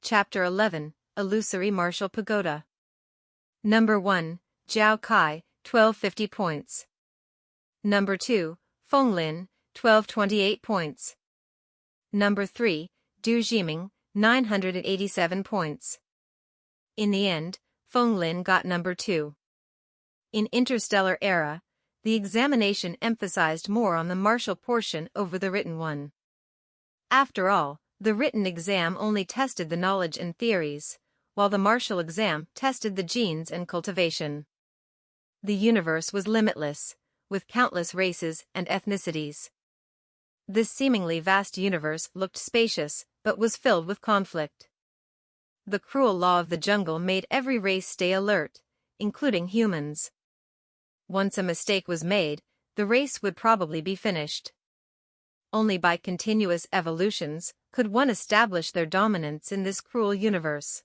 Chapter 11, Illusory Martial Pagoda. Number 1, Zhao Kai, 1250 points. Number 2, Feng Lin, 1228 points. Number 3, Du Jiming, 987 points. In the end, Feng Lin got number 2. In Interstellar Era, the examination emphasized more on the martial portion over the written one. After all, the written exam only tested the knowledge and theories, while the martial exam tested the genes and cultivation. The universe was limitless, with countless races and ethnicities. This seemingly vast universe looked spacious, but was filled with conflict. The cruel law of the jungle made every race stay alert, including humans. Once a mistake was made, the race would probably be finished. Only by continuous evolutions could one establish their dominance in this cruel universe.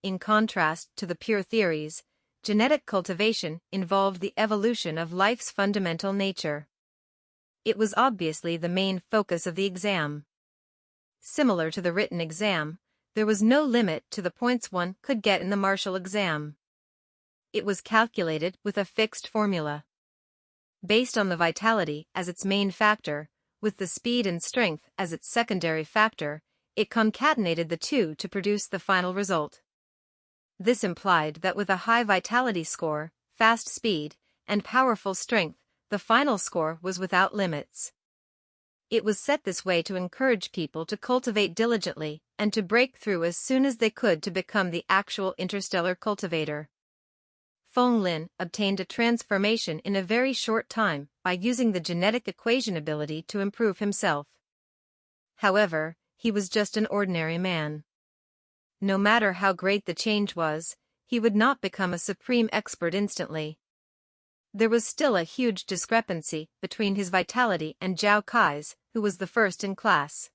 In contrast to the pure theories, genetic cultivation involved the evolution of life's fundamental nature. It was obviously the main focus of the exam. Similar to the written exam, there was no limit to the points one could get in the martial exam. It was calculated with a fixed formula. Based on the vitality as its main factor, with the speed and strength as its secondary factor, it concatenated the two to produce the final result. This implied that with a high vitality score, fast speed, and powerful strength, the final score was without limits. It was set this way to encourage people to cultivate diligently and to break through as soon as they could to become the actual interstellar cultivator. Feng Lin obtained a transformation in a very short time by using the genetic equation ability to improve himself. However, he was just an ordinary man. No matter how great the change was, he would not become a supreme expert instantly. There was still a huge discrepancy between his vitality and Zhao Kai's, who was the first in class.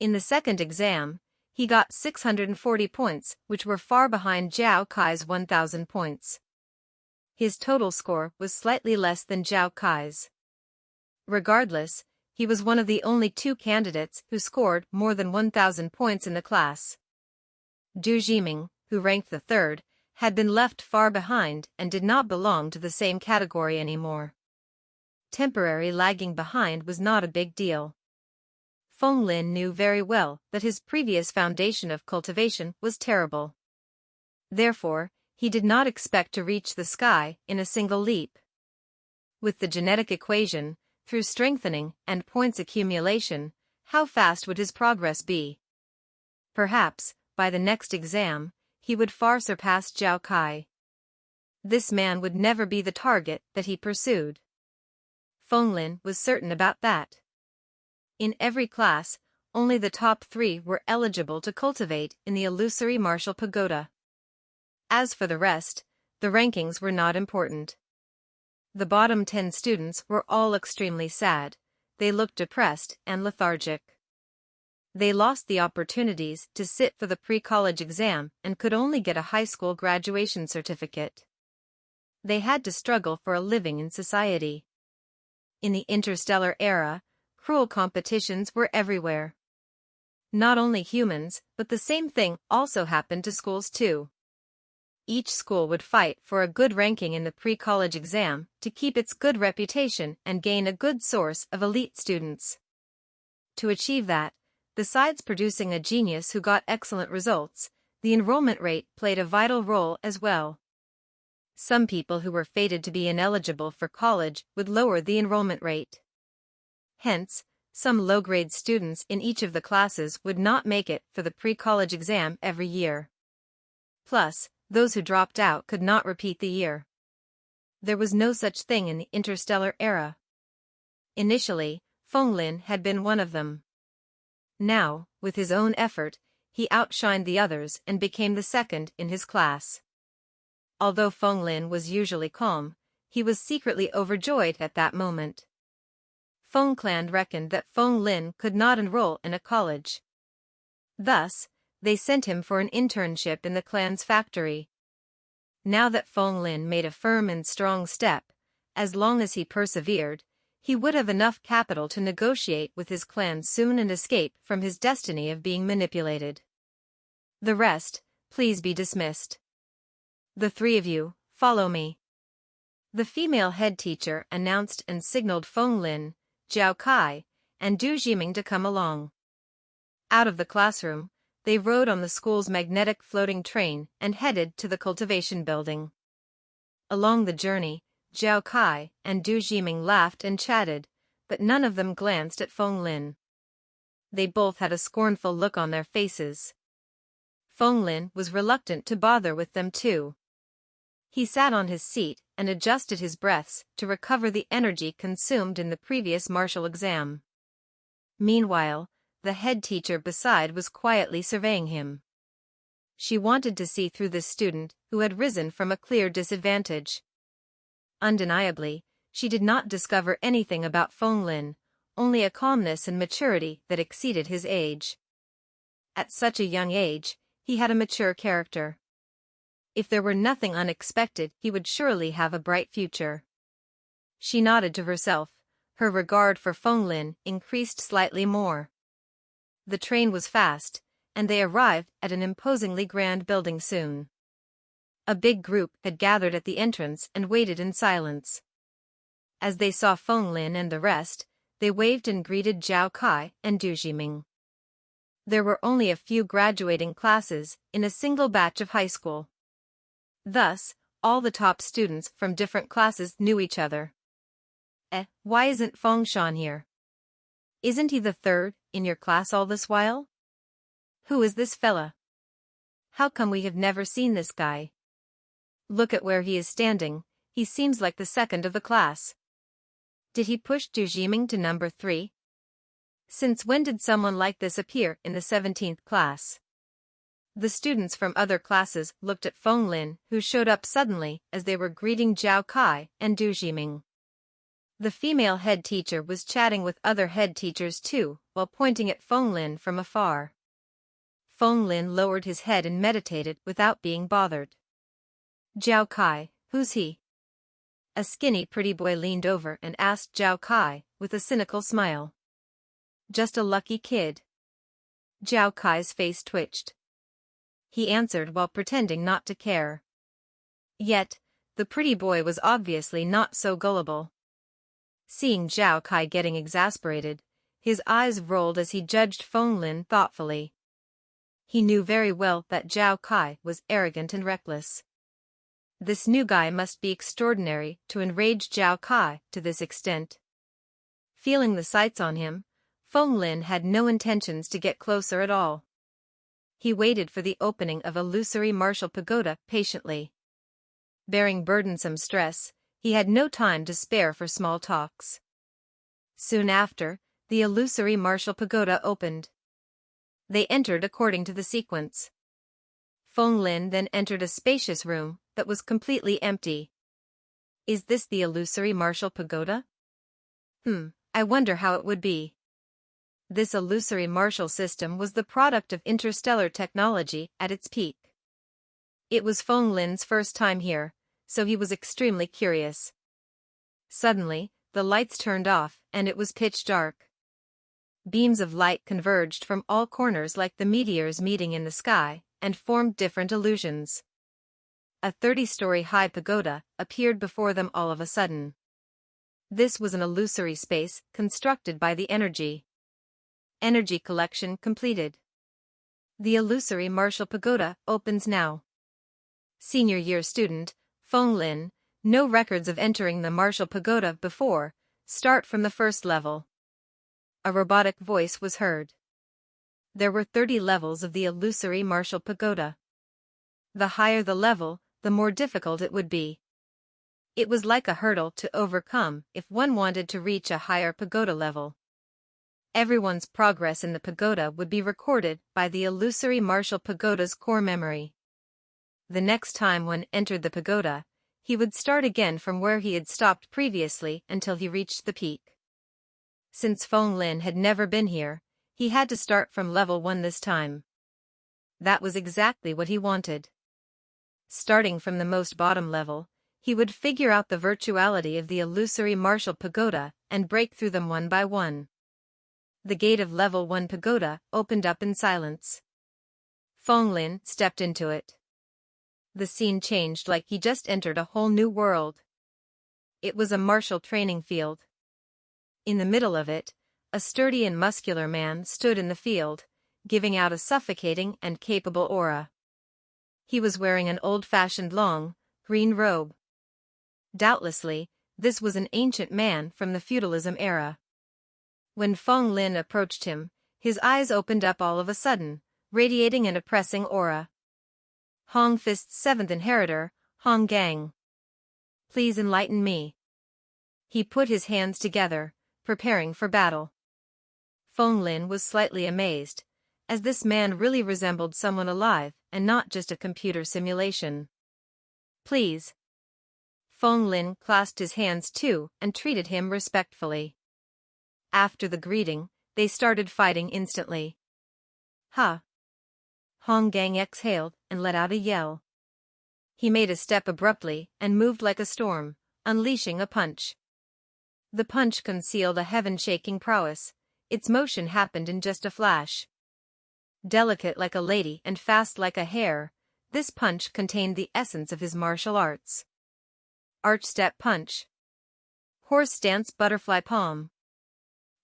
In the second exam, he got 640 points, which were far behind Zhao Kai's 1,000 points. His total score was slightly less than Zhao Kai's. Regardless, he was one of the only 2 candidates who scored more than 1,000 points in the class. Du Jiming, who ranked the third, had been left far behind and did not belong to the same category anymore. Temporary lagging behind was not a big deal. Feng Lin knew very well that his previous foundation of cultivation was terrible. Therefore, he did not expect to reach the sky in a single leap. With the genetic equation, through strengthening and points accumulation, how fast would his progress be? Perhaps, by the next exam, he would far surpass Zhao Kai. This man would never be the target that he pursued. Feng Lin was certain about that. In every class, only the top 3 were eligible to cultivate in the illusory martial pagoda. As for the rest, the rankings were not important. The bottom 10 students were all extremely sad. They looked depressed and lethargic. They lost the opportunities to sit for the pre-college exam and could only get a high school graduation certificate. They had to struggle for a living in society. In the interstellar era, cruel competitions were everywhere. Not only humans, but the same thing also happened to schools too. Each school would fight for a good ranking in the pre-college exam to keep its good reputation and gain a good source of elite students. To achieve that, besides producing a genius who got excellent results, the enrollment rate played a vital role as well. Some people who were fated to be ineligible for college would lower the enrollment rate. Hence, some low-grade students in each of the classes would not make it for the pre-college exam every year. Plus, those who dropped out could not repeat the year. There was no such thing in the interstellar era. Initially, Feng Lin had been one of them. Now, with his own effort, he outshined the others and became the second in his class. Although Feng Lin was usually calm, he was secretly overjoyed at that moment. Feng Clan reckoned that Feng Lin could not enroll in a college. Thus, they sent him for an internship in the clan's factory. Now that Feng Lin made a firm and strong step, as long as he persevered, he would have enough capital to negotiate with his clan soon and escape from his destiny of being manipulated. The rest, please be dismissed. The three of you, follow me. The female head teacher announced and signaled Feng Lin, Zhao Kai, and Du Jiming to come along. Out of the classroom, they rode on the school's magnetic floating train and headed to the cultivation building. Along the journey, Zhao Kai and Du Jiming laughed and chatted, but none of them glanced at Feng Lin. They both had a scornful look on their faces. Feng Lin was reluctant to bother with them too. He sat on his seat and adjusted his breaths to recover the energy consumed in the previous martial exam. Meanwhile, the head teacher beside was quietly surveying him. She wanted to see through this student who had risen from a clear disadvantage. Undeniably, she did not discover anything about Feng Lin, only a calmness and maturity that exceeded his age. At such a young age, he had a mature character. If there were nothing unexpected, he would surely have a bright future. She nodded to herself. Her regard for Feng Lin increased slightly more. The train was fast, and they arrived at an imposingly grand building soon. A big group had gathered at the entrance and waited in silence. As they saw Feng Lin and the rest, they waved and greeted Zhao Kai and Du Jiming. There were only a few graduating classes in a single batch of high school. Thus, all the top students from different classes knew each other. Why isn't Feng Shan here? Isn't he the third in your class all this while? Who is this fella? How come we have never seen this guy? Look at where he is standing, he seems like the second of the class. Did he push Du Jiming to number 3? Since when did someone like this appear in the 17th class? The students from other classes looked at Feng Lin, who showed up suddenly as they were greeting Zhao Kai and Du Jiming. The female head teacher was chatting with other head teachers too, while pointing at Feng Lin from afar. Feng Lin lowered his head and meditated without being bothered. Zhao Kai, who's he? A skinny pretty boy leaned over and asked Zhao Kai, with a cynical smile. Just a lucky kid. Zhao Kai's face twitched. He answered while pretending not to care. Yet, the pretty boy was obviously not so gullible. Seeing Zhao Kai getting exasperated, his eyes rolled as he judged Feng Lin thoughtfully. He knew very well that Zhao Kai was arrogant and reckless. This new guy must be extraordinary to enrage Zhao Kai to this extent. Feeling the sights on him, Feng Lin had no intentions to get closer at all. He waited for the opening of illusory martial pagoda patiently. Bearing burdensome stress, he had no time to spare for small talks. Soon after, the illusory martial pagoda opened. They entered according to the sequence. Feng Lin then entered a spacious room that was completely empty. Is this the illusory martial pagoda? I wonder how it would be. This illusory martial system was the product of interstellar technology at its peak. It was Feng Lin's first time here, so he was extremely curious. Suddenly, the lights turned off and it was pitch dark. Beams of light converged from all corners like the meteors meeting in the sky and formed different illusions. A 30-story high pagoda appeared before them all of a sudden. This was an illusory space constructed by the energy. Energy collection completed. The illusory martial pagoda opens now. Senior year student, Feng Lin, no records of entering the martial pagoda before, start from the first level. A robotic voice was heard. There were 30 levels of the illusory martial pagoda. The higher the level, the more difficult it would be. It was like a hurdle to overcome if one wanted to reach a higher pagoda level. Everyone's progress in the pagoda would be recorded by the illusory martial pagoda's core memory. The next time one entered the pagoda, he would start again from where he had stopped previously until he reached the peak. Since Feng Lin had never been here, he had to start from level 1 this time. That was exactly what he wanted. Starting from the most bottom level, he would figure out the virtuality of the illusory martial pagoda and break through them one by one. The gate of level 1 pagoda opened up in silence. Feng Lin stepped into it. The scene changed like he just entered a whole new world. It was a martial training field. In the middle of it, a sturdy and muscular man stood in the field, giving out a suffocating and capable aura. He was wearing an old-fashioned long, green robe. Doubtlessly, this was an ancient man from the feudalism era. When Feng Lin approached him, his eyes opened up all of a sudden, radiating an oppressing aura. Hong Fist's seventh inheritor, Hong Gang. Please enlighten me. He put his hands together, preparing for battle. Feng Lin was slightly amazed, as this man really resembled someone alive and not just a computer simulation. Please. Feng Lin clasped his hands too and treated him respectfully. After the greeting, they started fighting instantly. Ha! Hong Gang exhaled and let out a yell. He made a step abruptly and moved like a storm, unleashing a punch. The punch concealed a heaven-shaking prowess. Its motion happened in just a flash. Delicate like a lady and fast like a hare, this punch contained the essence of his martial arts. Arch step punch. Horse stance butterfly palm.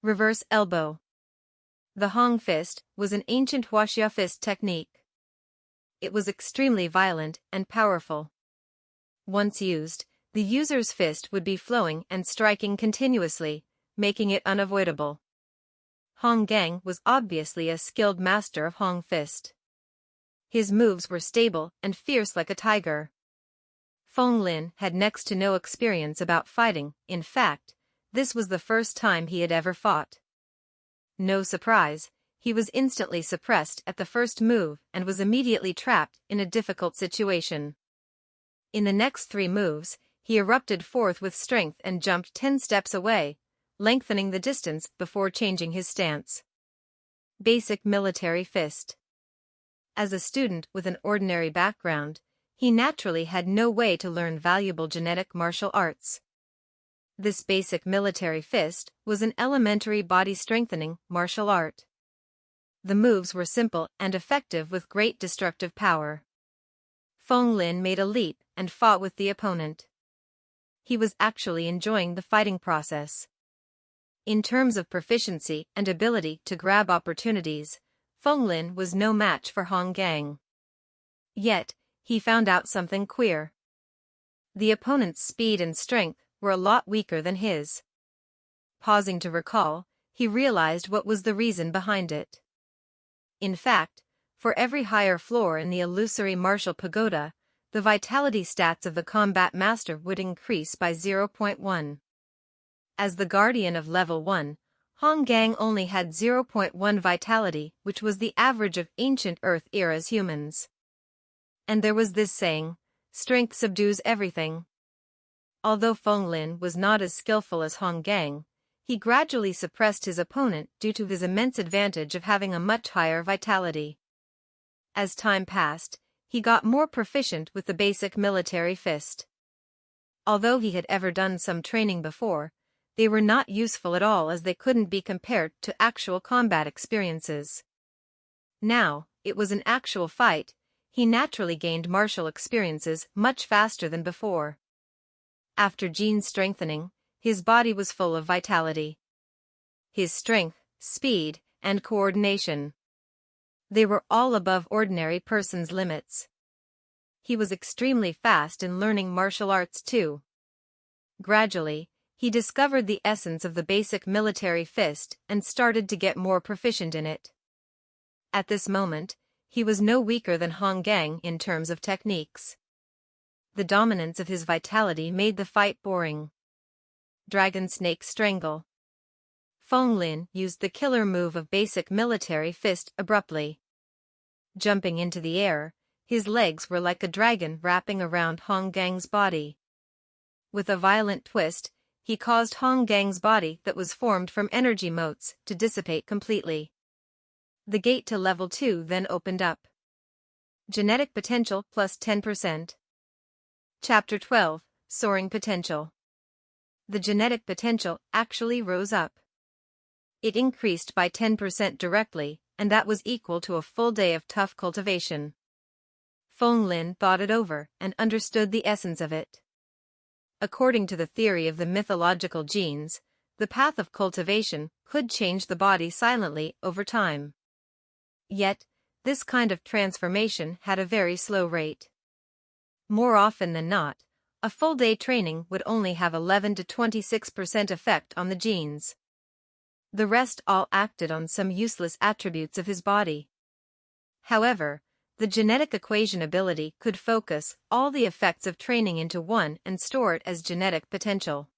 Reverse elbow. The Hong fist was an ancient Huaxia fist technique. It was extremely violent and powerful. Once used, the user's fist would be flowing and striking continuously, making it unavoidable. Hong Gang was obviously a skilled master of Hong fist. His moves were stable and fierce like a tiger. Feng Lin had next to no experience about fighting. In fact, this was the first time he had ever fought. No surprise, he was instantly suppressed at the first move and was immediately trapped in a difficult situation. In the next 3 moves, he erupted forth with strength and jumped 10 steps away, lengthening the distance before changing his stance. Basic military fist. As a student with an ordinary background, he naturally had no way to learn valuable genetic martial arts. This basic military fist was an elementary body-strengthening martial art. The moves were simple and effective with great destructive power. Feng Lin made a leap and fought with the opponent. He was actually enjoying the fighting process. In terms of proficiency and ability to grab opportunities, Feng Lin was no match for Hong Gang. Yet, he found out something queer. The opponent's speed and strength were a lot weaker than his. Pausing to recall, he realized what was the reason behind it. In fact, for every higher floor in the illusory martial pagoda, the vitality stats of the combat master would increase by 0.1. As the guardian of level 1, Hong Gang only had 0.1 vitality, which was the average of ancient Earth-era's humans. And there was this saying, strength subdues everything. Although Feng Lin was not as skillful as Hong Gang, he gradually suppressed his opponent due to his immense advantage of having a much higher vitality. As time passed, he got more proficient with the basic military fist. Although he had ever done some training before, they were not useful at all as they couldn't be compared to actual combat experiences. Now, it was an actual fight. He naturally gained martial experiences much faster than before. After gene strengthening, his body was full of vitality. His strength, speed, and coordination. They were all above ordinary person's limits. He was extremely fast in learning martial arts too. Gradually, he discovered the essence of the basic military fist and started to get more proficient in it. At this moment, he was no weaker than Hong Gang in terms of techniques. The dominance of his vitality made the fight boring. Dragon Snake Strangle. Feng Lin used the killer move of basic military fist abruptly. Jumping into the air, his legs were like a dragon wrapping around Hong Gang's body. With a violent twist, he caused Hong Gang's body that was formed from energy motes to dissipate completely. The gate to level 2 then opened up. Genetic potential plus 10%. Chapter 12, Soaring Potential. The genetic potential actually rose up. It increased by 10% directly, and that was equal to a full day of tough cultivation. Feng Lin thought it over and understood the essence of it. According to the theory of the mythological genes, the path of cultivation could change the body silently over time. Yet, this kind of transformation had a very slow rate. More often than not, a full-day training would only have 11 to 26% effect on the genes. The rest all acted on some useless attributes of his body. However, the genetic equation ability could focus all the effects of training into one and store it as genetic potential.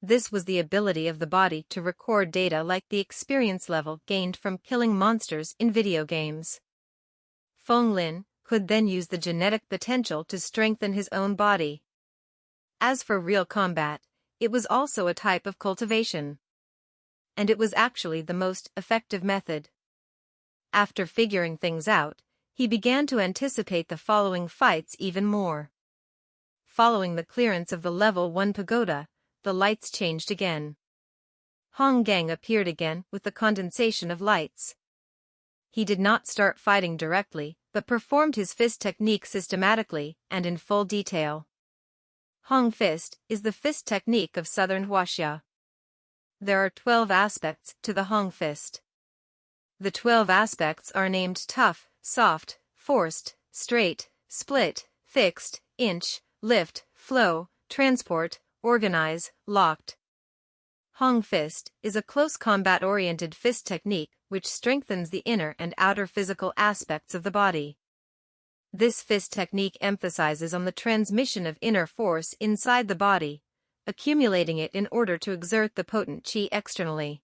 This was the ability of the body to record data like the experience level gained from killing monsters in video games. Feng Lin could then use the genetic potential to strengthen his own body. As for real combat, it was also a type of cultivation. And it was actually the most effective method. After figuring things out, he began to anticipate the following fights even more. Following the clearance of the level 1 pagoda, the lights changed again. Hong Gang appeared again with the condensation of lights. He did not start fighting directly, but performed his fist technique systematically and in full detail. Hong Fist is the fist technique of southern Huaxia. There are 12 aspects to the Hong Fist. The 12 aspects are named tough, soft, forced, straight, split, fixed, inch, lift, flow, transport, organize, locked. Hong Fist is a close combat-oriented fist technique which strengthens the inner and outer physical aspects of the body. This fist technique emphasizes on the transmission of inner force inside the body, accumulating it in order to exert the potent qi externally.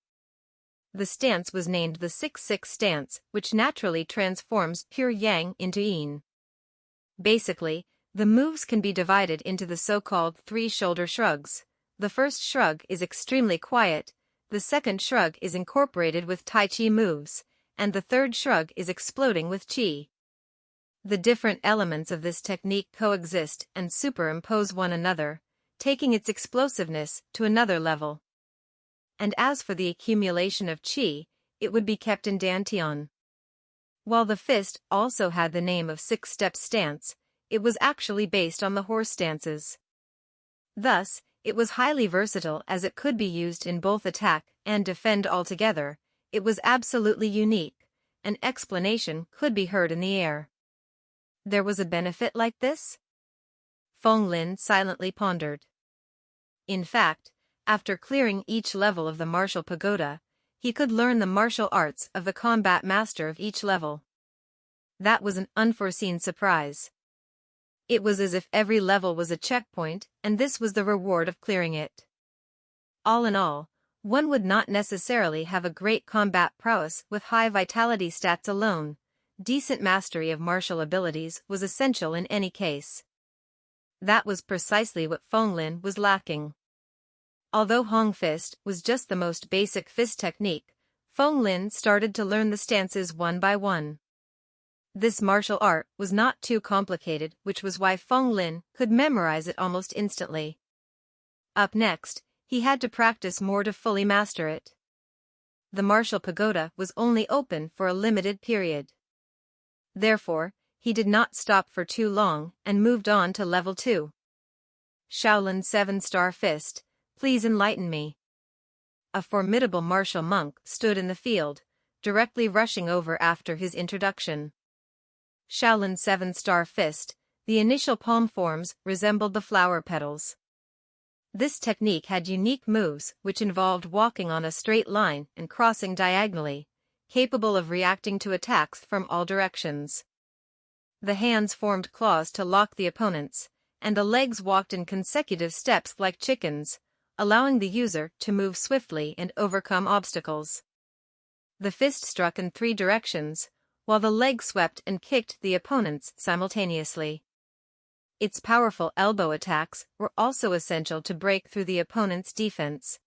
The stance was named the 6-6 stance, which naturally transforms pure yang into yin. Basically, the moves can be divided into the so-called 3 shoulder shrugs. The first shrug is extremely quiet, the second shrug is incorporated with Tai Chi moves, and the third shrug is exploding with Qi. The different elements of this technique coexist and superimpose one another, taking its explosiveness to another level. And as for the accumulation of Qi, it would be kept in Dantian. While the fist also had the name of 6-step stance, it was actually based on the horse stances. Thus, it was highly versatile as it could be used in both attack and defend altogether. It was absolutely unique. An explanation could be heard in the air. There was a benefit like this? Feng Lin silently pondered. In fact, after clearing each level of the martial pagoda, he could learn the martial arts of the combat master of each level. That was an unforeseen surprise. It was as if every level was a checkpoint, and this was the reward of clearing it. All in all, one would not necessarily have a great combat prowess with high vitality stats alone. Decent mastery of martial abilities was essential in any case. That was precisely what Feng Lin was lacking. Although Hong Fist was just the most basic fist technique, Feng Lin started to learn the stances one by one. This martial art was not too complicated, which was why Feng Lin could memorize it almost instantly. Up next, he had to practice more to fully master it. The martial pagoda was only open for a limited period. Therefore, he did not stop for too long and moved on to level 2. Shaolin 7-star fist, please enlighten me. A formidable martial monk stood in the field, directly rushing over after his introduction. Shaolin 7-star fist, the initial palm forms resembled the flower petals. This technique had unique moves which involved walking on a straight line and crossing diagonally, capable of reacting to attacks from all directions. The hands formed claws to lock the opponents, and the legs walked in consecutive steps like chickens, allowing the user to move swiftly and overcome obstacles. The fist struck in 3 directions, while the leg swept and kicked the opponents simultaneously. Its powerful elbow attacks were also essential to break through the opponent's defense.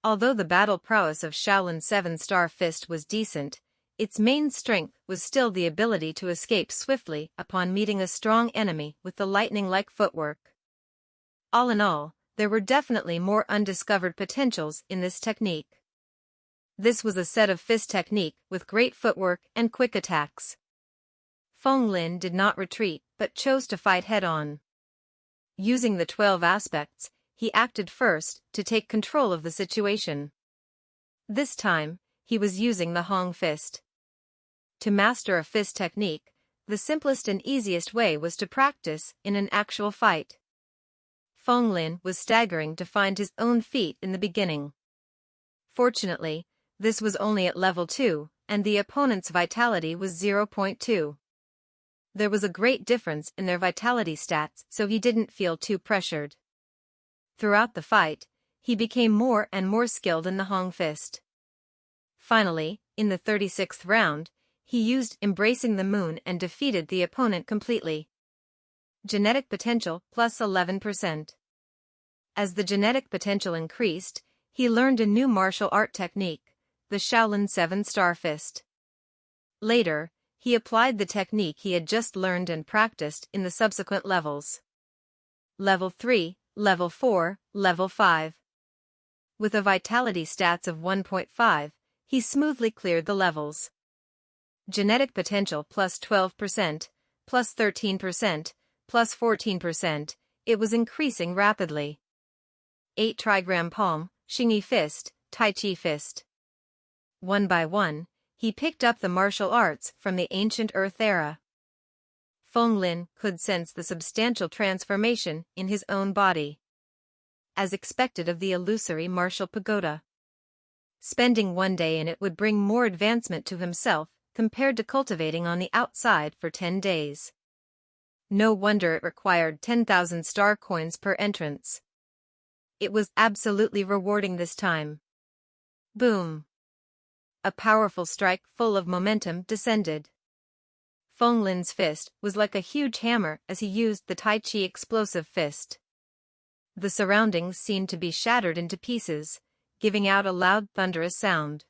Although the battle prowess of Shaolin 7-star fist was decent, its main strength was still the ability to escape swiftly upon meeting a strong enemy with the lightning-like footwork. All in all, there were definitely more undiscovered potentials in this technique. This was a set of fist technique with great footwork and quick attacks. Feng Lin did not retreat but chose to fight head-on. Using the 12 aspects, he acted first to take control of the situation. This time, he was using the Hong fist. To master a fist technique, the simplest and easiest way was to practice in an actual fight. Feng Lin was staggering to find his own feet in the beginning. Fortunately, this was only at level 2, and the opponent's vitality was 0.2. There was a great difference in their vitality stats, so he didn't feel too pressured. Throughout the fight, he became more and more skilled in the Hong fist. Finally, in the 36th round, he used Embracing the Moon and defeated the opponent completely. Genetic potential plus 11%. As the genetic potential increased, he learned a new martial art technique, the Shaolin 7-Star Fist. Later, he applied the technique he had just learned and practiced in the subsequent levels. Level 3, Level 4, Level 5. With a vitality stats of 1.5, he smoothly cleared the levels. Genetic potential plus 12%, plus 13%, plus 14%, it was increasing rapidly. 8 Trigram Palm, Xingyi Fist, Tai Chi Fist. One by one, he picked up the martial arts from the ancient Earth era. Feng Lin could sense the substantial transformation in his own body. As expected of the illusory martial pagoda. Spending one day in it would bring more advancement to himself compared to cultivating on the outside for 10 days. No wonder it required 10,000 star coins per entrance. It was absolutely rewarding this time. Boom! A powerful strike full of momentum descended. Feng Lin's fist was like a huge hammer as he used the Tai Chi explosive fist. The surroundings seemed to be shattered into pieces, giving out a loud thunderous sound.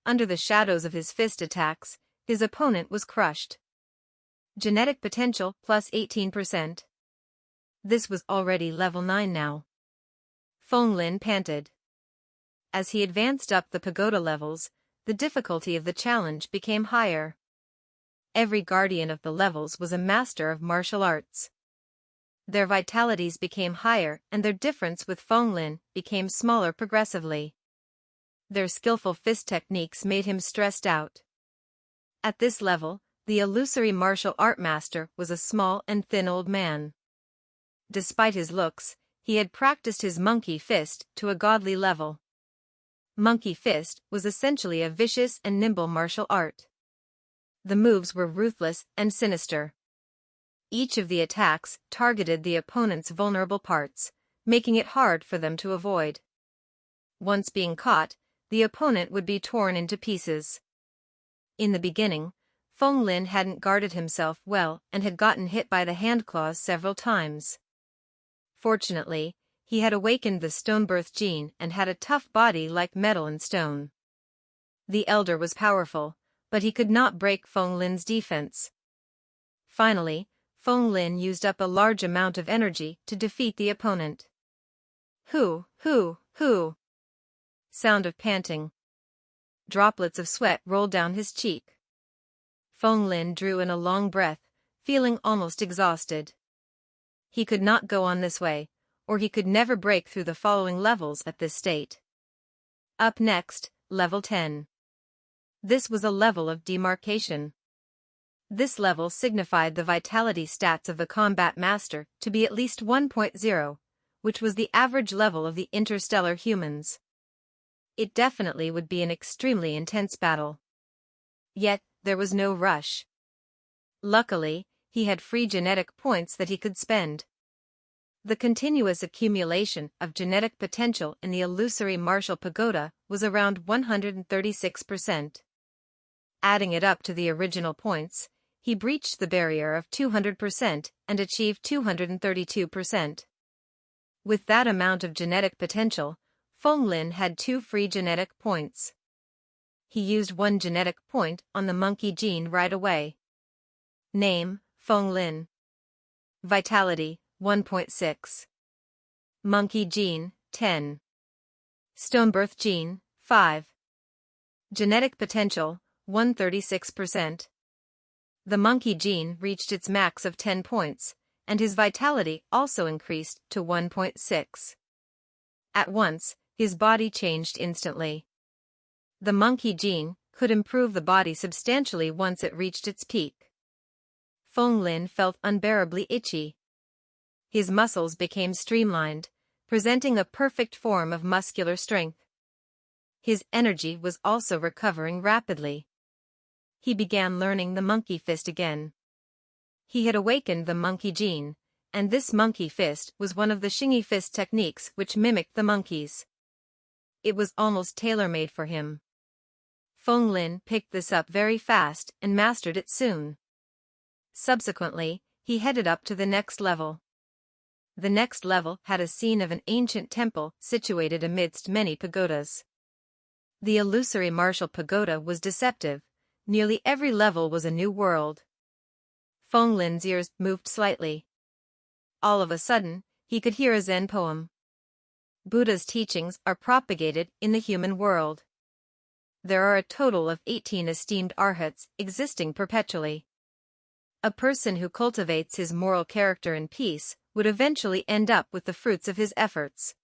Under the shadows of his fist attacks, his opponent was crushed. Genetic potential plus 18%. This was already level 9 now. Feng Lin panted. As he advanced up the pagoda levels, the difficulty of the challenge became higher. Every guardian of the levels was a master of martial arts. Their vitalities became higher and their difference with Feng Lin became smaller progressively. Their skillful fist techniques made him stressed out. At this level, the illusory martial art master was a small and thin old man. Despite his looks, he had practiced his monkey fist to a godly level. Monkey fist was essentially a vicious and nimble martial art. The moves were ruthless and sinister. Each of the attacks targeted the opponent's vulnerable parts, making it hard for them to avoid. Once being caught, the opponent would be torn into pieces. In the beginning, Feng Lin hadn't guarded himself well and had gotten hit by the hand claws several times. Fortunately, he had awakened the stone birth gene and had a tough body like metal and stone. The elder was powerful, but he could not break Feng Lin's defense. Finally, Feng Lin used up a large amount of energy to defeat the opponent. Hoo! Sound of panting. Droplets of sweat rolled down his cheek. Feng Lin drew in a long breath, feeling almost exhausted. He could not go on this way, or he could never break through the following levels at this state. Up next, level 10. This was a level of demarcation. This level signified the vitality stats of the combat master to be at least 1.0, which was the average level of the interstellar humans. It definitely would be an extremely intense battle. Yet, there was no rush. Luckily, he had free genetic points that he could spend. The continuous accumulation of genetic potential in the illusory martial pagoda was around 136%. Adding it up to the original points, he breached the barrier of 200% and achieved 232%. With that amount of genetic potential, Feng Lin had 2 free genetic points. He used 1 genetic point on the monkey gene right away. Name, Feng Lin. Vitality, 1.6. Monkey gene, 10. Stone birth gene, 5. Genetic potential, 136%. The monkey gene reached its max of 10 points, and his vitality also increased to 1.6. At once, his body changed instantly. The monkey gene could improve the body substantially once it reached its peak. Feng Lin felt unbearably itchy. His muscles became streamlined, presenting a perfect form of muscular strength. His energy was also recovering rapidly. He began learning the monkey fist again. He had awakened the monkey gene, and this monkey fist was one of the Xingyi fist techniques which mimicked the monkeys. It was almost tailor-made for him. Feng Lin picked this up very fast and mastered it soon. Subsequently, he headed up to the next level. The next level had a scene of an ancient temple situated amidst many pagodas. The illusory martial pagoda was deceptive. Nearly every level was a new world. Feng Lin's ears moved slightly. All of a sudden, he could hear a Zen poem. Buddha's teachings are propagated in the human world. There are a total of 18 esteemed arhats existing perpetually. A person who cultivates his moral character in peace would eventually end up with the fruits of his efforts.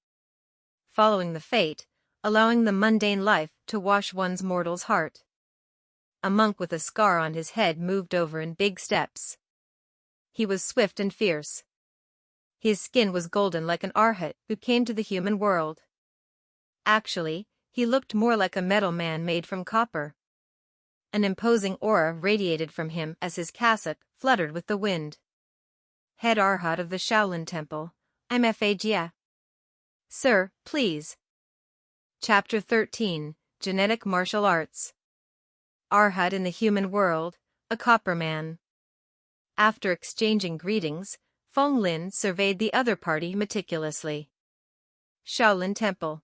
Following the fate, allowing the mundane life to wash one's mortal's heart. A monk with a scar on his head moved over in big steps. He was swift and fierce. His skin was golden like an arhat who came to the human world. Actually, he looked more like a metal man made from copper. An imposing aura radiated from him as his cassock fluttered with the wind. Head Arhat of the Shaolin Temple, I'm Fagia. Sir, please. Chapter 13, Genetic Martial Arts. Arhat in the human world, a copper man. After exchanging greetings, Feng Lin surveyed the other party meticulously. Shaolin Temple.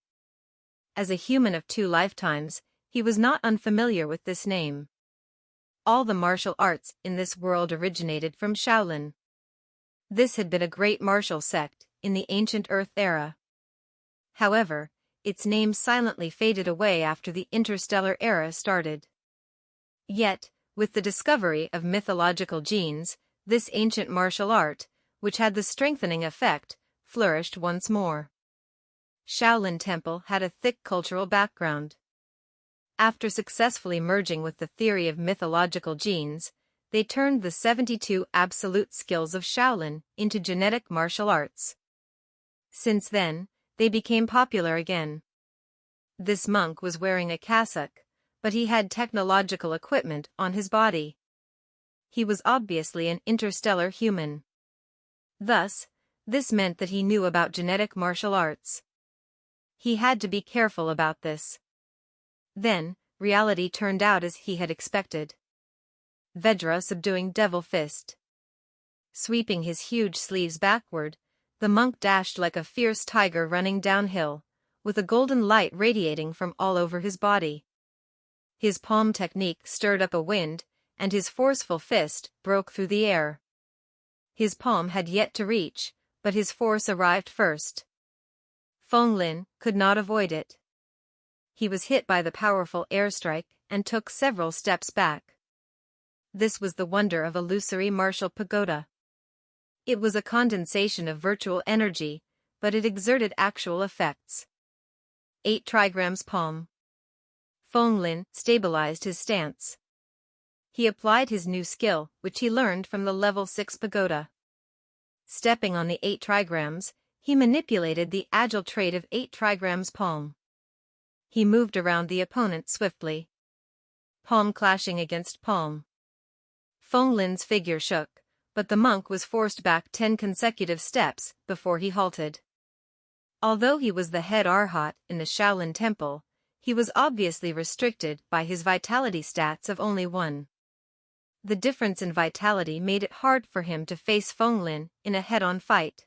As a human of 2 lifetimes, he was not unfamiliar with this name. All the martial arts in this world originated from Shaolin. This had been a great martial sect in the ancient Earth era. However, its name silently faded away after the interstellar era started. Yet, with the discovery of mythological genes, this ancient martial art, which had the strengthening effect, flourished once more. Shaolin Temple had a thick cultural background. After successfully merging with the theory of mythological genes, they turned the 72 absolute skills of Shaolin into genetic martial arts. Since then, they became popular again. This monk was wearing a cassock, but he had technological equipment on his body. He was obviously an interstellar human. Thus, this meant that he knew about genetic martial arts. He had to be careful about this. Then, reality turned out as he had expected. Vedra subduing Devil Fist. Sweeping his huge sleeves backward, the monk dashed like a fierce tiger running downhill, with a golden light radiating from all over his body. His palm technique stirred up a wind, and his forceful fist broke through the air. His palm had yet to reach, but his force arrived first. Feng Lin could not avoid it. He was hit by the powerful airstrike and took several steps back. This was the wonder of illusory martial pagoda. It was a condensation of virtual energy, but it exerted actual effects. 8 trigrams palm. Feng Lin stabilized his stance. He applied his new skill, which he learned from the level 6 pagoda. Stepping on the 8 trigrams, he manipulated the agile trait of 8 trigrams palm. He moved around the opponent swiftly. Palm clashing against palm. Feng Lin's figure shook, but the monk was forced back 10 consecutive steps before he halted. Although he was the head Arhat in the Shaolin Temple, he was obviously restricted by his vitality stats of only 1. The difference in vitality made it hard for him to face Feng Lin in a head-on fight.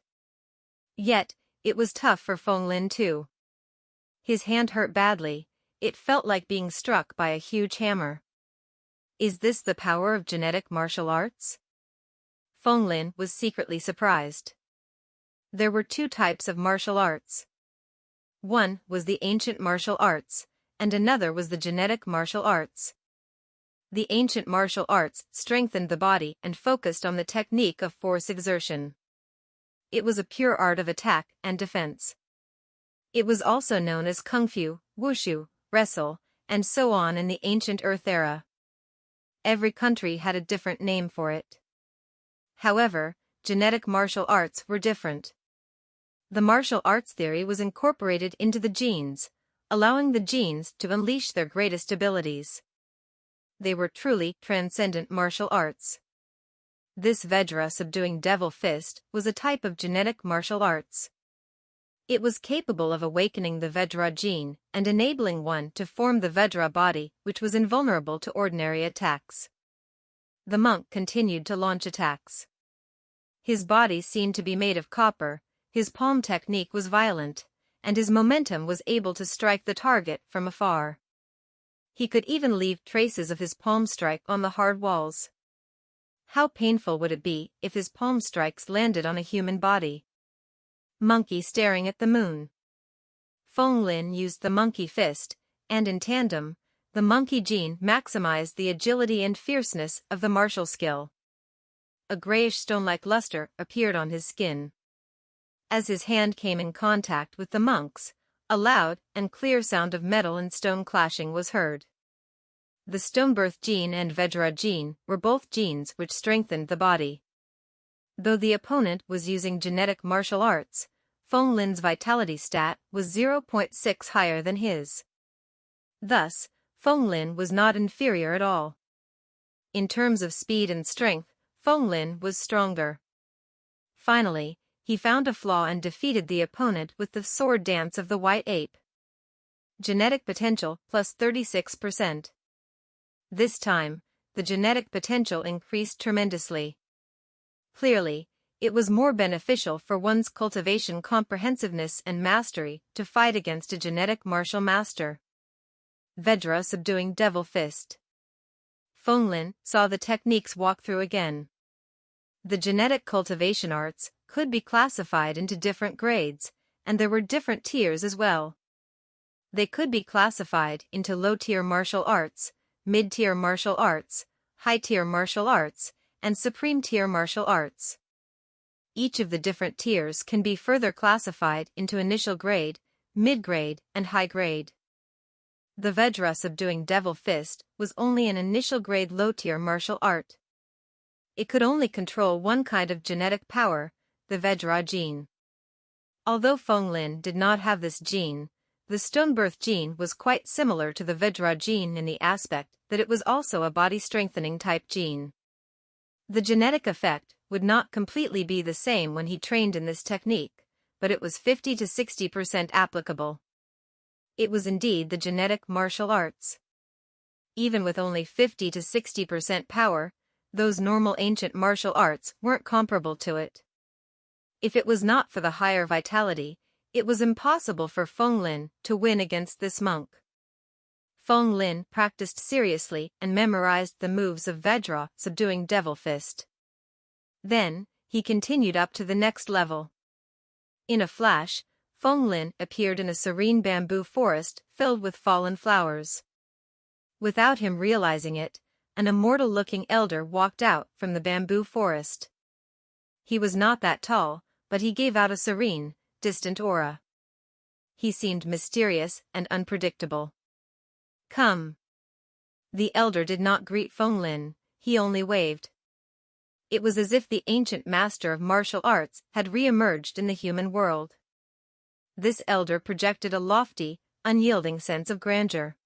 Yet, it was tough for Feng Lin too. His hand hurt badly, it felt like being struck by a huge hammer. Is this the power of genetic martial arts? Feng Lin was secretly surprised. There were 2 types of martial arts. One was the ancient martial arts, and another was the genetic martial arts. The ancient martial arts strengthened the body and focused on the technique of force exertion. It was a pure art of attack and defense. It was also known as kung fu, wushu, wrestle, and so on in the ancient Earth era. Every country had a different name for it. However, genetic martial arts were different. The martial arts theory was incorporated into the genes, allowing the genes to unleash their greatest abilities. They were truly transcendent martial arts. This Vajra subduing devil fist was a type of genetic martial arts. It was capable of awakening the Vajra gene and enabling one to form the Vajra body, which was invulnerable to ordinary attacks. The monk continued to launch attacks. His body seemed to be made of copper, his palm technique was violent, and his momentum was able to strike the target from afar. He could even leave traces of his palm strike on the hard walls. How painful would it be if his palm strikes landed on a human body? Monkey staring at the moon. Feng Lin used the monkey fist, and in tandem, the monkey gene maximized the agility and fierceness of the martial skill. A grayish stone-like luster appeared on his skin. As his hand came in contact with the monk's, a loud and clear sound of metal and stone clashing was heard. The stone birth gene and Vajra gene were both genes which strengthened the body. Though the opponent was using genetic martial arts, Feng Lin's vitality stat was 0.6 higher than his. Thus, Feng Lin was not inferior at all. In terms of speed and strength, Feng Lin was stronger. Finally, he found a flaw and defeated the opponent with the sword dance of the white ape. Genetic potential plus 36%. This time, the genetic potential increased tremendously. Clearly, it was more beneficial for one's cultivation, comprehensiveness and mastery to fight against a genetic martial master. Vajra subduing devil fist. Feng Lin saw the techniques walk through again. The genetic cultivation arts could be classified into different grades, and there were different tiers as well. They could be classified into low-tier martial arts, mid-tier martial arts, high-tier martial arts, and supreme-tier martial arts. Each of the different tiers can be further classified into initial grade, mid-grade, and high grade. The Vajra subduing devil fist was only an initial grade low-tier martial art. It could only control one kind of genetic power, the Vajra gene. Although Feng Lin did not have this gene, the stone birth gene was quite similar to the Vajra gene in the aspect that it was also a body-strengthening type gene. The genetic effect would not completely be the same when he trained in this technique, but it was 50 to 60% applicable. It was indeed the genetic martial arts. Even with only 50 to 60% power, those normal ancient martial arts weren't comparable to it. If it was not for the higher vitality, it was impossible for Feng Lin to win against this monk. Feng Lin practiced seriously and memorized the moves of Vajra subduing devil fist. Then, he continued up to the next level. In a flash, Feng Lin appeared in a serene bamboo forest filled with fallen flowers. Without him realizing it, an immortal-looking elder walked out from the bamboo forest. He was not that tall, but he gave out a serene, distant aura. He seemed mysterious and unpredictable. "Come." The elder did not greet Feng Lin, he only waved. It was as if the ancient master of martial arts had re-emerged in the human world. This elder projected a lofty, unyielding sense of grandeur.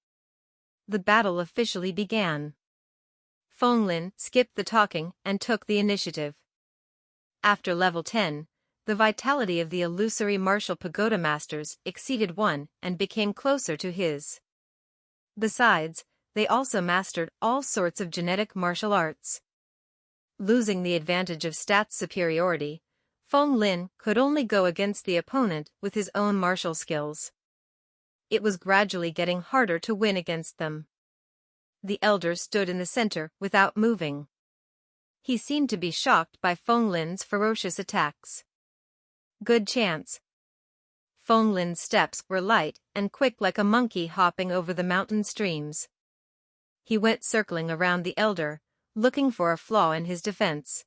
The battle officially began. Feng Lin skipped the talking and took the initiative. After level 10, the vitality of the illusory martial pagoda masters exceeded 1 and became closer to his. Besides, they also mastered all sorts of genetic martial arts. Losing the advantage of stats superiority, Feng Lin could only go against the opponent with his own martial skills. It was gradually getting harder to win against them. The elder stood in the center without moving. He seemed to be shocked by Feng Lin's ferocious attacks. "Good chance." Feng Lin's steps were light and quick like a monkey hopping over the mountain streams. He went circling around the elder, looking for a flaw in his defense.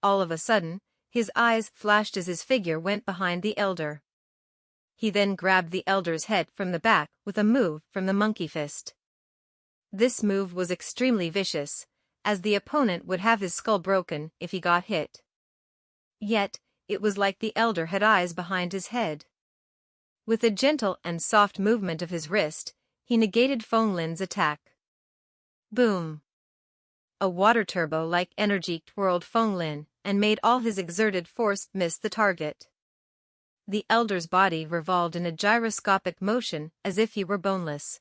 All of a sudden, his eyes flashed as his figure went behind the elder. He then grabbed the elder's head from the back with a move from the monkey fist. This move was extremely vicious, as the opponent would have his skull broken if he got hit. Yet, it was like the elder had eyes behind his head. With a gentle and soft movement of his wrist, he negated Feng Lin's attack. Boom! A water turbo-like energy twirled Feng Lin and made all his exerted force miss the target. The elder's body revolved in a gyroscopic motion as if he were boneless.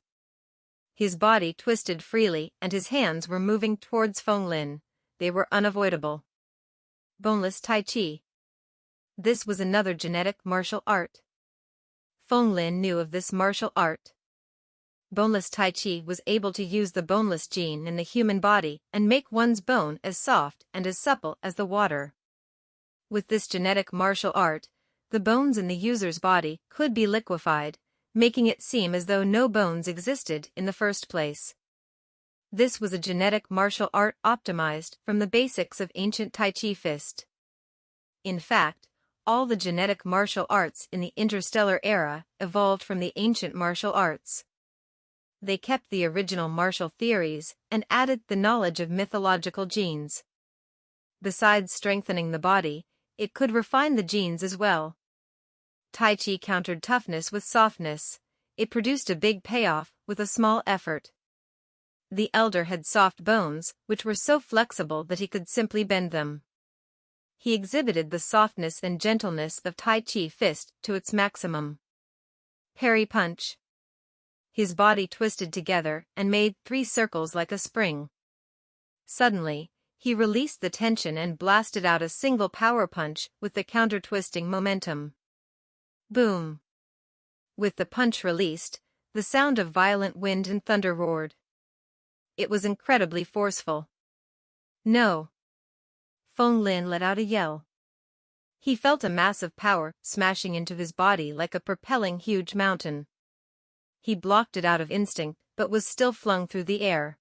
His body twisted freely and his hands were moving towards Feng Lin. They were unavoidable. Boneless Tai Chi. This was another genetic martial art. Feng Lin knew of this martial art. Boneless Tai Chi was able to use the boneless gene in the human body and make one's bone as soft and as supple as the water. With this genetic martial art, the bones in the user's body could be liquefied, making it seem as though no bones existed in the first place. This was a genetic martial art optimized from the basics of ancient Tai Chi fist. In fact, all the genetic martial arts in the interstellar era evolved from the ancient martial arts. They kept the original martial theories and added the knowledge of mythological genes. Besides strengthening the body, it could refine the genes as well. Tai Chi countered toughness with softness. It produced a big payoff with a small effort. The elder had soft bones, which were so flexible that he could simply bend them. He exhibited the softness and gentleness of Tai Chi fist to its maximum. Parry punch. His body twisted together and made 3 circles like a spring. Suddenly, he released the tension and blasted out a single power punch with the counter-twisting momentum. Boom! With the punch released, the sound of violent wind and thunder roared. It was incredibly forceful. No! Feng Lin let out a yell. He felt a massive power smashing into his body like a propelling huge mountain. He blocked it out of instinct but was still flung through the air.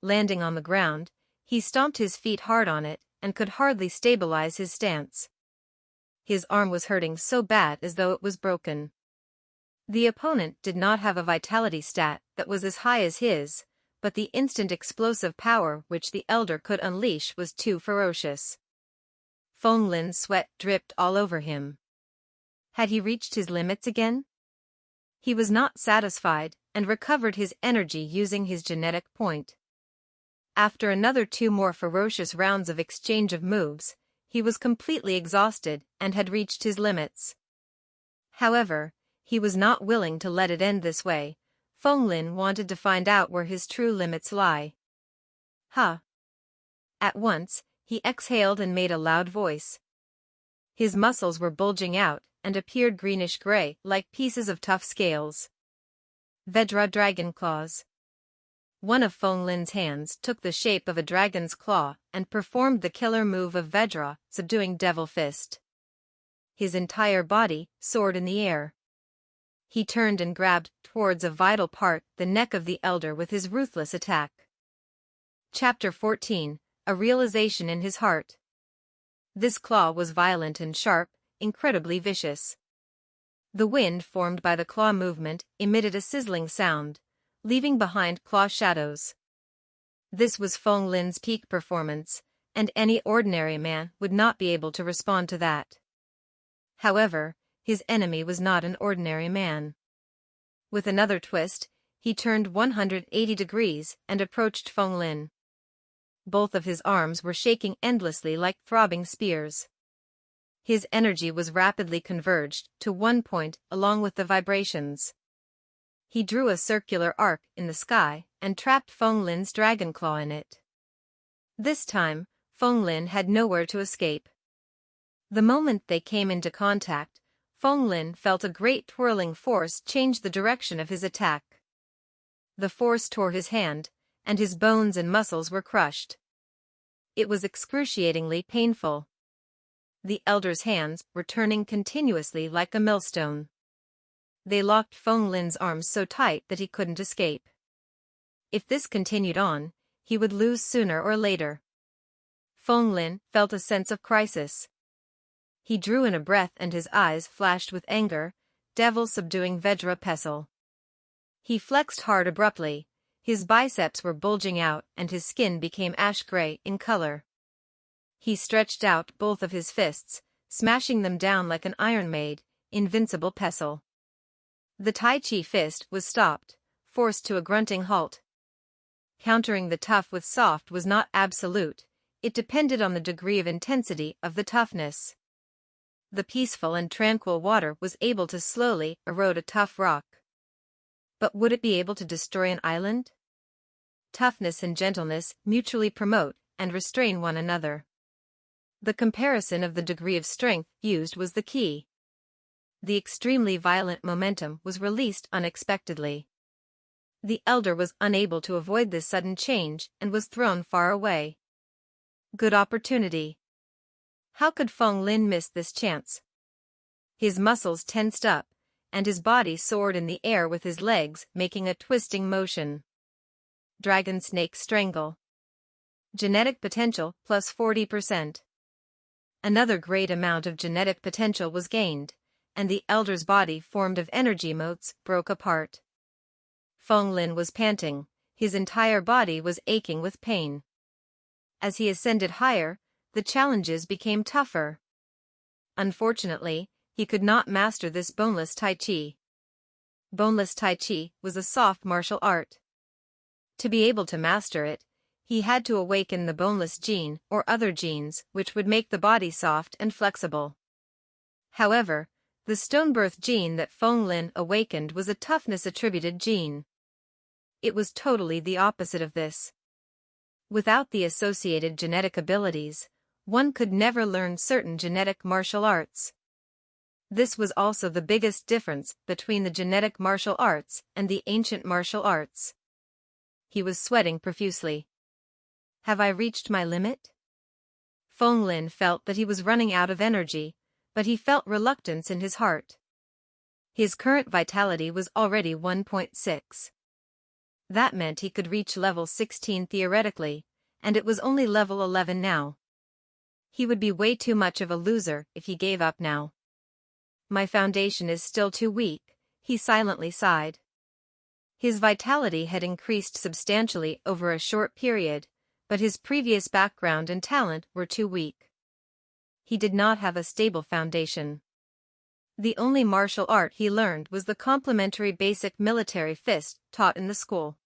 Landing on the ground, he stomped his feet hard on it and could hardly stabilize his stance. His arm was hurting so bad as though it was broken. The opponent did not have a vitality stat that was as high as his, but the instant explosive power which the elder could unleash was too ferocious. Feng Lin's sweat dripped all over him. Had he reached his limits again? He was not satisfied and recovered his energy using his genetic point. After another 2 more ferocious rounds of exchange of moves, he was completely exhausted and had reached his limits. However, he was not willing to let it end this way. Feng Lin wanted to find out where his true limits lie. Huh! At once, he exhaled and made a loud voice. His muscles were bulging out and appeared greenish-gray like pieces of tough scales. Vedra Dragon Claws. One of Feng Lin's hands took the shape of a dragon's claw and performed the killer move of Vedra, subduing Devil Fist. His entire body soared in the air. He turned and grabbed towards a vital part, the neck of the elder, with his ruthless attack. Chapter 14. A realization in his heart. This claw was violent and sharp, incredibly vicious. The wind formed by the claw movement emitted a sizzling sound, leaving behind claw shadows. This was Feng Lin's peak performance, and any ordinary man would not be able to respond to that. However, his enemy was not an ordinary man. With another twist, he turned 180 degrees and approached Feng Lin. Both of his arms were shaking endlessly like throbbing spears. His energy was rapidly converged to one point along with the vibrations. He drew a circular arc in the sky and trapped Feng Lin's dragon claw in it. This time, Feng Lin had nowhere to escape. The moment they came into contact, Feng Lin felt a great twirling force change the direction of his attack. The force tore his hand, and his bones and muscles were crushed. It was excruciatingly painful. The elder's hands were turning continuously like a millstone. They locked Feng Lin's arms so tight that he couldn't escape. If this continued on, he would lose sooner or later. Feng Lin felt a sense of crisis. He drew in a breath and his eyes flashed with anger, devil subduing Vajra Pestle. He flexed hard abruptly, his biceps were bulging out and his skin became ash-gray in color. He stretched out both of his fists, smashing them down like an iron-made, invincible pestle. The Tai Chi fist was stopped, forced to a grunting halt. Countering the tough with soft was not absolute, it depended on the degree of intensity of the toughness. The peaceful and tranquil water was able to slowly erode a tough rock. But would it be able to destroy an island? Toughness and gentleness mutually promote and restrain one another. The comparison of the degree of strength used was the key. The extremely violent momentum was released unexpectedly. The elder was unable to avoid this sudden change and was thrown far away. Good opportunity. How could Feng Lin miss this chance? His muscles tensed up, and his body soared in the air with his legs making a twisting motion. Dragon Snake Strangle. Genetic potential plus 40%. Another great amount of genetic potential was gained, and the elder's body formed of energy motes broke apart. Feng Lin was panting, his entire body was aching with pain. As he ascended higher, the challenges became tougher. Unfortunately, he could not master this boneless Tai Chi. Boneless Tai Chi was a soft martial art. To be able to master it, he had to awaken the boneless gene or other genes which would make the body soft and flexible. However, the stone birth gene that Feng Lin awakened was a toughness-attributed gene. It was totally the opposite of this. Without the associated genetic abilities, one could never learn certain genetic martial arts. This was also the biggest difference between the genetic martial arts and the ancient martial arts. He was sweating profusely. Have I reached my limit? Feng Lin felt that he was running out of energy, but he felt reluctance in his heart. His current vitality was already 1.6. That meant he could reach level 16 theoretically, and it was only level 11 now. He would be way too much of a loser if he gave up now. My foundation is still too weak, he silently sighed. His vitality had increased substantially over a short period, but his previous background and talent were too weak. He did not have a stable foundation. The only martial art he learned was the complementary basic military fist taught in the school.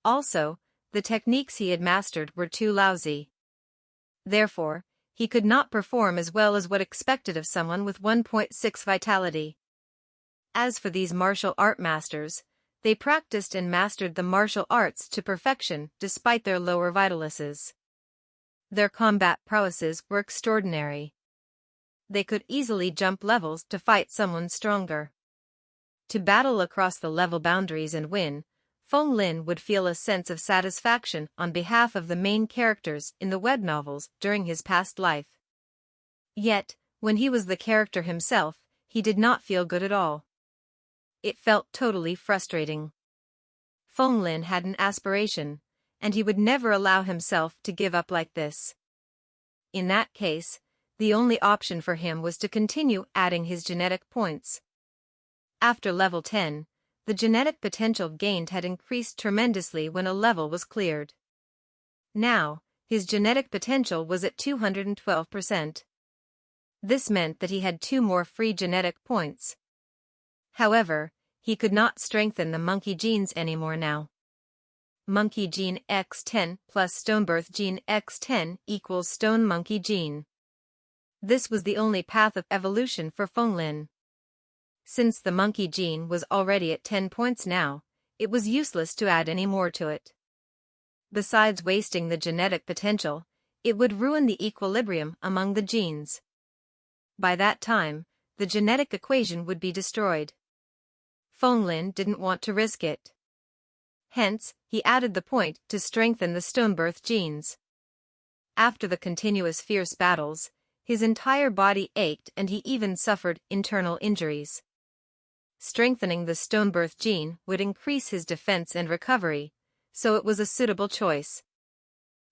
Also, the techniques he had mastered were too lousy. Therefore, he could not perform as well as what expected of someone with 1.6 vitality. As for these martial art masters, they practiced and mastered the martial arts to perfection despite their lower vitalises. Their combat prowesses were extraordinary. They could easily jump levels to fight someone stronger. To battle across the level boundaries and win, Feng Lin would feel a sense of satisfaction on behalf of the main characters in the web novels during his past life. Yet, when he was the character himself, he did not feel good at all. It felt totally frustrating. Feng Lin had an aspiration, and he would never allow himself to give up like this. In that case, the only option for him was to continue adding his genetic points. After level 10, the genetic potential gained had increased tremendously when a level was cleared. Now, his genetic potential was at 212%. This meant that he had 2 more free genetic points. However, he could not strengthen the monkey genes anymore now. Monkey gene X10 plus stone birth gene X10 equals stone monkey gene. This was the only path of evolution for Feng Lin. Since the monkey gene was already at 10 points now, it was useless to add any more to it. Besides wasting the genetic potential, it would ruin the equilibrium among the genes. By that time, the genetic equation would be destroyed. Feng Lin didn't want to risk it. Hence, he added the point to strengthen the stone birth genes. After the continuous fierce battles, His entire body ached and he even suffered internal injuries. Strengthening the stone birth gene would increase his defense and recovery, so it was a suitable choice.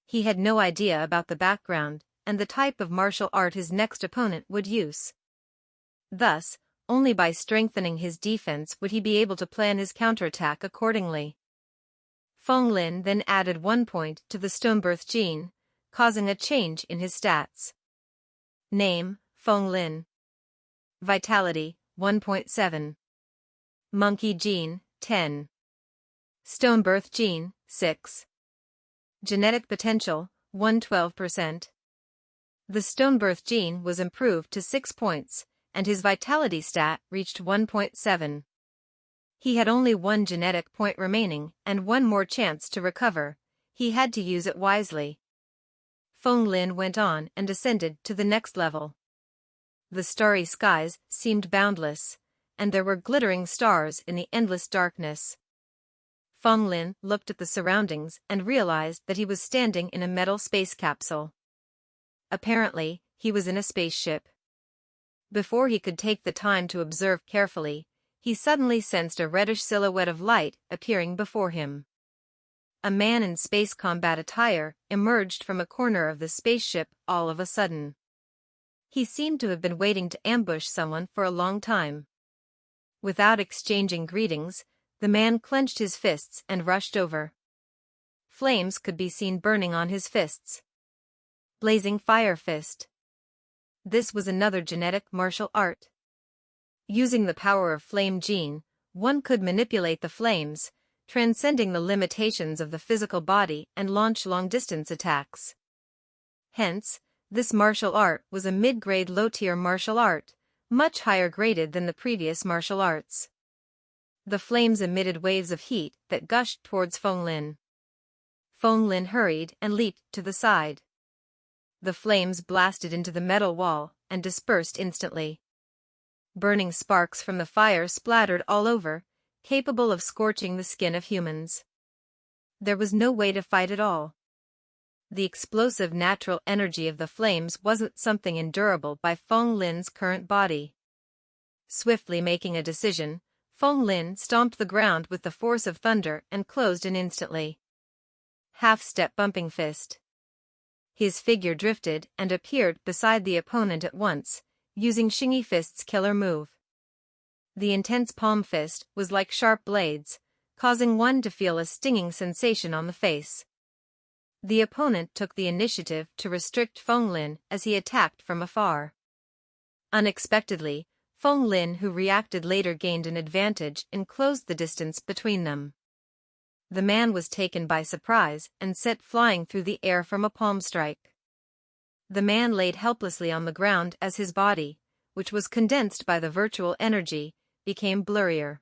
He had no idea about the background and the type of martial art his next opponent would use. Thus, only by strengthening his defense would he be able to plan his counterattack accordingly. Feng Lin then added 1 point to the stone birth gene, causing a change in his stats. Name, Feng Lin. Vitality, 1.7. Monkey gene, 10. Stone birth gene, 6. Genetic potential, 112%. The stone birth gene was improved to 6 points, and his vitality stat reached 1.7. He had only 1 genetic point remaining and 1 more chance to recover. He had to use it wisely. Feng Lin went on and ascended to the next level. The starry skies seemed boundless, and there were glittering stars in the endless darkness. Feng Lin looked at the surroundings and realized that he was standing in a metal space capsule. Apparently, he was in a spaceship. Before he could take the time to observe carefully, he suddenly sensed a reddish silhouette of light appearing before him. A man in space combat attire emerged from a corner of the spaceship all of a sudden. He seemed to have been waiting to ambush someone for a long time. Without exchanging greetings, the man clenched his fists and rushed over. Flames could be seen burning on his fists. Blazing Fire Fist. This was another genetic martial art. Using the power of flame gene, one could manipulate the flames, transcending the limitations of the physical body and launch long-distance attacks. Hence, this martial art was a mid-grade low-tier martial art, much higher graded than the previous martial arts. The flames emitted waves of heat that gushed towards Feng Lin. Feng Lin hurried and leaped to the side. The flames blasted into the metal wall and dispersed instantly. Burning sparks from the fire splattered all over, capable of scorching the skin of humans. There was no way to fight at all. The explosive natural energy of the flames wasn't something endurable by Feng Lin's current body. Swiftly making a decision, Feng Lin stomped the ground with the force of thunder and closed in instantly. Half-step bumping fist. His figure drifted and appeared beside the opponent at once, using Shingy Fist's killer move. The intense palm fist was like sharp blades, causing one to feel a stinging sensation on the face. The opponent took the initiative to restrict Feng Lin as he attacked from afar. Unexpectedly, Feng Lin, who reacted later, gained an advantage and closed the distance between them. The man was taken by surprise and sent flying through the air from a palm strike. The man laid helplessly on the ground as his body, which was condensed by the virtual energy, became blurrier.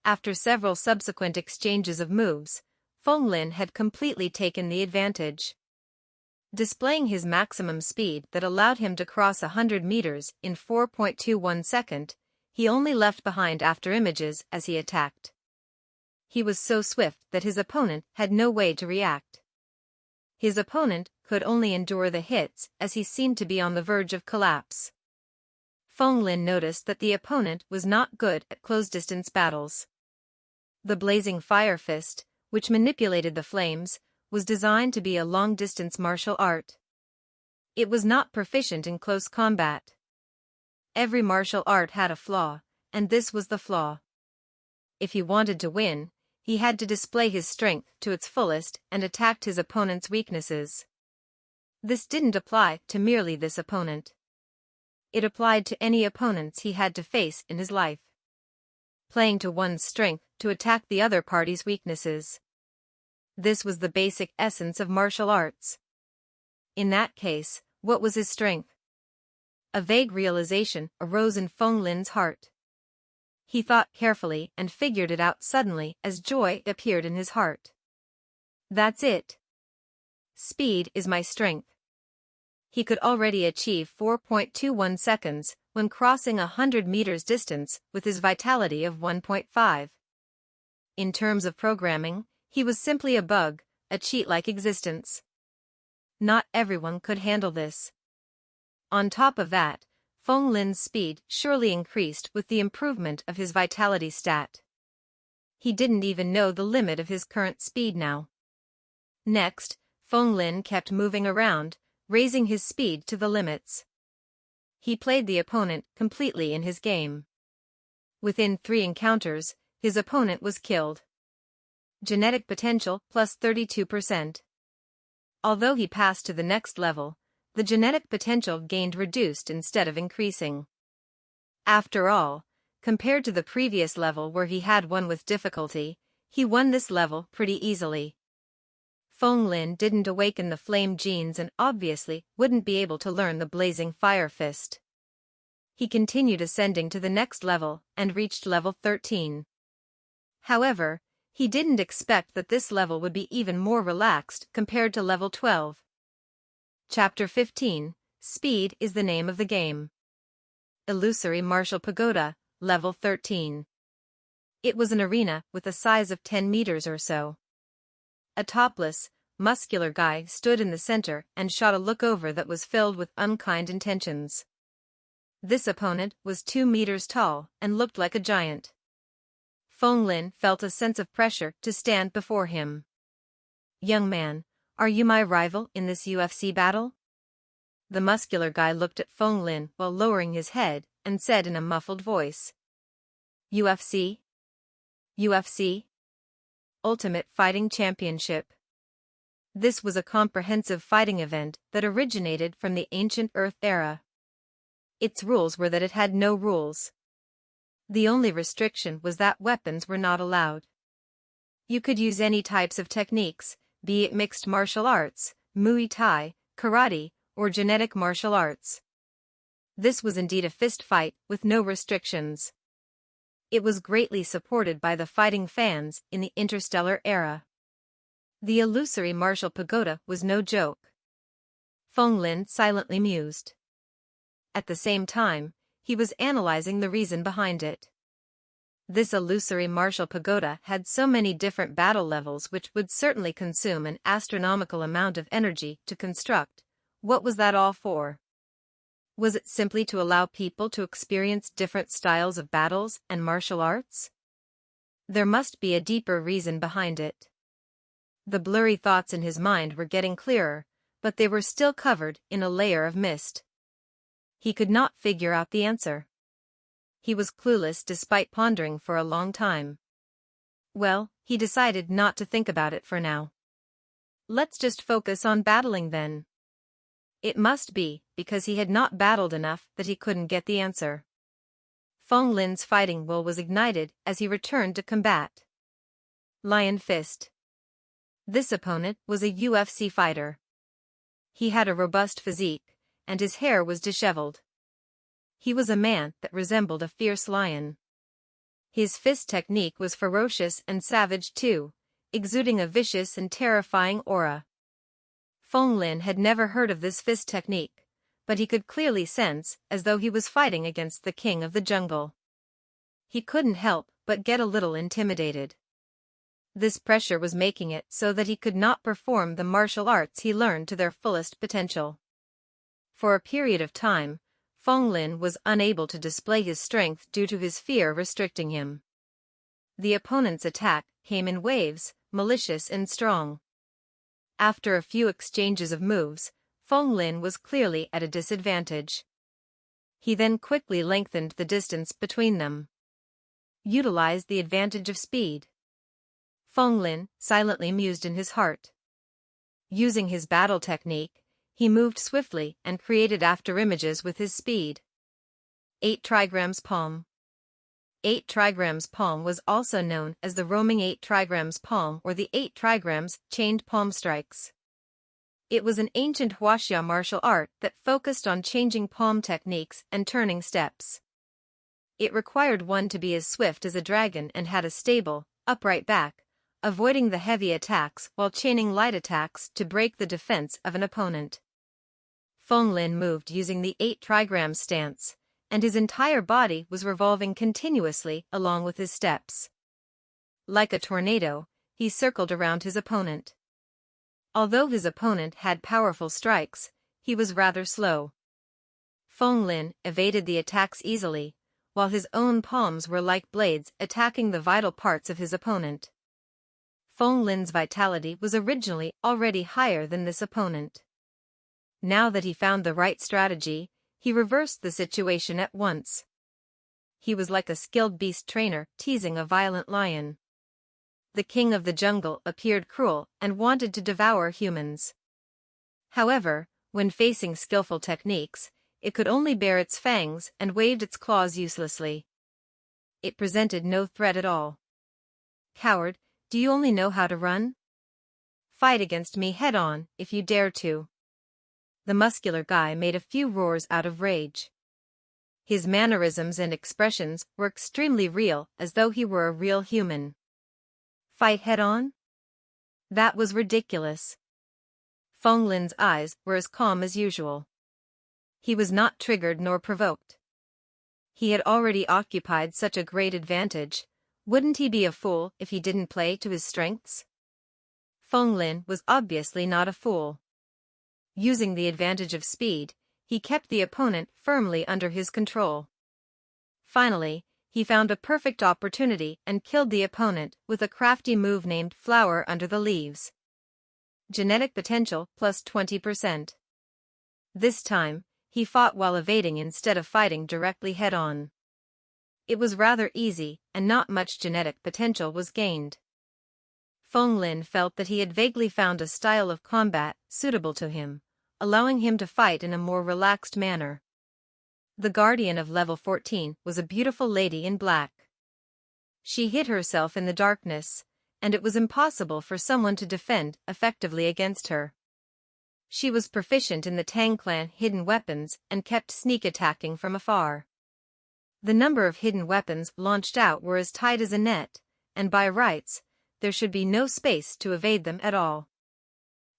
After several subsequent exchanges of moves, Feng Lin had completely taken the advantage. Displaying his maximum speed that allowed him to cross 100 meters in 4.21 seconds, he only left behind after images as he attacked. He was so swift that his opponent had no way to react. His opponent could only endure the hits as he seemed to be on the verge of collapse. Feng Lin noticed that the opponent was not good at close-distance battles. The blazing fire fist, which manipulated the flames, was designed to be a long-distance martial art. It was not proficient in close combat. Every martial art had a flaw, and this was the flaw. If he wanted to win, he had to display his strength to its fullest and attacked his opponent's weaknesses. This didn't apply to merely this opponent. It applied to any opponents he had to face in his life. Playing to one's strength to attack the other party's weaknesses. This was the basic essence of martial arts. In that case, what was his strength? A vague realization arose in Feng Lin's heart. He thought carefully and figured it out suddenly as joy appeared in his heart. That's it. Speed is my strength. He could already achieve 4.21 seconds when crossing 100 meters distance with his vitality of 1.5. In terms of programming, he was simply a bug, a cheat-like existence. Not everyone could handle this. On top of that, Feng Lin's speed surely increased with the improvement of his vitality stat. He didn't even know the limit of his current speed now. Next, Feng Lin kept moving around, raising his speed to the limits. He played the opponent completely in his game. Within 3 encounters, his opponent was killed. Genetic potential plus 32%. Although he passed to the next level, the genetic potential gained reduced instead of increasing. After all, compared to the previous level where he had won with difficulty, he won this level pretty easily. Feng Lin didn't awaken the flame genes and obviously wouldn't be able to learn the blazing fire fist. He continued ascending to the next level and reached level 13. However, he didn't expect that this level would be even more relaxed compared to level 12. Chapter 15, Speed is the name of the game. Illusory Martial Pagoda, level 13. It was an arena with a size of 10 meters or so. A topless, muscular guy stood in the center and shot a look over that was filled with unkind intentions. This opponent was 2 meters tall and looked like a giant. Feng Lin felt a sense of pressure to stand before him. "Young man, are you my rival in this UFC battle?" The muscular guy looked at Feng Lin while lowering his head and said in a muffled voice. "UFC? UFC? Ultimate Fighting Championship." This was a comprehensive fighting event that originated from the ancient Earth era. Its rules were that it had no rules. The only restriction was that weapons were not allowed. You could use any types of techniques, be it mixed martial arts, Muay Thai, karate, or genetic martial arts. This was indeed a fist fight with no restrictions. It was greatly supported by the fighting fans in the interstellar era. The illusory martial pagoda was no joke. Feng Lin silently mused. At the same time, he was analyzing the reason behind it. This illusory martial pagoda had so many different battle levels which would certainly consume an astronomical amount of energy to construct. What was that all for? Was it simply to allow people to experience different styles of battles and martial arts? There must be a deeper reason behind it. The blurry thoughts in his mind were getting clearer, but they were still covered in a layer of mist. He could not figure out the answer. He was clueless despite pondering for a long time. Well, he decided not to think about it for now. Let's just focus on battling then. It must be because he had not battled enough that he couldn't get the answer. Feng Lin's fighting will was ignited as he returned to combat. Lion Fist. This opponent was a UFC fighter. He had a robust physique, and his hair was disheveled. He was a man that resembled a fierce lion. His fist technique was ferocious and savage too, exuding a vicious and terrifying aura. Feng Lin had never heard of this fist technique, but he could clearly sense as though he was fighting against the king of the jungle. He couldn't help but get a little intimidated. This pressure was making it so that he could not perform the martial arts he learned to their fullest potential. For a period of time, Feng Lin was unable to display his strength due to his fear restricting him. The opponent's attack came in waves, malicious and strong. After a few exchanges of moves, Feng Lin was clearly at a disadvantage. He then quickly lengthened the distance between them. Utilized the advantage of speed. Feng Lin silently mused in his heart. Using his battle technique, he moved swiftly and created afterimages with his speed. 8 trigrams palm. 8 trigrams palm was also known as the roaming 8 trigrams palm or the 8 trigrams chained palm strikes. It was an ancient Huaxia martial art that focused on changing palm techniques and turning steps. It required one to be as swift as a dragon and had a stable, upright back, avoiding the heavy attacks while chaining light attacks to break the defense of an opponent. Feng Lin moved using the 8 trigram stance, and his entire body was revolving continuously along with his steps. Like a tornado, he circled around his opponent. Although his opponent had powerful strikes, he was rather slow. Feng Lin evaded the attacks easily, while his own palms were like blades attacking the vital parts of his opponent. Feng Lin's vitality was originally already higher than this opponent. Now that he found the right strategy, he reversed the situation at once. He was like a skilled beast trainer teasing a violent lion. The king of the jungle appeared cruel and wanted to devour humans. However, when facing skillful techniques, it could only bare its fangs and waved its claws uselessly. It presented no threat at all. "Coward, do you only know how to run? Fight against me head-on, if you dare to." The muscular guy made a few roars out of rage. His mannerisms and expressions were extremely real, as though he were a real human. Fight head-on? That was ridiculous. Feng Lin's eyes were as calm as usual. He was not triggered nor provoked. He had already occupied such a great advantage. Wouldn't he be a fool if he didn't play to his strengths? Feng Lin was obviously not a fool. Using the advantage of speed, he kept the opponent firmly under his control. Finally, he found a perfect opportunity and killed the opponent with a crafty move named Flower Under the Leaves. Genetic potential plus 20%. This time, he fought while evading instead of fighting directly head-on. It was rather easy, and not much genetic potential was gained. Feng Lin felt that he had vaguely found a style of combat suitable to him, allowing him to fight in a more relaxed manner. The guardian of level 14 was a beautiful lady in black. She hid herself in the darkness, and it was impossible for someone to defend effectively against her. She was proficient in the Tang clan hidden weapons and kept sneak attacking from afar. The number of hidden weapons launched out were as tight as a net, and by rights, there should be no space to evade them at all.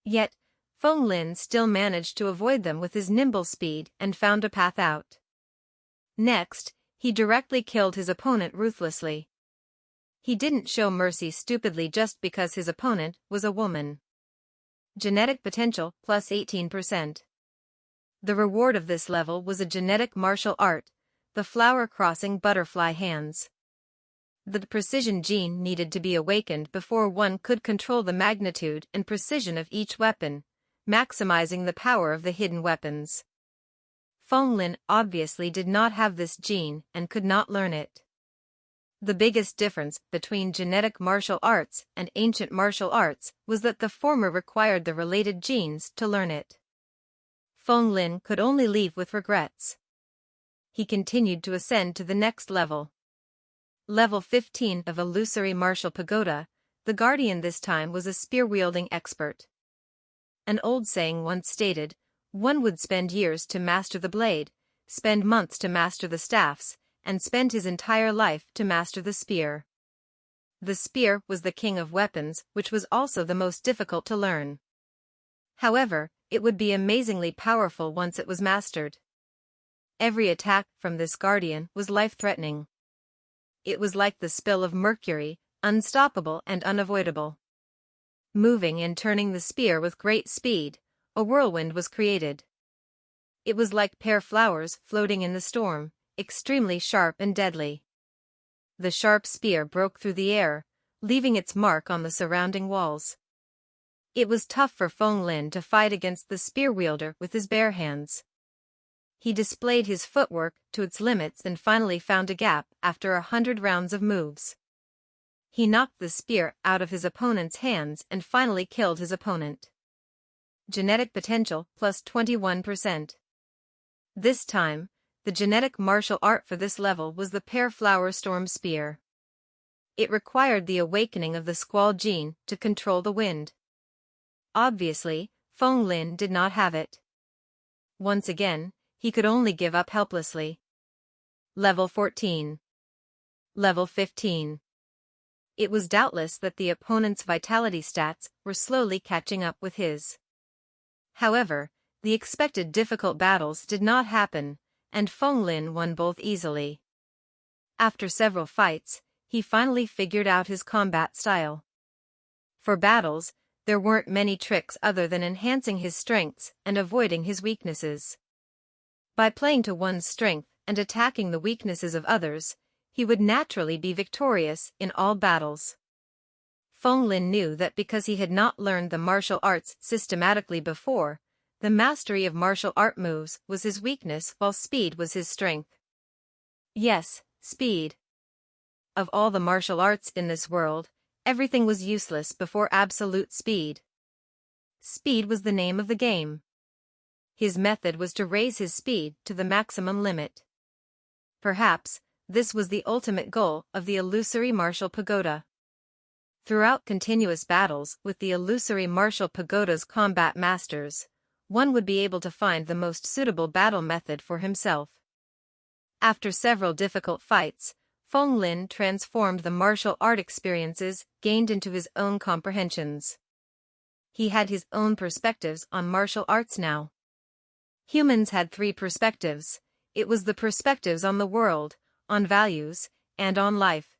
Yet, Feng Lin still managed to avoid them with his nimble speed and found a path out. Next, he directly killed his opponent ruthlessly. He didn't show mercy stupidly just because his opponent was a woman. Genetic potential plus 18%. The reward of this level was a genetic martial art, the flower-crossing butterfly hands. The precision gene needed to be awakened before one could control the magnitude and precision of each weapon, maximizing the power of the hidden weapons. Feng Lin obviously did not have this gene and could not learn it. The biggest difference between genetic martial arts and ancient martial arts was that the former required the related genes to learn it. Feng Lin could only leave with regrets. He continued to ascend to the next level. Level 15 of Illusory Martial Pagoda, the guardian this time was a spear-wielding expert. An old saying once stated, one would spend years to master the blade, spend months to master the staffs, and spend his entire life to master the spear. The spear was the king of weapons, which was also the most difficult to learn. However, it would be amazingly powerful once it was mastered. Every attack from this guardian was life-threatening. It was like the spill of mercury, unstoppable and unavoidable. Moving and turning the spear with great speed, a whirlwind was created. It was like pear flowers floating in the storm, extremely sharp and deadly. The sharp spear broke through the air, leaving its mark on the surrounding walls. It was tough for Feng Lin to fight against the spear wielder with his bare hands. He displayed his footwork to its limits and finally found a gap after 100 rounds of moves. He knocked the spear out of his opponent's hands and finally killed his opponent. Genetic potential plus 21%. This time, the genetic martial art for this level was the Pear Flower Storm Spear. It required the awakening of the Squall gene to control the wind. Obviously, Feng Lin did not have it. Once again, he could only give up helplessly. Level 14. Level 15. It was doubtless that the opponent's vitality stats were slowly catching up with his. However, the expected difficult battles did not happen, and Feng Lin won both easily. After several fights, he finally figured out his combat style. For battles, there weren't many tricks other than enhancing his strengths and avoiding his weaknesses. By playing to one's strength and attacking the weaknesses of others, he would naturally be victorious in all battles. Feng Lin knew that because he had not learned the martial arts systematically before, the mastery of martial art moves was his weakness while speed was his strength. Yes, speed. Of all the martial arts in this world, everything was useless before absolute speed. Speed was the name of the game. His method was to raise his speed to the maximum limit. Perhaps, this was the ultimate goal of the illusory martial pagoda. Throughout continuous battles with the illusory martial pagoda's combat masters, one would be able to find the most suitable battle method for himself. After several difficult fights, Feng Lin transformed the martial art experiences gained into his own comprehensions. He had his own perspectives on martial arts now. Humans had three perspectives. It was the perspectives on the world, on values, and on life.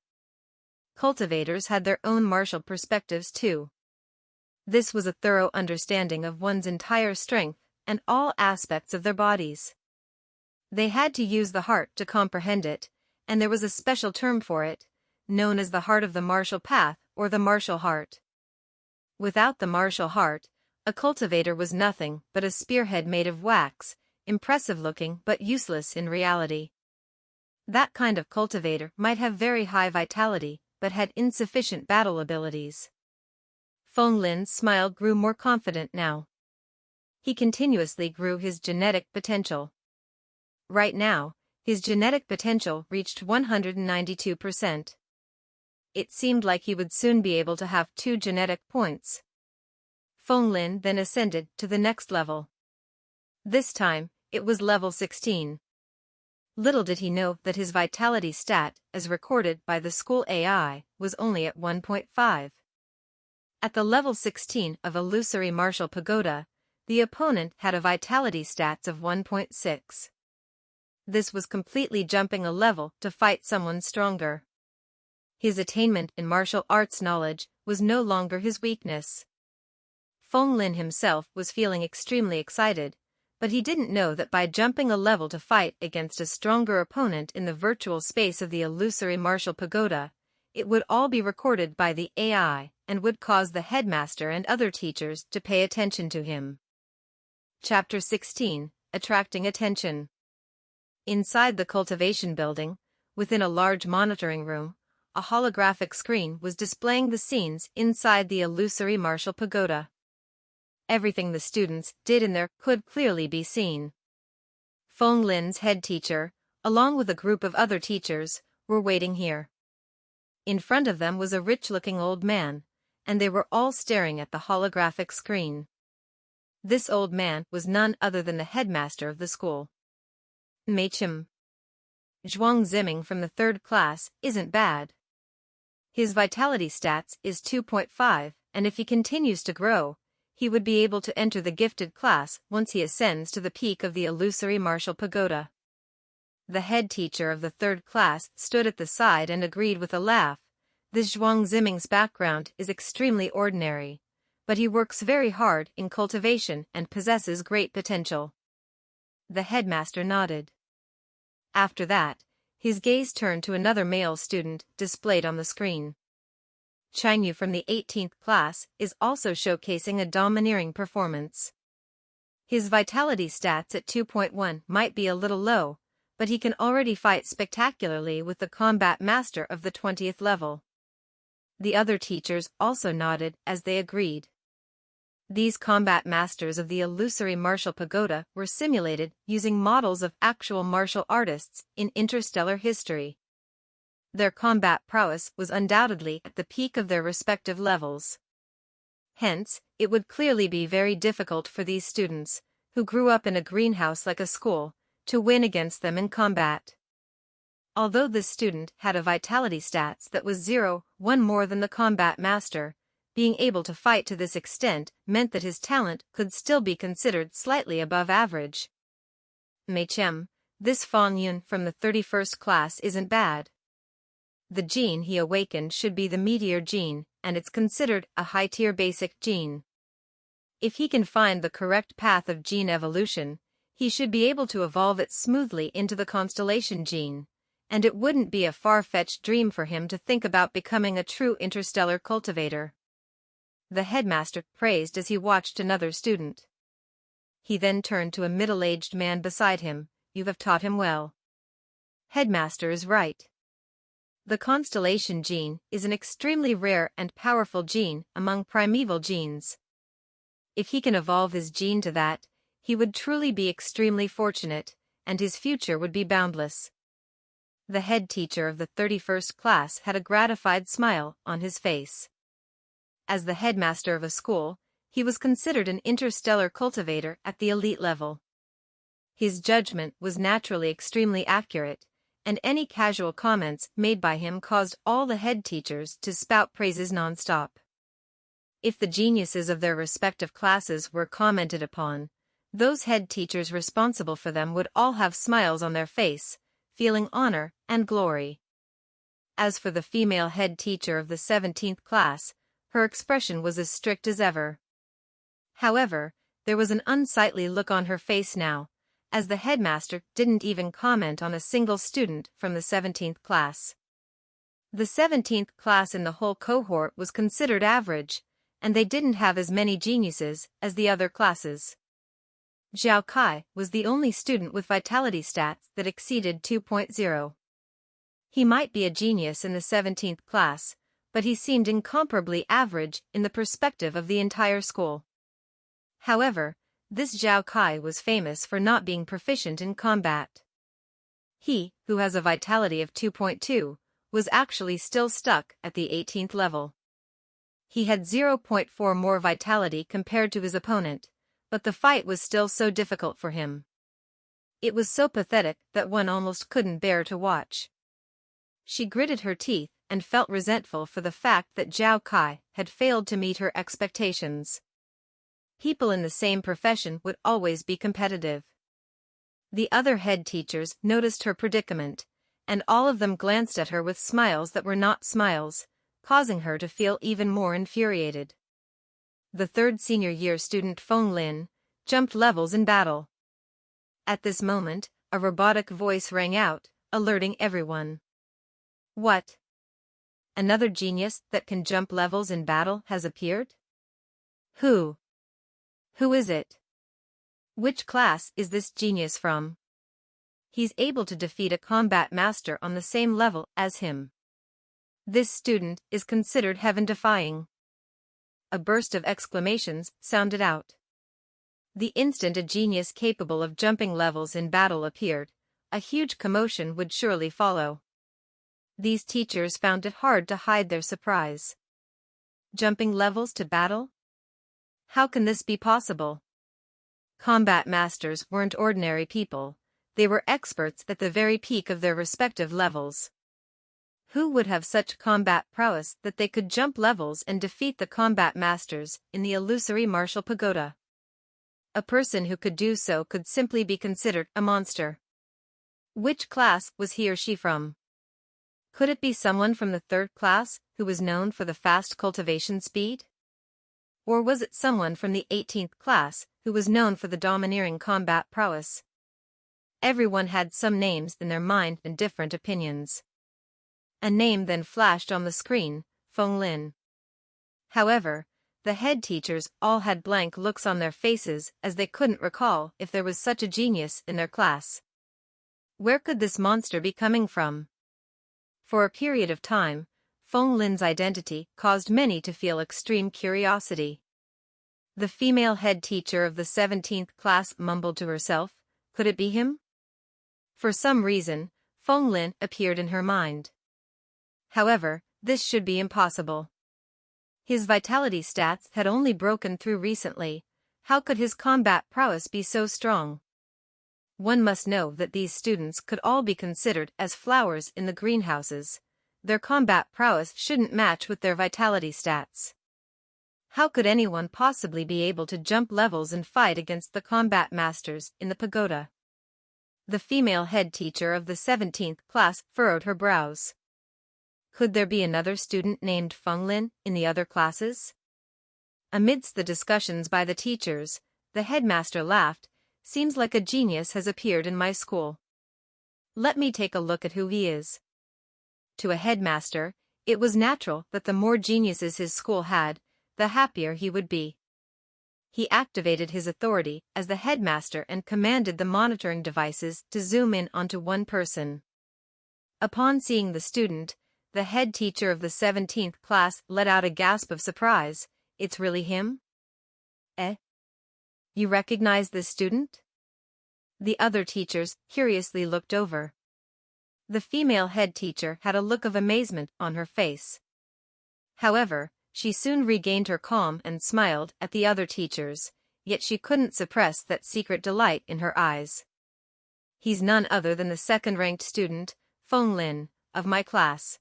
Cultivators had their own martial perspectives too. This was a thorough understanding of one's entire strength and all aspects of their bodies. They had to use the heart to comprehend it, and there was a special term for it, known as the heart of the martial path or the martial heart. Without the martial heart, a cultivator was nothing but a spearhead made of wax, impressive-looking but useless in reality. That kind of cultivator might have very high vitality, but had insufficient battle abilities. Feng Lin's smile grew more confident now. He continuously grew his genetic potential. Right now, his genetic potential reached 192%. It seemed like he would soon be able to have 2 genetic points. Feng Lin then ascended to the next level. This time, it was level 16. Little did he know that his vitality stat, as recorded by the school AI, was only at 1.5. At the level 16 of illusory martial pagoda, the opponent had a vitality stats of 1.6. This was completely jumping a level to fight someone stronger. His attainment in martial arts knowledge was no longer his weakness. Feng Lin himself was feeling extremely excited, but he didn't know that by jumping a level to fight against a stronger opponent in the virtual space of the illusory martial pagoda, it would all be recorded by the AI and would cause the headmaster and other teachers to pay attention to him. Chapter 16: Attracting Attention. Inside the cultivation building, within a large monitoring room, a holographic screen was displaying the scenes inside the illusory martial pagoda. Everything the students did in there could clearly be seen. Feng Lin's head teacher, along with a group of other teachers, were waiting here. In front of them was a rich-looking old man, and they were all staring at the holographic screen. This old man was none other than the headmaster of the school. Mecha. Zhuang Ziming from the 3rd class isn't bad. His vitality stats is 2.5, and if he continues to grow, he would be able to enter the gifted class once he ascends to the peak of the illusory martial pagoda. The head teacher of the 3rd class stood at the side and agreed with a laugh. This Zhuang Ziming's background is extremely ordinary, but he works very hard in cultivation and possesses great potential. The headmaster nodded. After that, his gaze turned to another male student displayed on the screen. Chang Yu from the 18th class is also showcasing a domineering performance. His vitality stats at 2.1 might be a little low, but he can already fight spectacularly with the combat master of the 20th level. The other teachers also nodded as they agreed. These combat masters of the illusory martial pagoda were simulated using models of actual martial artists in interstellar history. Their combat prowess was undoubtedly at the peak of their respective levels. Hence, it would clearly be very difficult for these students, who grew up in a greenhouse like a school, to win against them in combat. Although this student had a vitality stats that was 0.1 more than the combat master, being able to fight to this extent meant that his talent could still be considered slightly above average. Mecha, this Feng Yun from the 31st class isn't bad. The gene he awakened should be the meteor gene, and it's considered a high-tier basic gene. If he can find the correct path of gene evolution, He should be able to evolve it smoothly into the constellation gene, and it wouldn't be a far-fetched dream for him to think about becoming a true interstellar cultivator. The headmaster praised as he watched another student. He then turned to a middle-aged man beside him. "You have taught him well." Headmaster is right. The constellation gene is an extremely rare and powerful gene among primeval genes. If he can evolve his gene to that, he would truly be extremely fortunate, and his future would be boundless. The head teacher of the 31st class had a gratified smile on his face. As the headmaster of a school, he was considered an interstellar cultivator at the elite level. His judgment was naturally extremely accurate, and any casual comments made by him caused all the head teachers to spout praises non-stop. If the geniuses of their respective classes were commented upon, those head teachers responsible for them would all have smiles on their face, feeling honor and glory. As for the female head teacher of the 17th class, her expression was as strict as ever. However, there was an unsightly look on her face now, as the headmaster didn't even comment on a single student from the 17th class. The 17th class in the whole cohort was considered average, and they didn't have as many geniuses as the other classes. Zhao Kai was the only student with vitality stats that exceeded 2.0. He might be a genius in the 17th class, but he seemed incomparably average in the perspective of the entire school. However, this Zhao Kai was famous for not being proficient in combat. He, who has a vitality of 2.2, was actually still stuck at the 18th level. He had 0.4 more vitality compared to his opponent, but the fight was still so difficult for him. It was so pathetic that one almost couldn't bear to watch. She gritted her teeth and felt resentful for the fact that Zhao Kai had failed to meet her expectations. People in the same profession would always be competitive. The other head teachers noticed her predicament, and all of them glanced at her with smiles that were not smiles, causing her to feel even more infuriated. The third senior year student Feng Lin jumped levels in battle. At this moment, a robotic voice rang out, alerting everyone. What? Another genius that can jump levels in battle has appeared? Who? Who is it? Which class is this genius from? He's able to defeat a combat master on the same level as him. This student is considered heaven-defying. A burst of exclamations sounded out. The instant a genius capable of jumping levels in battle appeared, a huge commotion would surely follow. These teachers found it hard to hide their surprise. Jumping levels to battle? How can this be possible? Combat masters weren't ordinary people, they were experts at the very peak of their respective levels. Who would have such combat prowess that they could jump levels and defeat the combat masters in the illusory martial pagoda? A person who could do so could simply be considered a monster. Which class was he or she from? Could it be someone from the third class who was known for the fast cultivation speed? Or was it someone from the 18th class who was known for the domineering combat prowess? Everyone had some names in their mind and different opinions. A name then flashed on the screen, Feng Lin. However, the head teachers all had blank looks on their faces as they couldn't recall if there was such a genius in their class. Where could this monster be coming from? For a period of time, Feng Lin's identity caused many to feel extreme curiosity. The female head teacher of the 17th class mumbled to herself, could it be him? For some reason, Feng Lin appeared in her mind. However, this should be impossible. His vitality stats had only broken through recently. How could his combat prowess be so strong? One must know that these students could all be considered as flowers in the greenhouses. Their combat prowess shouldn't match with their vitality stats. How could anyone possibly be able to jump levels and fight against the combat masters in the pagoda? The female head teacher of the 17th class furrowed her brows. Could there be another student named Feng Lin in the other classes? Amidst the discussions by the teachers, the headmaster laughed, seems like a genius has appeared in my school. Let me take a look at who he is. To a headmaster, it was natural that the more geniuses his school had, the happier he would be. He activated his authority as the headmaster and commanded the monitoring devices to zoom in onto one person. Upon seeing the student, the head teacher of the 17th class let out a gasp of surprise. It's really him? Eh? You recognize this student? The other teachers curiously looked over. The female head teacher had a look of amazement on her face. However, she soon regained her calm and smiled at the other teachers, yet she couldn't suppress that secret delight in her eyes. He's none other than the second-ranked student, Feng Lin, of my class.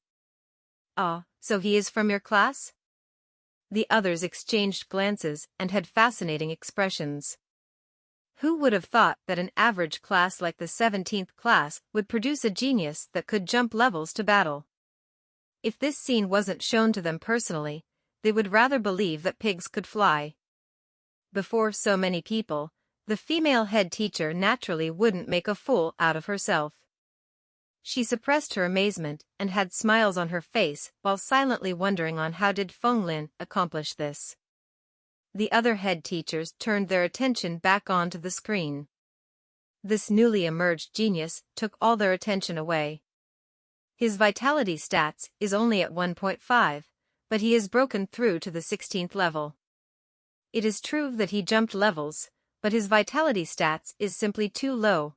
Ah, so he is from your class? The others exchanged glances and had fascinating expressions. Who would have thought that an average class like the 17th class would produce a genius that could jump levels to battle? If this scene wasn't shown to them personally, they would rather believe that pigs could fly. Before so many people, the female head teacher naturally wouldn't make a fool out of herself. She suppressed her amazement and had smiles on her face while silently wondering on how did Feng Lin accomplish this. The other head teachers turned their attention back onto the screen. This newly emerged genius took all their attention away. His vitality stats is only at 1.5, but he has broken through to the 16th level. It is true that he jumped levels, but his vitality stats is simply too low.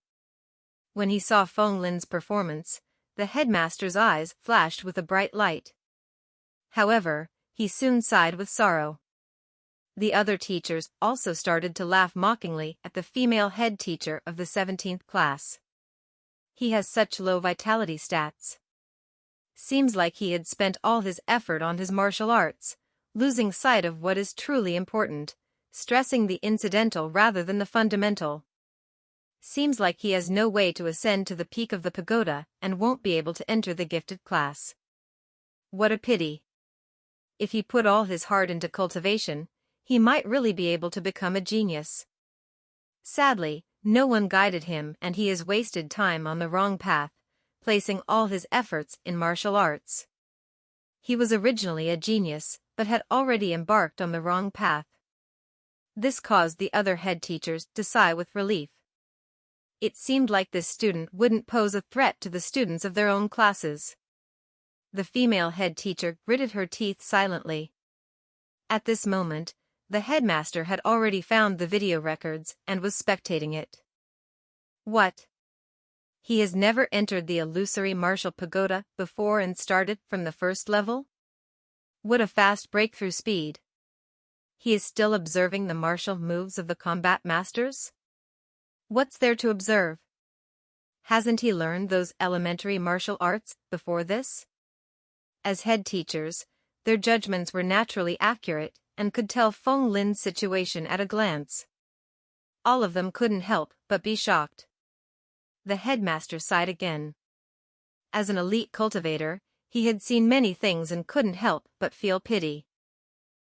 When he saw Feng Lin's performance, the headmaster's eyes flashed with a bright light. However, he soon sighed with sorrow. The other teachers also started to laugh mockingly at the female head teacher of the 17th class. He has such low vitality stats. Seems like he had spent all his effort on his martial arts, losing sight of what is truly important, stressing the incidental rather than the fundamental. Seems like he has no way to ascend to the peak of the pagoda and won't be able to enter the gifted class. What a pity. If he put all his heart into cultivation, he might really be able to become a genius. Sadly, no one guided him and he has wasted time on the wrong path, placing all his efforts in martial arts. He was originally a genius, but had already embarked on the wrong path. This caused the other head teachers to sigh with relief. It seemed like this student wouldn't pose a threat to the students of their own classes. The female head teacher gritted her teeth silently. At this moment, the headmaster had already found the video records and was spectating it. What? He has never entered the illusory martial pagoda before and started from the first level? What a fast breakthrough speed. He is still observing the martial moves of the combat masters? What's there to observe? Hasn't he learned those elementary martial arts before this? As head teachers, their judgments were naturally accurate and could tell Feng Lin's situation at a glance. All of them couldn't help but be shocked. The headmaster sighed again. As an elite cultivator, he had seen many things and couldn't help but feel pity.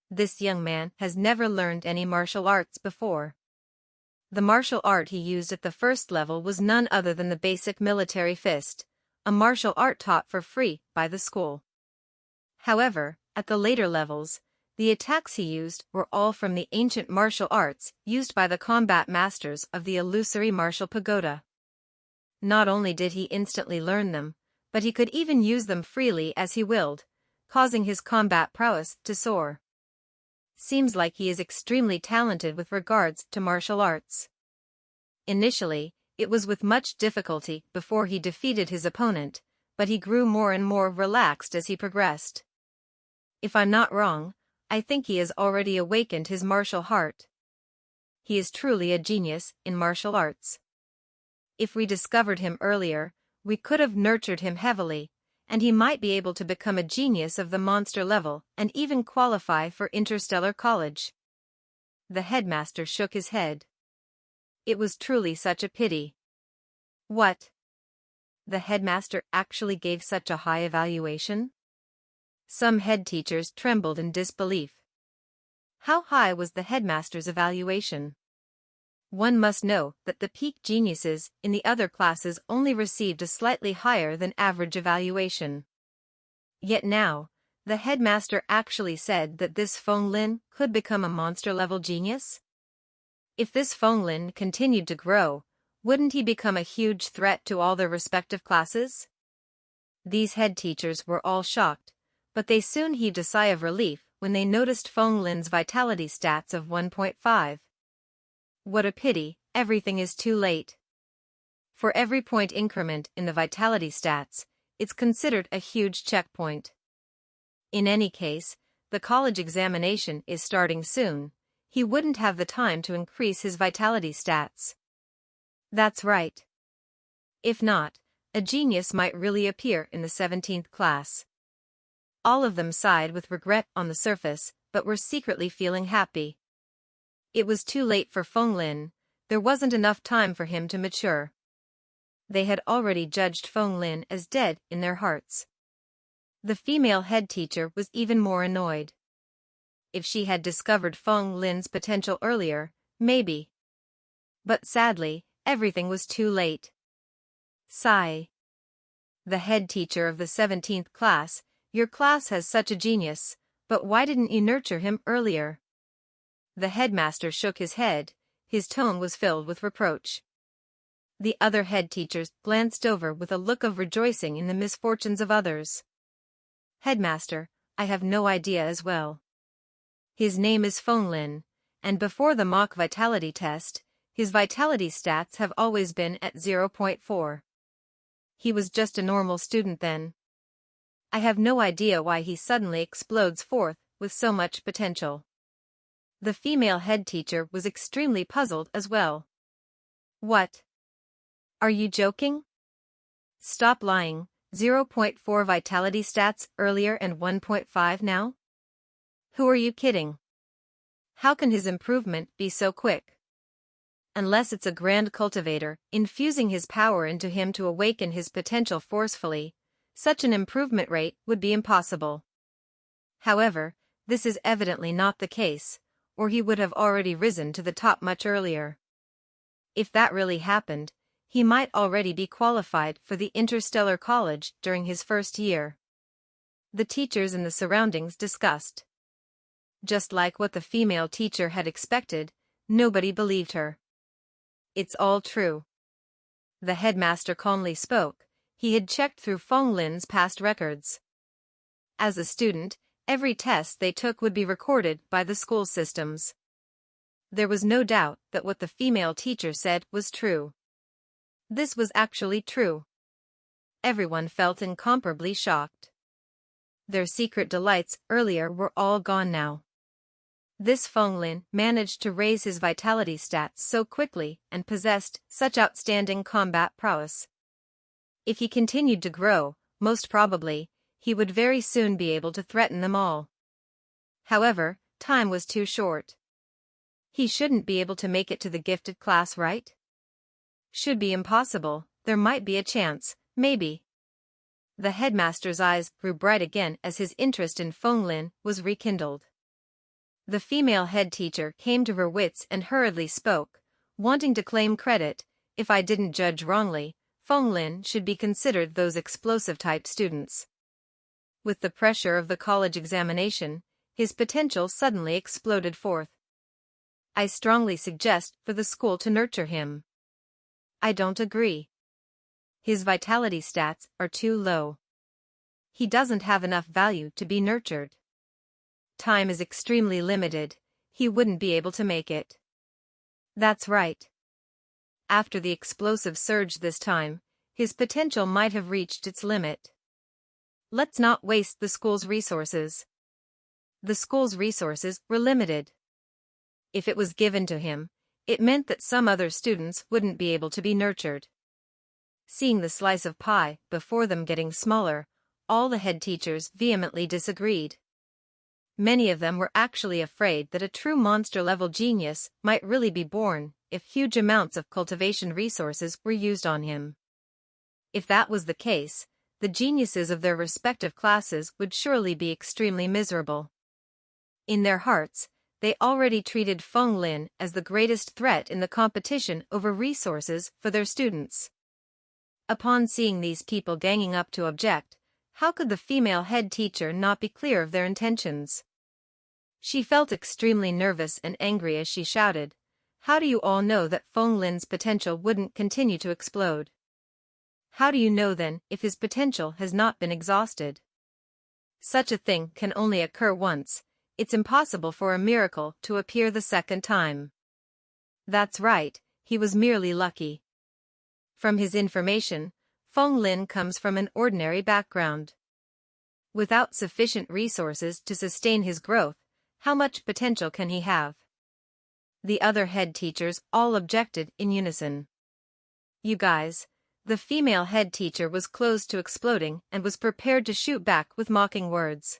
This young man has never learned any martial arts before. The martial art he used at the first level was none other than the basic military fist, a martial art taught for free by the school. However, at the later levels, the attacks he used were all from the ancient martial arts used by the combat masters of the illusory martial pagoda. Not only did he instantly learn them, but he could even use them freely as he willed, causing his combat prowess to soar. Seems like he is extremely talented with regards to martial arts. Initially, it was with much difficulty before he defeated his opponent, but he grew more and more relaxed as he progressed. If I'm not wrong, I think he has already awakened his martial heart. He is truly a genius in martial arts. If we discovered him earlier, we could have nurtured him heavily, and he might be able to become a genius of the monster level and even qualify for interstellar college. The headmaster shook his head. It was truly such a pity. What? The headmaster actually gave such a high evaluation? Some head teachers trembled in disbelief. How high was the headmaster's evaluation? One must know that the peak geniuses in the other classes only received a slightly higher than average evaluation. Yet now, the headmaster actually said that this Feng Lin could become a monster-level genius? If this Feng Lin continued to grow, wouldn't he become a huge threat to all their respective classes? These head teachers were all shocked, but they soon heaved a sigh of relief when they noticed Feng Lin's vitality stats of 1.5. What a pity, everything is too late. For every point increment in the vitality stats, it's considered a huge checkpoint. In any case, the college examination is starting soon. He wouldn't have the time to increase his vitality stats. That's right. If not, a genius might really appear in the 17th class. All of them sighed with regret on the surface, but were secretly feeling happy. It was too late for Feng Lin. There wasn't enough time for him to mature. They had already judged Feng Lin as dead in their hearts. The female head teacher was even more annoyed. If she had discovered Feng Lin's potential earlier, maybe. But sadly, everything was too late. Sigh. The head teacher of the 17th class, your class has such a genius, but why didn't you nurture him earlier? The headmaster shook his head, his tone was filled with reproach. The other head teachers glanced over with a look of rejoicing in the misfortunes of others. Headmaster, I have no idea as well. His name is Feng Lin, and before the mock vitality test, his vitality stats have always been at 0.4. He was just a normal student then. I have no idea why he suddenly explodes forth with so much potential. The female head teacher was extremely puzzled as well. What? Are you joking? Stop lying, 0.4 vitality stats earlier and 1.5 now? Who are you kidding? How can his improvement be so quick? Unless it's a grand cultivator infusing his power into him to awaken his potential forcefully, such an improvement rate would be impossible. However, this is evidently not the case, or he would have already risen to the top much earlier. If that really happened, he might already be qualified for the interstellar college during his first year. The teachers in the surroundings discussed. Just like what the female teacher had expected, nobody believed her. It's all true. The headmaster calmly spoke. He had checked through Feng Lin's past records. As a student, every test they took would be recorded by the school systems. There was no doubt that what the female teacher said was true. This was actually true. Everyone felt incomparably shocked. Their secret delights earlier were all gone now. This Feng Lin managed to raise his vitality stats so quickly and possessed such outstanding combat prowess. If he continued to grow, most probably, he would very soon be able to threaten them all. However, time was too short. He shouldn't be able to make it to the gifted class, right? Should be impossible. There might be a chance, maybe. The headmaster's eyes grew bright again as his interest in Feng Lin was rekindled. The female head teacher came to her wits and hurriedly spoke, wanting to claim credit. If I didn't judge wrongly, Feng Lin should be considered those explosive-type students. With the pressure of the college examination, his potential suddenly exploded forth. I strongly suggest for the school to nurture him. I don't agree. His vitality stats are too low. He doesn't have enough value to be nurtured. Time is extremely limited. He wouldn't be able to make it. That's right. After the explosive surge this time, his potential might have reached its limit. Let's not waste the school's resources. The school's resources were limited. If it was given to him, it meant that some other students wouldn't be able to be nurtured. Seeing the slice of pie before them getting smaller, all the head teachers vehemently disagreed. Many of them were actually afraid that a true monster-level genius might really be born if huge amounts of cultivation resources were used on him. If that was the case, the geniuses of their respective classes would surely be extremely miserable. In their hearts, they already treated Feng Lin as the greatest threat in the competition over resources for their students. Upon seeing these people ganging up to object, how could the female head teacher not be clear of their intentions? She felt extremely nervous and angry as she shouted, "How do you all know that Feng Lin's potential wouldn't continue to explode? How do you know then if his potential has not been exhausted? Such a thing can only occur once. It's impossible for a miracle to appear the second time." That's right, he was merely lucky. From his information, Feng Lin comes from an ordinary background. Without sufficient resources to sustain his growth, how much potential can he have? The other head teachers all objected in unison. "You guys," the female head teacher was close to exploding and was prepared to shoot back with mocking words.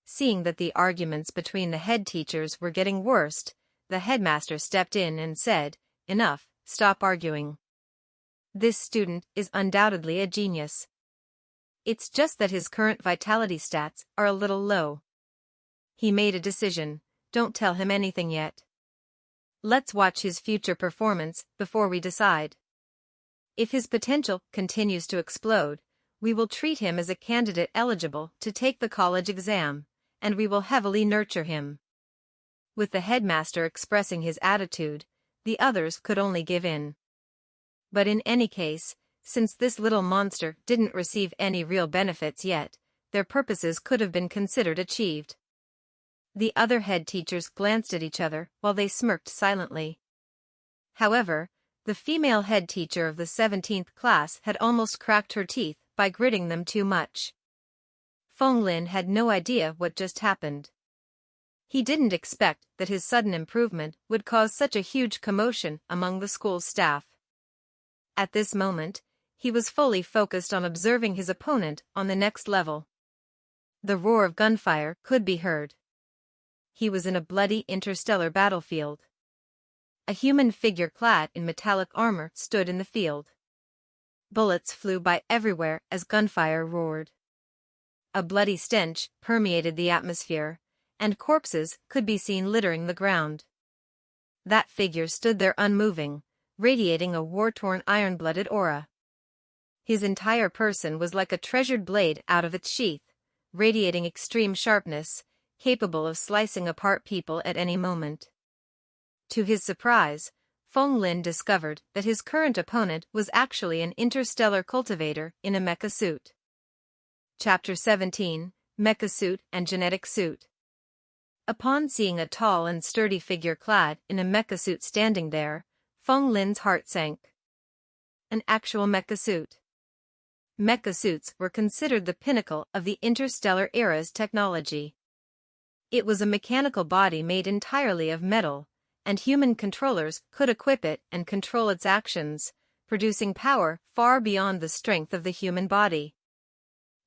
Seeing that the arguments between the head teachers were getting worse, the headmaster stepped in and said, "Enough, stop arguing. This student is undoubtedly a genius. It's just that his current vitality stats are a little low. He made a decision, don't tell him anything yet. Let's watch his future performance before we decide. If his potential continues to explode, we will treat him as a candidate eligible to take the college exam, and we will heavily nurture him." With the headmaster expressing his attitude, the others could only give in. But in any case, since this little monster didn't receive any real benefits yet, their purposes could have been considered achieved. The other head teachers glanced at each other while they smirked silently. However, the female head teacher of the 17th class had almost cracked her teeth by gritting them too much. Feng Lin had no idea what just happened. He didn't expect that his sudden improvement would cause such a huge commotion among the school's staff. At this moment, he was fully focused on observing his opponent on the next level. The roar of gunfire could be heard. He was in a bloody interstellar battlefield. A human figure clad in metallic armor stood in the field. Bullets flew by everywhere as gunfire roared. A bloody stench permeated the atmosphere, and corpses could be seen littering the ground. That figure stood there unmoving, radiating a war-torn iron-blooded aura. His entire person was like a treasured blade out of its sheath, radiating extreme sharpness, capable of slicing apart people at any moment. To his surprise, Feng Lin discovered that his current opponent was actually an interstellar cultivator in a mecha suit. Chapter 17, Mecha Suit and Genetic Suit. Upon seeing a tall and sturdy figure clad in a mecha suit standing there, Feng Lin's heart sank. An actual mecha suit. Mecha suits were considered the pinnacle of the interstellar era's technology. It was a mechanical body made entirely of metal, and human controllers could equip it and control its actions, producing power far beyond the strength of the human body.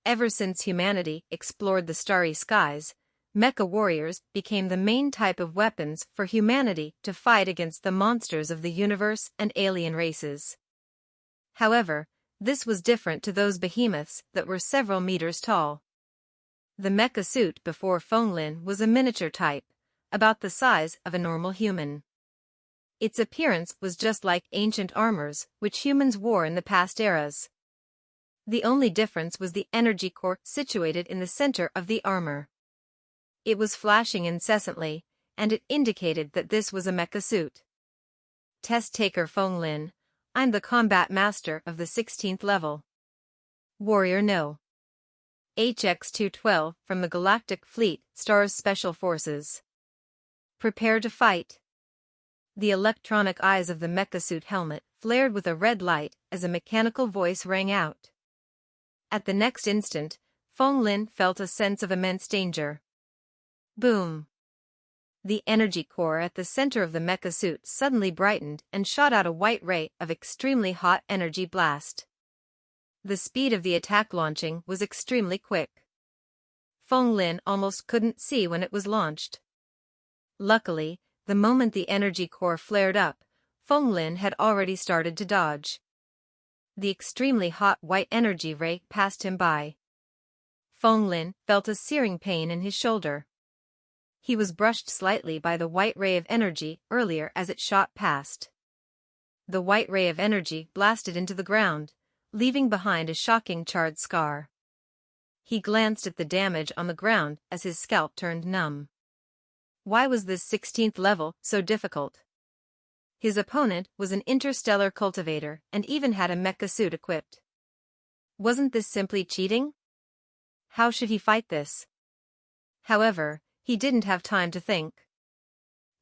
Ever since humanity explored the starry skies, mecha warriors became the main type of weapons for humanity to fight against the monsters of the universe and alien races. However, this was different to those behemoths that were several meters tall. The mecha suit before Feng Lin was a miniature type, about the size of a normal human. Its appearance was just like ancient armors which humans wore in the past eras. The only difference was the energy core situated in the center of the armor. It was flashing incessantly, and it indicated that this was a mecha suit. Test taker Feng Lin, I'm the combat master of the 16th level. Warrior No. HX-212 from the Galactic Fleet Stars Special Forces. Prepare to fight. The electronic eyes of the mecha suit helmet flared with a red light as a mechanical voice rang out. At the next instant, Feng Lin felt a sense of immense danger. Boom! The energy core at the center of the mecha suit suddenly brightened and shot out a white ray of extremely hot energy blast. The speed of the attack launching was extremely quick. Feng Lin almost couldn't see when it was launched. Luckily, the moment the energy core flared up, Feng Lin had already started to dodge. The extremely hot white energy ray passed him by. Feng Lin felt a searing pain in his shoulder. He was brushed slightly by the white ray of energy earlier as it shot past. The white ray of energy blasted into the ground, leaving behind a shocking charred scar. He glanced at the damage on the ground as his scalp turned numb. Why was this 16th level so difficult? His opponent was an interstellar cultivator and even had a mecha suit equipped. Wasn't this simply cheating? How should he fight this? However, he didn't have time to think.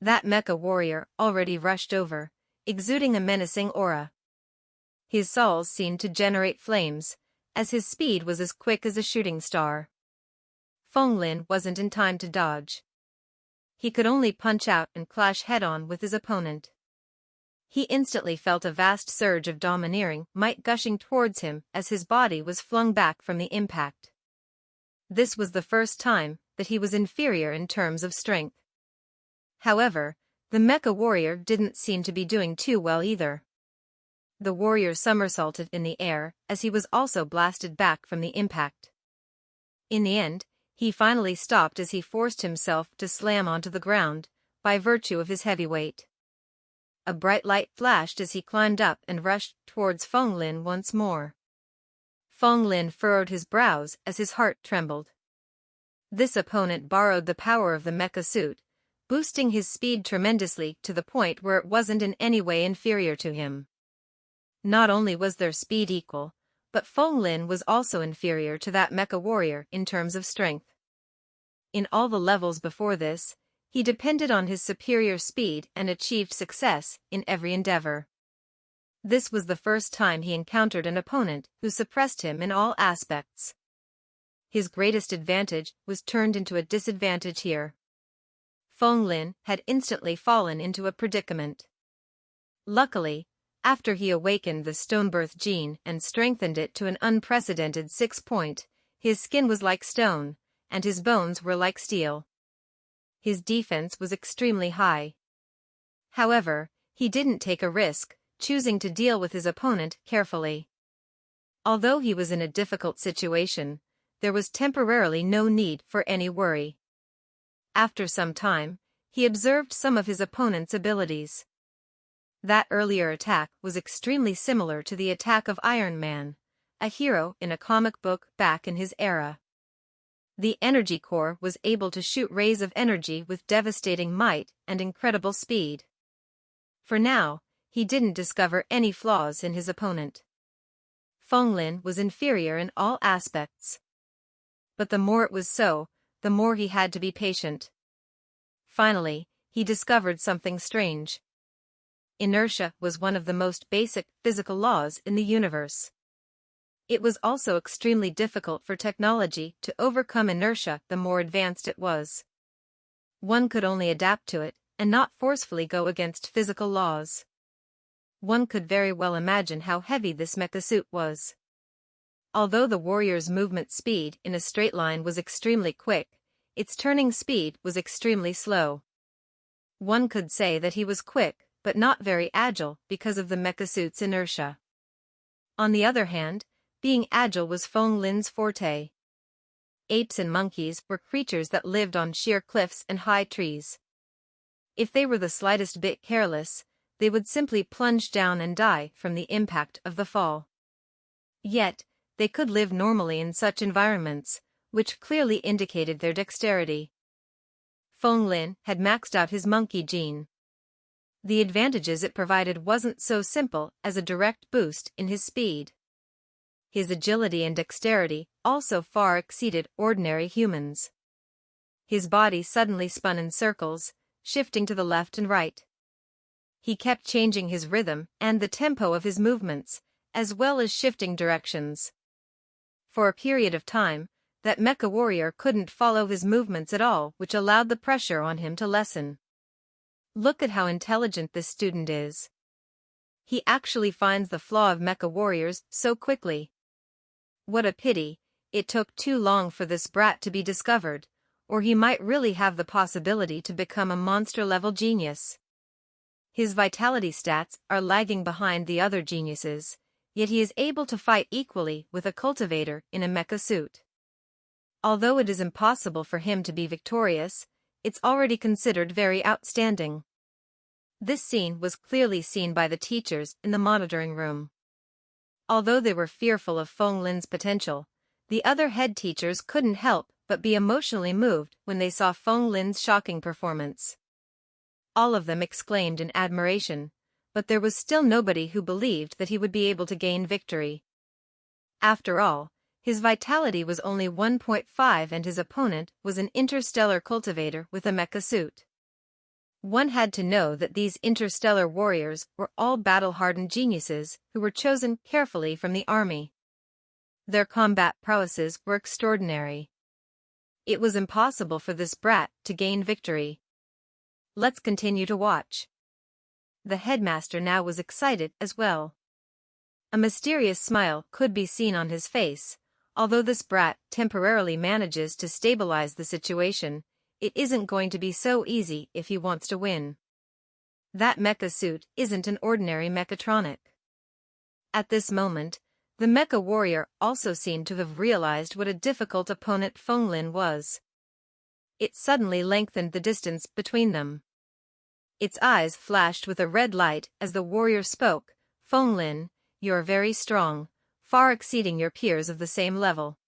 That mecha warrior already rushed over, exuding a menacing aura. His soles seemed to generate flames, as his speed was as quick as a shooting star. Fenglin wasn't in time to dodge. He could only punch out and clash head-on with his opponent. He instantly felt a vast surge of domineering might gushing towards him as his body was flung back from the impact. This was the first time that he was inferior in terms of strength. However, the mecha warrior didn't seem to be doing too well either. The warrior somersaulted in the air as he was also blasted back from the impact. In the end, he finally stopped as he forced himself to slam onto the ground, by virtue of his heavy weight. A bright light flashed as he climbed up and rushed towards Fenglin once more. Fenglin furrowed his brows as his heart trembled. This opponent borrowed the power of the mecha suit, boosting his speed tremendously to the point where it wasn't in any way inferior to him. Not only was their speed equal, but Fenglin was also inferior to that mecha warrior in terms of strength. In all the levels before this, he depended on his superior speed and achieved success in every endeavor. This was the first time he encountered an opponent who suppressed him in all aspects. His greatest advantage was turned into a disadvantage here. Fenglin had instantly fallen into a predicament. Luckily, after he awakened the Stonebirth gene and strengthened it to an unprecedented 6-point, his skin was like stone, and his bones were like steel. His defense was extremely high. However, he didn't take a risk, choosing to deal with his opponent carefully. Although he was in a difficult situation, there was temporarily no need for any worry. After some time, he observed some of his opponent's abilities. That earlier attack was extremely similar to the attack of Iron Man, a hero in a comic book back in his era. The energy core was able to shoot rays of energy with devastating might and incredible speed. For now, he didn't discover any flaws in his opponent. Fenglin was inferior in all aspects. But the more it was so, the more he had to be patient. Finally, he discovered something strange. Inertia was one of the most basic physical laws in the universe. It was also extremely difficult for technology to overcome inertia the more advanced it was. One could only adapt to it, and not forcefully go against physical laws. One could very well imagine how heavy this mecha suit was. Although the warrior's movement speed in a straight line was extremely quick, its turning speed was extremely slow. One could say that he was quick, but not very agile because of the mecha suit's inertia. On the other hand, being agile was Fenglin's forte. Apes and monkeys were creatures that lived on sheer cliffs and high trees. If they were the slightest bit careless, they would simply plunge down and die from the impact of the fall. Yet, they could live normally in such environments, which clearly indicated their dexterity. Fenglin had maxed out his monkey gene. The advantages it provided wasn't so simple as a direct boost in his speed. His agility and dexterity also far exceeded ordinary humans. His body suddenly spun in circles, shifting to the left and right. He kept changing his rhythm and the tempo of his movements, as well as shifting directions. For a period of time, that mecha warrior couldn't follow his movements at all, which allowed the pressure on him to lessen. Look at how intelligent this student is. He actually finds the flaw of mecha warriors so quickly. What a pity, it took too long for this brat to be discovered, or he might really have the possibility to become a monster-level genius. His vitality stats are lagging behind the other geniuses, yet he is able to fight equally with a cultivator in a mecha suit. Although it is impossible for him to be victorious, it's already considered very outstanding. This scene was clearly seen by the teachers in the monitoring room. Although they were fearful of Feng Lin's potential, the other head teachers couldn't help but be emotionally moved when they saw Feng Lin's shocking performance. All of them exclaimed in admiration, but there was still nobody who believed that he would be able to gain victory. After all, his vitality was only 1.5 and his opponent was an interstellar cultivator with a mecha suit. One had to know that these interstellar warriors were all battle-hardened geniuses who were chosen carefully from the army. Their combat prowesses were extraordinary. It was impossible for this brat to gain victory. Let's continue to watch. The headmaster now was excited as well. A mysterious smile could be seen on his face. Although this brat temporarily manages to stabilize the situation, it isn't going to be so easy if he wants to win. That mecha suit isn't an ordinary mechatronic. At this moment, the mecha warrior also seemed to have realized what a difficult opponent Feng Lin was. It suddenly lengthened the distance between them. Its eyes flashed with a red light as the warrior spoke. "Feng Lin, you're very strong, far exceeding your peers of the same level.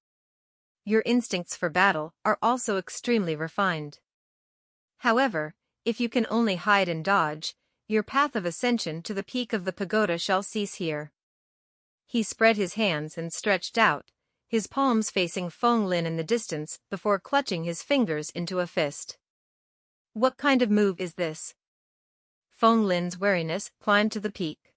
Your instincts for battle are also extremely refined. However, if you can only hide and dodge, your path of ascension to the peak of the pagoda shall cease here." He spread his hands and stretched out, his palms facing Feng Lin in the distance before clutching his fingers into a fist. What kind of move is this? Feng Lin's wariness climbed to the peak.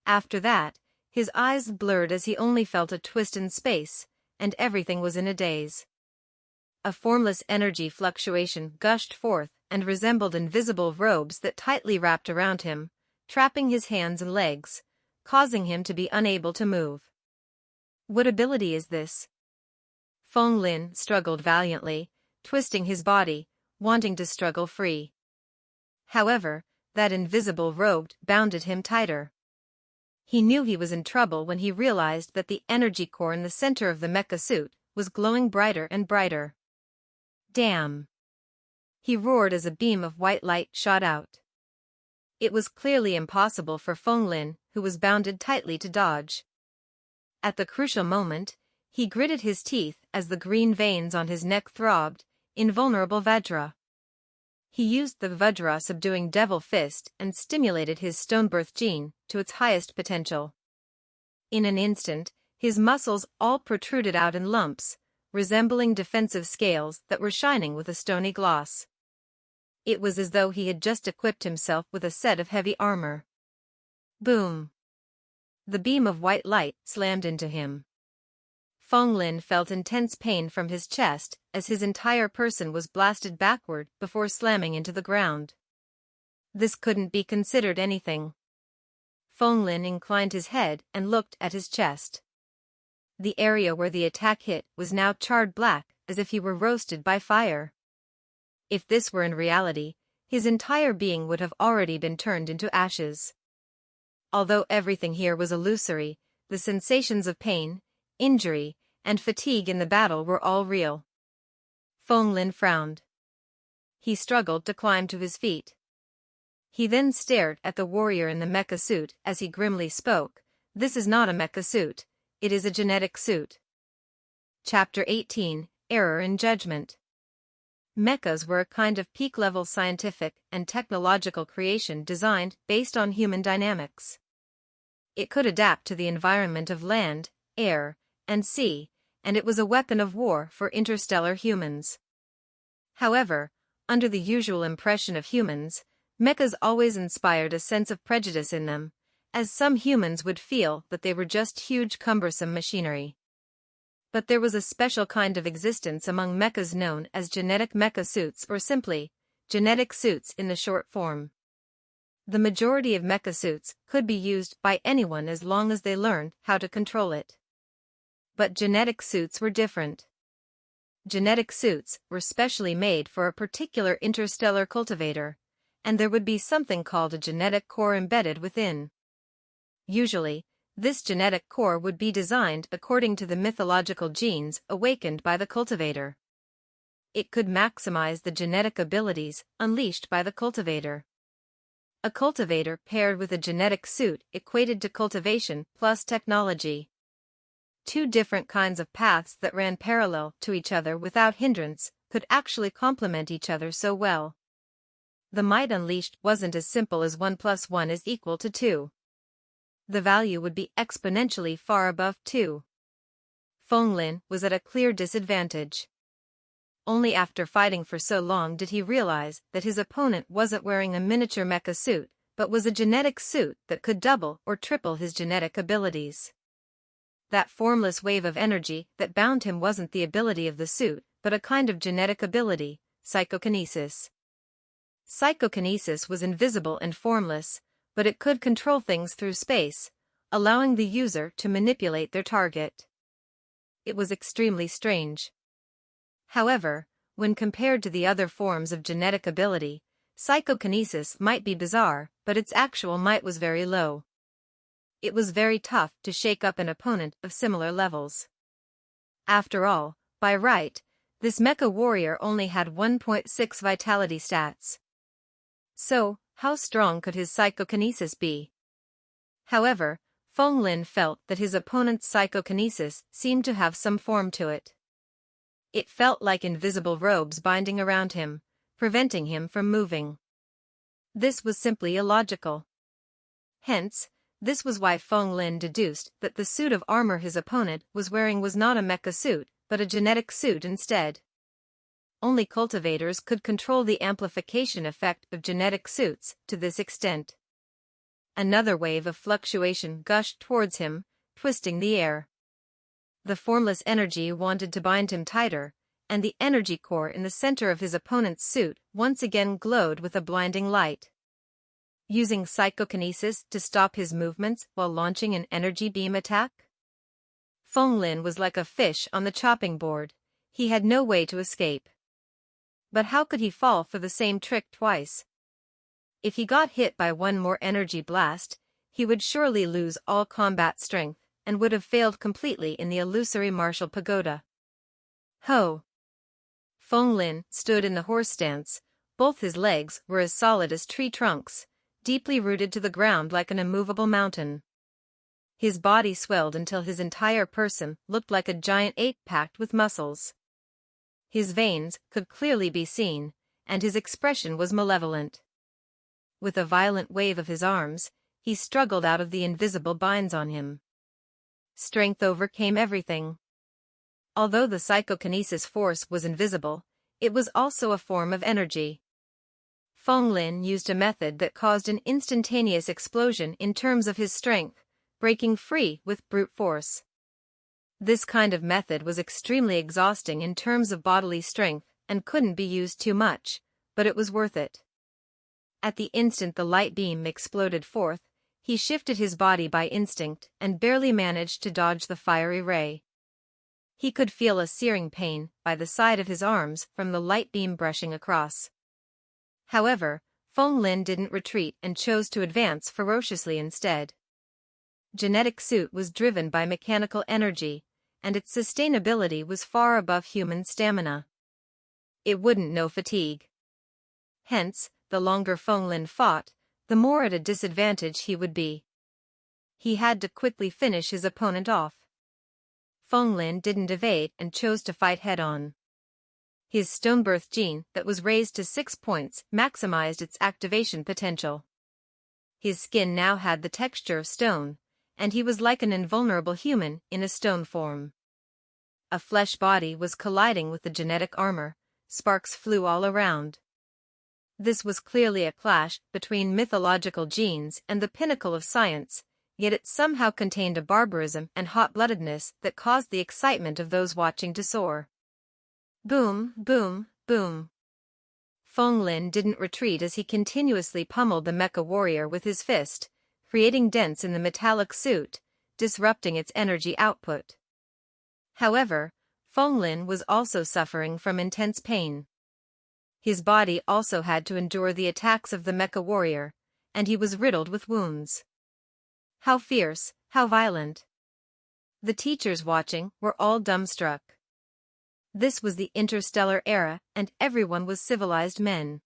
After that, his eyes blurred as he only felt a twist in space, and everything was in a daze. A formless energy fluctuation gushed forth and resembled invisible robes that tightly wrapped around him, trapping his hands and legs, causing him to be unable to move. What ability is this? Feng Lin struggled valiantly, twisting his body, wanting to struggle free. However, that invisible robe bounded him tighter. He knew he was in trouble when he realized that the energy core in the center of the mecha suit was glowing brighter and brighter. Damn! He roared as a beam of white light shot out. It was clearly impossible for Feng Lin, who was bounded tightly, to dodge. At the crucial moment, he gritted his teeth as the green veins on his neck throbbed. Invulnerable Vajra. He used the Vajra subduing devil fist and stimulated his stone-birth gene to its highest potential. In an instant, his muscles all protruded out in lumps, resembling defensive scales that were shining with a stony gloss. It was as though he had just equipped himself with a set of heavy armor. Boom! The beam of white light slammed into him. Feng Lin felt intense pain from his chest as his entire person was blasted backward before slamming into the ground. This couldn't be considered anything. Feng Lin inclined his head and looked at his chest. The area where the attack hit was now charred black, as if he were roasted by fire. If this were in reality, his entire being would have already been turned into ashes. Although everything here was illusory, the sensations of pain, injury, and fatigue in the battle were all real. Feng Lin frowned. He struggled to climb to his feet. He then stared at the warrior in the mecha suit as he grimly spoke, "This is not a mecha suit, it is a genetic suit." Chapter 18, Error in Judgment. Mechas were a kind of peak-level scientific and technological creation designed based on human dynamics. It could adapt to the environment of land, air, and sea, and it was a weapon of war for interstellar humans. However, under the usual impression of humans, mechas always inspired a sense of prejudice in them, as some humans would feel that they were just huge cumbersome machinery. But there was a special kind of existence among mechas known as genetic mecha suits, or simply, genetic suits in the short form. The majority of mecha suits could be used by anyone as long as they learned how to control it. But genetic suits were different. Genetic suits were specially made for a particular interstellar cultivator, and there would be something called a genetic core embedded within. Usually, this genetic core would be designed according to the mythological genes awakened by the cultivator. it could maximize the genetic abilities unleashed by the cultivator. A cultivator paired with a genetic suit equated to cultivation plus technology. Two different kinds of paths that ran parallel to each other without hindrance could actually complement each other so well. The might unleashed wasn't as simple as 1 + 1 = 2. The value would be exponentially far above 2. Feng was at a clear disadvantage. Only after fighting for so long did he realize that his opponent wasn't wearing a miniature mecha suit, but was a genetic suit that could double or triple his genetic abilities. That formless wave of energy that bound him wasn't the ability of the suit, but a kind of genetic ability, psychokinesis. Psychokinesis was invisible and formless, but it could control things through space, allowing the user to manipulate their target. It was extremely strange. However, when compared to the other forms of genetic ability, psychokinesis might be bizarre, but its actual might was very low. It was very tough to shake up an opponent of similar levels. After all, by right, this mecha warrior only had 1.6 vitality stats. So, how strong could his psychokinesis be? However, Feng felt that his opponent's psychokinesis seemed to have some form to it. It felt like invisible robes binding around him, preventing him from moving. This was simply illogical. Hence, this was why Feng deduced that the suit of armor his opponent was wearing was not a mecha suit, but a genetic suit instead. Only cultivators could control the amplification effect of genetic suits to this extent. Another wave of fluctuation gushed towards him, twisting the air. The formless energy wanted to bind him tighter, and the energy core in the center of his opponent's suit once again glowed with a blinding light. Using psychokinesis to stop his movements while launching an energy beam attack? Feng was like a fish on the chopping board. He had no way to escape. But how could he fall for the same trick twice? If he got hit by one more energy blast, he would surely lose all combat strength, and would have failed completely in the illusory martial pagoda. Ho! Feng stood in the horse stance. Both his legs were as solid as tree trunks, deeply rooted to the ground like an immovable mountain. His body swelled until his entire person looked like a giant ape packed with muscles. His veins could clearly be seen, and his expression was malevolent. With a violent wave of his arms, he struggled out of the invisible binds on him. Strength overcame everything. Although the psychokinesis force was invisible, it was also a form of energy. Feng used a method that caused an instantaneous explosion in terms of his strength, breaking free with brute force. This kind of method was extremely exhausting in terms of bodily strength and couldn't be used too much, but it was worth it. At the instant the light beam exploded forth, he shifted his body by instinct and barely managed to dodge the fiery ray. He could feel a searing pain by the side of his arms from the light beam brushing across. However, Feng didn't retreat and chose to advance ferociously instead. Genetic suit was driven by mechanical energy, and its sustainability was far above human stamina. It wouldn't know fatigue. Hence, the longer Feng fought, the more at a disadvantage he would be. He had to quickly finish his opponent off. Feng didn't evade and chose to fight head-on. His stone birth gene that was raised to 6 points maximized its activation potential. His skin now had the texture of stone, and he was like an invulnerable human in a stone form. A flesh body was colliding with the genetic armor. Sparks flew all around. This was clearly a clash between mythological genes and the pinnacle of science, yet it somehow contained a barbarism and hot-bloodedness that caused the excitement of those watching to soar. Boom, boom, boom. Feng didn't retreat as he continuously pummeled the mecha warrior with his fist, creating dents in the metallic suit, disrupting its energy output. However, Feng was also suffering from intense pain. His body also had to endure the attacks of the mecha warrior, and he was riddled with wounds. How fierce, how violent. The teachers watching were all dumbstruck. This was the interstellar era, and everyone was civilized men.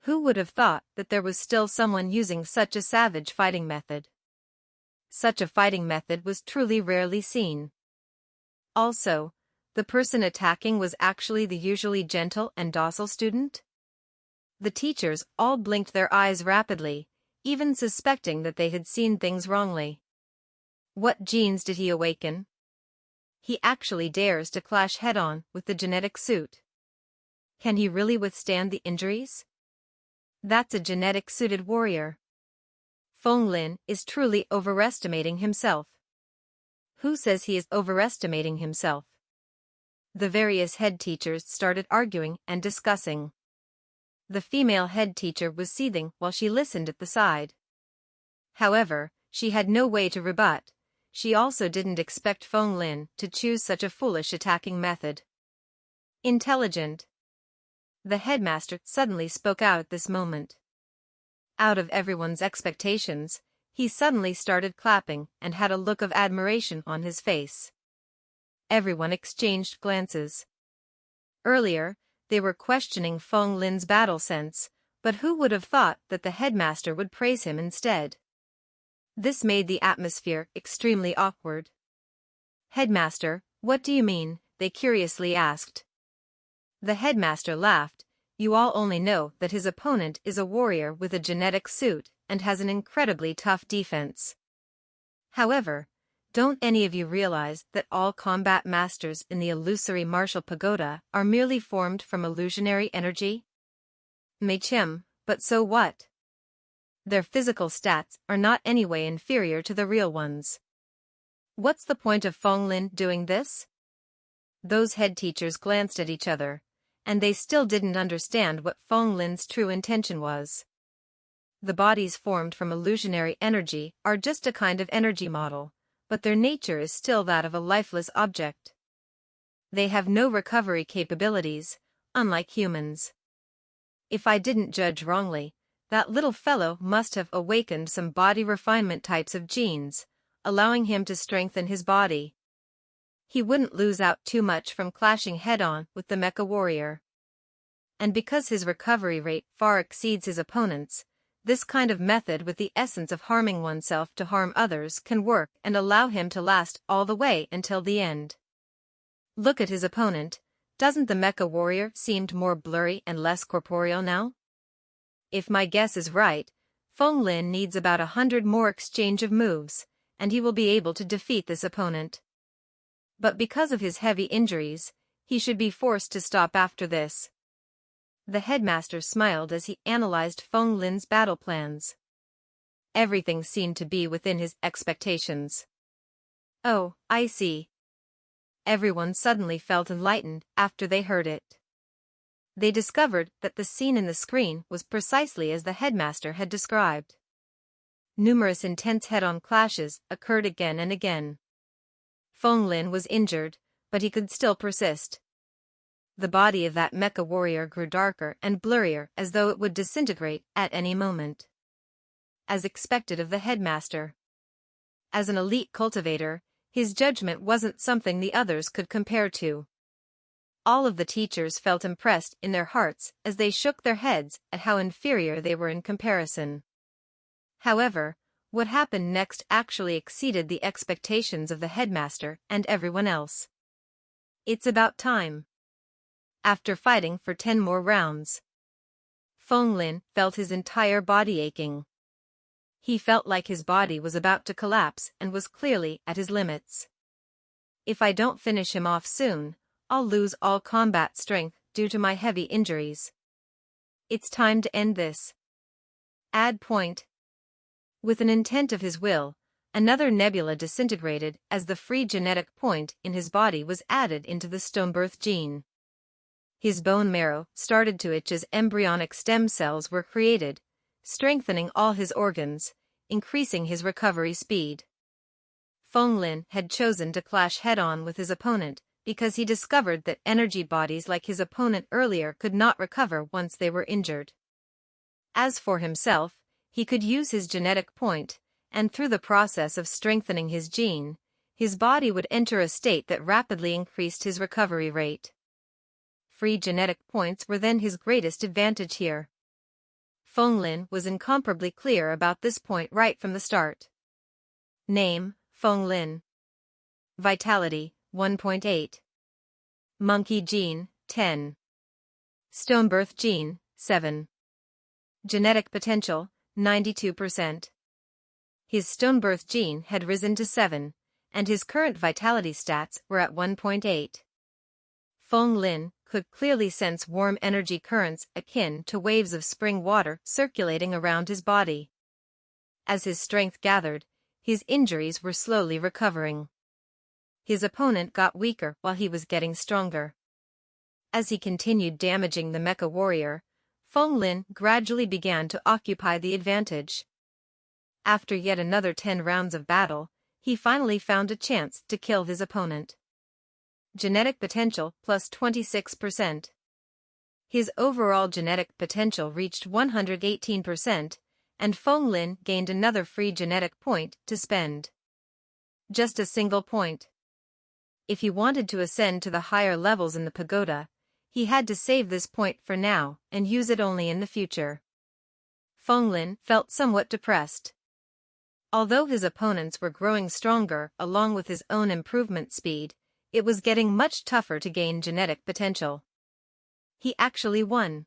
Who would have thought that there was still someone using such a savage fighting method? Such a fighting method was truly rarely seen. Also, the person attacking was actually the usually gentle and docile student? The teachers all blinked their eyes rapidly, even suspecting that they had seen things wrongly. What genes did he awaken? He actually dares to clash head-on with the genetic suit. Can he really withstand the injuries? That's a genetic-suited warrior. Feng Lin is truly overestimating himself. Who says he is overestimating himself? The various head teachers started arguing and discussing. The female head teacher was seething while she listened at the side. However, she had no way to rebut. She also didn't expect Feng Lin to choose such a foolish attacking method. Intelligent. The headmaster suddenly spoke out at this moment. Out of everyone's expectations, he suddenly started clapping and had a look of admiration on his face. Everyone exchanged glances. Earlier, they were questioning Feng Lin's battle sense, but who would have thought that the headmaster would praise him instead? This made the atmosphere extremely awkward. "Headmaster, what do you mean?" they curiously asked. The headmaster laughed. "You all only know that his opponent is a warrior with a genetic suit and has an incredibly tough defense. However, don't any of you realize that all combat masters in the illusory martial pagoda are merely formed from illusionary energy? Mecha, but so what? Their physical stats are not anyway inferior to the real ones. What's the point of Feng Lin doing this?" Those head teachers glanced at each other, and they still didn't understand what Feng Lin's true intention was. The bodies formed from illusionary energy are just a kind of energy model, but their nature is still that of a lifeless object. They have no recovery capabilities, unlike humans. If I didn't judge wrongly, that little fellow must have awakened some body refinement types of genes, allowing him to strengthen his body. He wouldn't lose out too much from clashing head-on with the Mecha warrior. And because his recovery rate far exceeds his opponent's, this kind of method with the essence of harming oneself to harm others can work and allow him to last all the way until the end. Look at his opponent. Doesn't the Mecha warrior seem more blurry and less corporeal now? If my guess is right, Feng Lin needs about 100 more exchange of moves, and he will be able to defeat this opponent. But because of his heavy injuries, he should be forced to stop after this. The headmaster smiled as he analyzed Feng Lin's battle plans. Everything seemed to be within his expectations. "Oh, I see." Everyone suddenly felt enlightened after they heard it. They discovered that the scene in the screen was precisely as the headmaster had described. Numerous intense head-on clashes occurred again and again. Feng Lin was injured, but he could still persist. The body of that Mecha warrior grew darker and blurrier as though it would disintegrate at any moment. As expected of the headmaster. As an elite cultivator, his judgment wasn't something the others could compare to. All of the teachers felt impressed in their hearts as they shook their heads at how inferior they were in comparison. However, what happened next actually exceeded the expectations of the headmaster and everyone else. It's about time. After fighting for 10 more rounds, Feng Lin felt his entire body aching. He felt like his body was about to collapse and was clearly at his limits. "If I don't finish him off soon, I'll lose all combat strength due to my heavy injuries. It's time to end this." Add point. With an intent of his will, another nebula disintegrated as the free genetic point in his body was added into the stonebirth gene. His bone marrow started to itch as embryonic stem cells were created, strengthening all his organs, increasing his recovery speed. Feng Lin had chosen to clash head-on with his opponent because he discovered that energy bodies like his opponent earlier could not recover once they were injured. As for himself, he could use his genetic point, and through the process of strengthening his gene, his body would enter a state that rapidly increased his recovery rate. Free genetic points were then his greatest advantage here. Fenglin was incomparably clear about this point right from the start. Name, Fenglin. Vitality, 1.8. Monkey gene, 10. Stone birth gene, 7. Genetic potential, 92%. His stone birth gene had risen to 7, and his current vitality stats were at 1.8. Fenglin could clearly sense warm energy currents akin to waves of spring water circulating around his body. As his strength gathered, his injuries were slowly recovering. His opponent got weaker while he was getting stronger. As he continued damaging the Mecha warrior, Fenglin gradually began to occupy the advantage. After yet another 10 rounds of battle, he finally found a chance to kill his opponent. Genetic potential plus 26%. His overall genetic potential reached 118%, and Fenglin gained another free genetic point to spend. Just a single point. If he wanted to ascend to the higher levels in the pagoda, he had to save this point for now and use it only in the future. Fenglin felt somewhat depressed. Although his opponents were growing stronger along with his own improvement speed, it was getting much tougher to gain genetic potential. He actually won.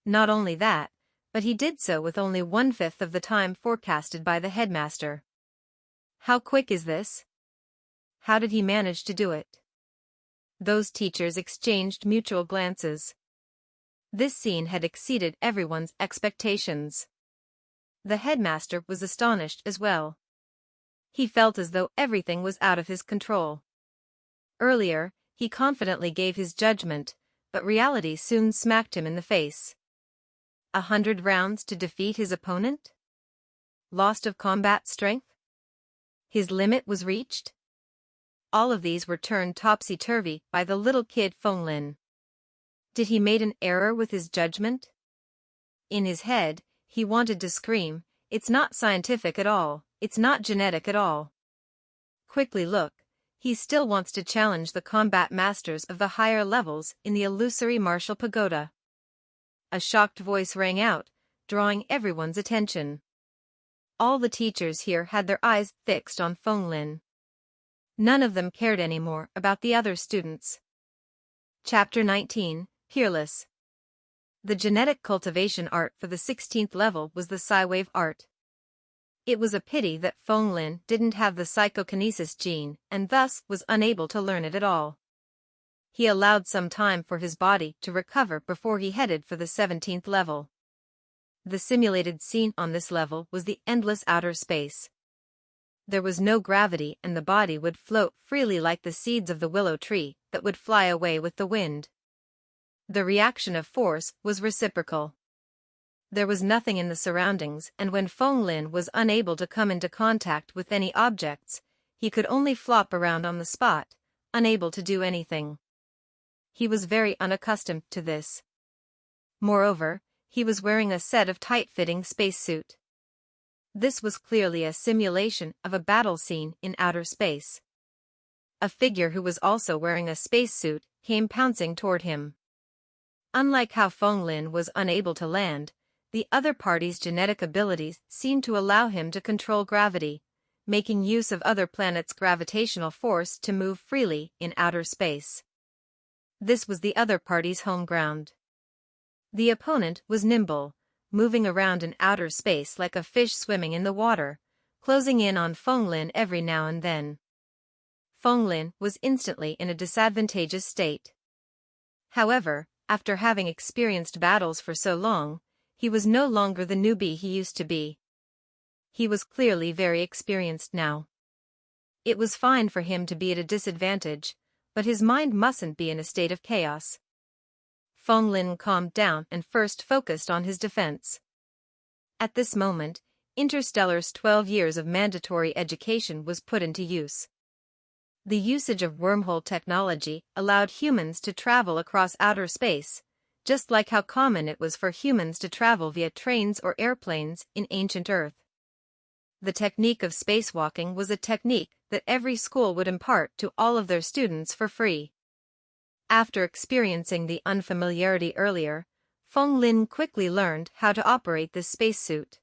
Not only that, but he did so with only 1/5 of the time forecasted by the headmaster. How quick is this? How did he manage to do it? Those teachers exchanged mutual glances. This scene had exceeded everyone's expectations. The headmaster was astonished as well. He felt as though everything was out of his control. Earlier, he confidently gave his judgment, but reality soon smacked him in the face. 100 rounds to defeat his opponent? Lost of combat strength? His limit was reached? All of these were turned topsy-turvy by the little kid Fenglin. Did he made an error with his judgment? In his head, he wanted to scream, "It's not scientific at all, it's not genetic at all." Quickly look, he still wants to challenge the combat masters of the higher levels in the illusory martial pagoda. A shocked voice rang out, drawing everyone's attention. All the teachers here had their eyes fixed on Fenglin. None of them cared anymore about the other students. Chapter 19, Peerless. The genetic cultivation art for the 16th level was the Psywave art. It was a pity that Fenglin didn't have the psychokinesis gene and thus was unable to learn it at all. He allowed some time for his body to recover before he headed for the 17th level. The simulated scene on this level was the endless outer space. There was no gravity and the body would float freely like the seeds of the willow tree that would fly away with the wind. The reaction of force was reciprocal. There was nothing in the surroundings, and when Fenglin was unable to come into contact with any objects, he could only flop around on the spot, unable to do anything. He was very unaccustomed to this. Moreover, he was wearing a set of tight-fitting spacesuit. This was clearly a simulation of a battle scene in outer space. A figure who was also wearing a spacesuit came pouncing toward him. Unlike how Fenglin was unable to land, the other party's genetic abilities seemed to allow him to control gravity, making use of other planets' gravitational force to move freely in outer space. This was the other party's home ground. The opponent was nimble, moving around in outer space like a fish swimming in the water, closing in on Fenglin every now and then. Fenglin was instantly in a disadvantageous state. However, after having experienced battles for so long, he was no longer the newbie he used to be. He was clearly very experienced now. It was fine for him to be at a disadvantage, but his mind mustn't be in a state of chaos. Fenglin calmed down and first focused on his defense. At this moment, Interstellar's 12 years of mandatory education was put into use. The usage of wormhole technology allowed humans to travel across outer space, just like how common it was for humans to travel via trains or airplanes in ancient Earth. The technique of spacewalking was a technique that every school would impart to all of their students for free. After experiencing the unfamiliarity earlier, Feng Lin quickly learned how to operate this spacesuit.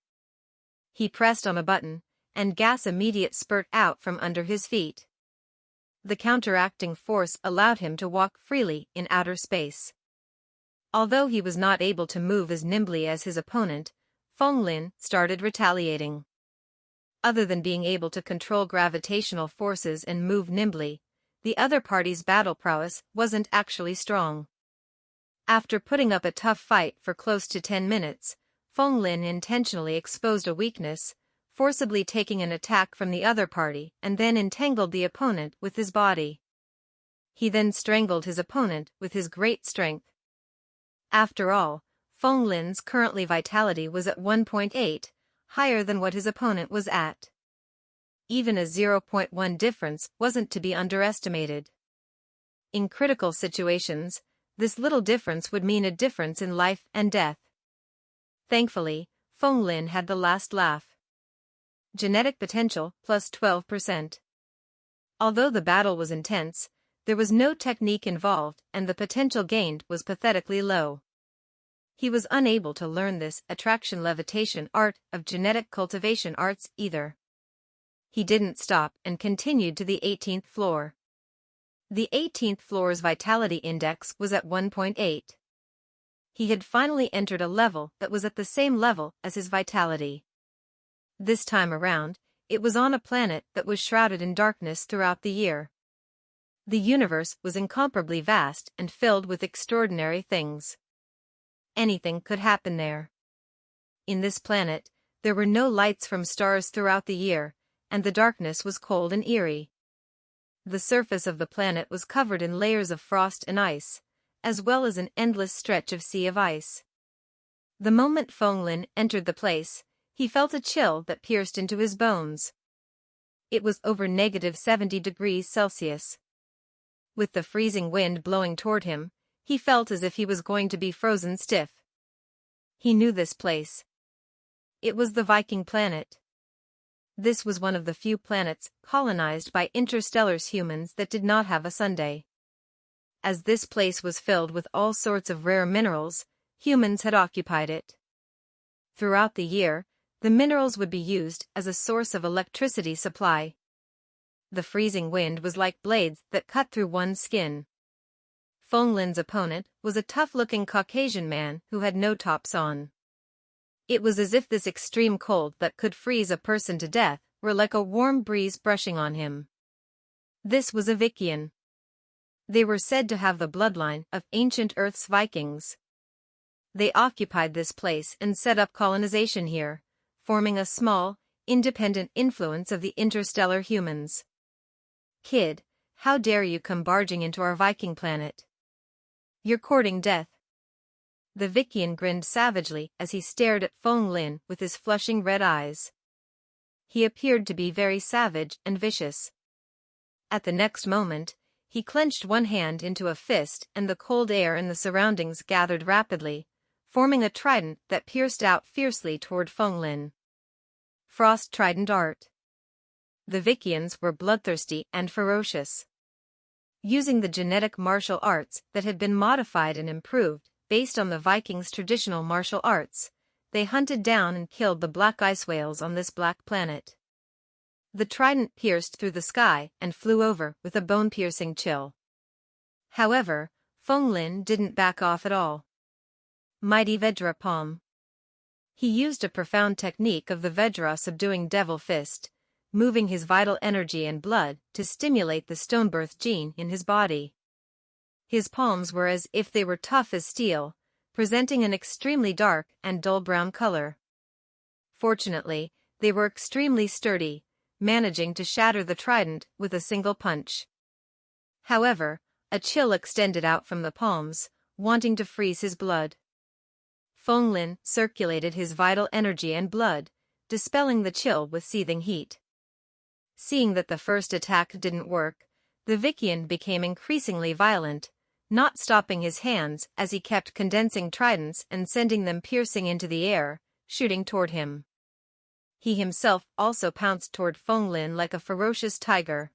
He pressed on a button, and gas immediately spurt out from under his feet. The counteracting force allowed him to walk freely in outer space. Although he was not able to move as nimbly as his opponent, Feng Lin started retaliating. Other than being able to control gravitational forces and move nimbly, the other party's battle prowess wasn't actually strong. After putting up a tough fight for close to 10 minutes, Feng Lin intentionally exposed a weakness, forcibly taking an attack from the other party and then entangled the opponent with his body. He then strangled his opponent with his great strength. After all, Feng Lin's currently vitality was at 1.8, higher than what his opponent was at. Even a 0.1 difference wasn't to be underestimated. In critical situations, this little difference would mean a difference in life and death. Thankfully, Feng Lin had the last laugh. Genetic potential plus 12%. Although the battle was intense, there was no technique involved and the potential gained was pathetically low. He was unable to learn this attraction levitation art of genetic cultivation arts either. He didn't stop and continued to the 18th floor. The 18th floor's vitality index was at 1.8. He had finally entered a level that was at the same level as his vitality. This time around, it was on a planet that was shrouded in darkness throughout the year. The universe was incomparably vast and filled with extraordinary things. Anything could happen there. In this planet, there were no lights from stars throughout the year, and the darkness was cold and eerie. The surface of the planet was covered in layers of frost and ice, as well as an endless stretch of sea of ice. The moment Feng Lin entered the place, he felt a chill that pierced into his bones. It was over -70 degrees Celsius. With the freezing wind blowing toward him, he felt as if he was going to be frozen stiff. He knew this place. It was the Viking planet. This was one of the few planets colonized by interstellar humans that did not have a Sunday. As this place was filled with all sorts of rare minerals, humans had occupied it. Throughout the year, the minerals would be used as a source of electricity supply. The freezing wind was like blades that cut through one's skin. Feng Lin's opponent was a tough-looking Caucasian man who had no tops on. It was as if this extreme cold that could freeze a person to death were like a warm breeze brushing on him. This was a Vikian. They were said to have the bloodline of ancient Earth's Vikings. They occupied this place and set up colonization here, forming a small, independent influence of the interstellar humans. Kid, how dare you come barging into our Viking planet? You're courting death. The Vikian grinned savagely as he stared at Feng Lin with his flushing red eyes. He appeared to be very savage and vicious. At the next moment, he clenched one hand into a fist and the cold air in the surroundings gathered rapidly, forming a trident that pierced out fiercely toward Feng Lin. Frost Trident Art. The Vikians were bloodthirsty and ferocious. Using the genetic martial arts that had been modified and improved based on the Vikings' traditional martial arts, they hunted down and killed the black ice whales on this black planet. The trident pierced through the sky and flew over with a bone-piercing chill. However, Feng Lin didn't back off at all. Mighty Vajra Palm. He used a profound technique of the Vajra subduing devil fist, moving his vital energy and blood to stimulate the stone-birth gene in his body. His palms were as if they were tough as steel, presenting an extremely dark and dull brown color. Fortunately, they were extremely sturdy, managing to shatter the trident with a single punch. However, a chill extended out from the palms, wanting to freeze his blood. Feng Lin circulated his vital energy and blood, dispelling the chill with seething heat. Seeing that the first attack didn't work, the Vikian became increasingly violent, not stopping his hands as he kept condensing tridents and sending them piercing into the air, shooting toward him. He himself also pounced toward Feng Lin like a ferocious tiger.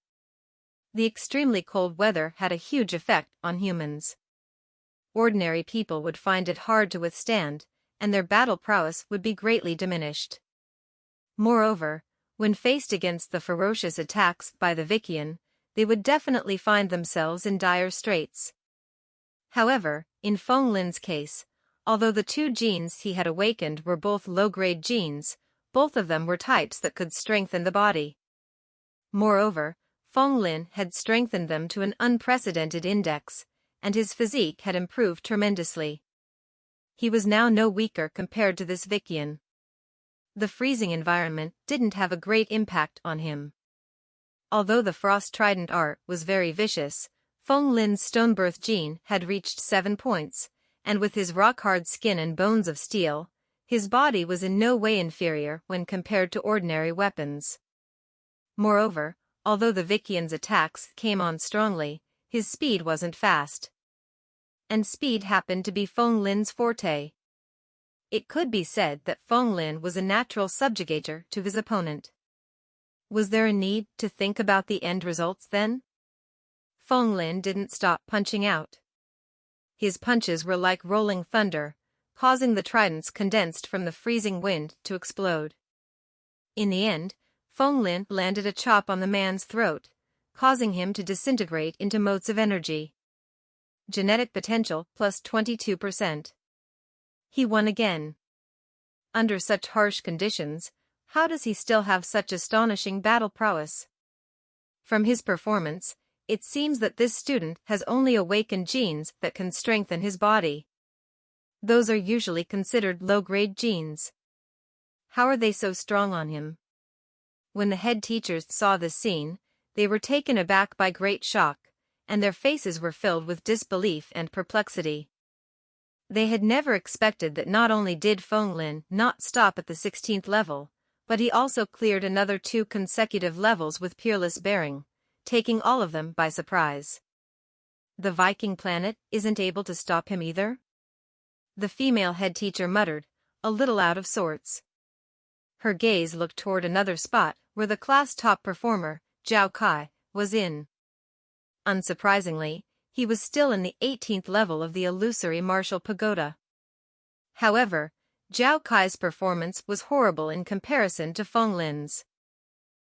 The extremely cold weather had a huge effect on humans. Ordinary people would find it hard to withstand, and their battle prowess would be greatly diminished. Moreover, when faced against the ferocious attacks by the Vikian, they would definitely find themselves in dire straits. However, in Feng Lin's case, although the two genes he had awakened were both low-grade genes, both of them were types that could strengthen the body. Moreover, Feng Lin had strengthened them to an unprecedented index, and his physique had improved tremendously. He was now no weaker compared to this Vikian. The freezing environment didn't have a great impact on him. Although the frost trident art was very vicious, Feng Lin's Stonebirth gene had reached 7 points, and with his rock-hard skin and bones of steel, his body was in no way inferior when compared to ordinary weapons. Moreover, although the Vikian's attacks came on strongly, his speed wasn't fast. And speed happened to be Feng Lin's forte. It could be said that Feng Lin was a natural subjugator to his opponent. Was there a need to think about the end results then? Feng Lin didn't stop punching out. His punches were like rolling thunder, causing the tridents condensed from the freezing wind to explode. In the end, Feng Lin landed a chop on the man's throat, causing him to disintegrate into motes of energy. Genetic potential plus 22%. He won again. Under such harsh conditions, how does he still have such astonishing battle prowess? From his performance, it seems that this student has only awakened genes that can strengthen his body. Those are usually considered low-grade genes. How are they so strong on him? When the head teachers saw this scene, they were taken aback by great shock, and their faces were filled with disbelief and perplexity. They had never expected that not only did Feng Lin not stop at the 16th level, but he also cleared another 2 consecutive levels with peerless bearing, taking all of them by surprise. The Viking planet isn't able to stop him either? The female head teacher muttered, a little out of sorts. Her gaze looked toward another spot where the class top performer, Zhao Kai, was in. Unsurprisingly, he was still in the 18th level of the illusory martial pagoda. However, Zhao Kai's performance was horrible in comparison to Feng Lin's.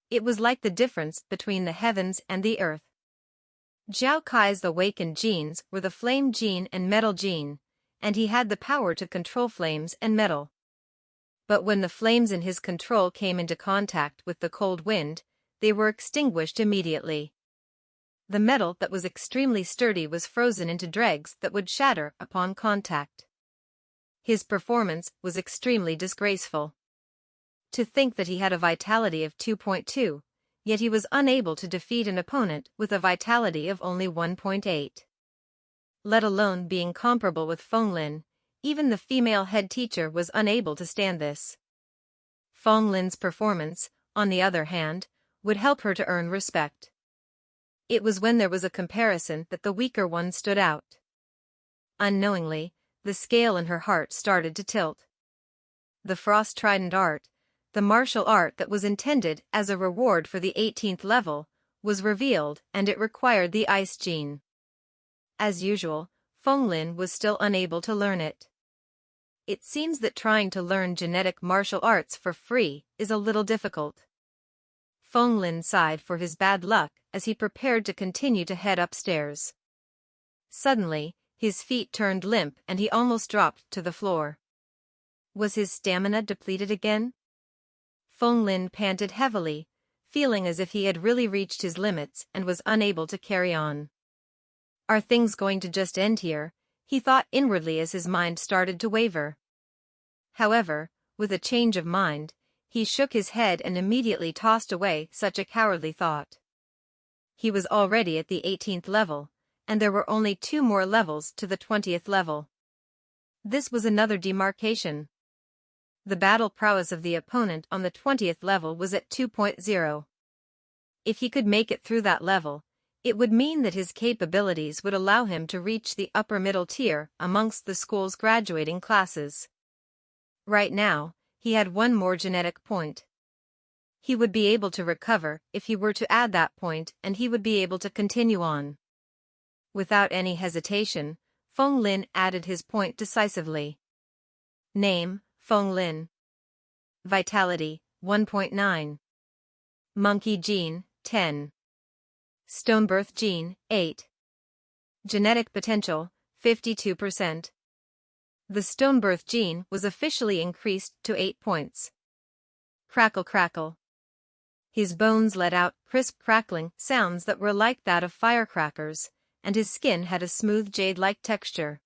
It was like the difference between the heavens and the earth. Zhao Kai's awakened genes were the flame gene and metal gene, and he had the power to control flames and metal. But when the flames in his control came into contact with the cold wind, they were extinguished immediately. The metal that was extremely sturdy was frozen into dregs that would shatter upon contact. His performance was extremely disgraceful. To think that he had a vitality of 2.2, yet he was unable to defeat an opponent with a vitality of only 1.8. Let alone being comparable with Feng Lin, even the female head teacher was unable to stand this. Feng Lin's performance, on the other hand, would help her to earn respect. It was when there was a comparison that the weaker one stood out. Unknowingly, the scale in her heart started to tilt. The frost trident art, the martial art that was intended as a reward for the 18th level, was revealed, and it required the ice gene. As usual, Feng Lin was still unable to learn it. It seems that trying to learn genetic martial arts for free is a little difficult. Feng Lin sighed for his bad luck as he prepared to continue to head upstairs. Suddenly, his feet turned limp and he almost dropped to the floor. Was his stamina depleted again? Feng Lin panted heavily, feeling as if he had really reached his limits and was unable to carry on. Are things going to just end here? He thought inwardly as his mind started to waver. However, with a change of mind, he shook his head and immediately tossed away such a cowardly thought. He was already at the 18th level, and there were only 2 more levels to the 20th level. This was another demarcation. The battle prowess of the opponent on the 20th level was at 2.0. If he could make it through that level, it would mean that his capabilities would allow him to reach the upper middle tier amongst the school's graduating classes. Right now, he had 1 more genetic point. He would be able to recover if he were to add that point, and he would be able to continue on. Without any hesitation, Feng Lin added his point decisively. Name, Feng Lin. Vitality, 1.9. Monkey gene, 10. Stonebirth gene, 8. Genetic potential, 52%. The Stonebirth gene was officially increased to 8 points. Crackle crackle. His bones let out crisp crackling sounds that were like that of firecrackers, and his skin had a smooth jade-like texture.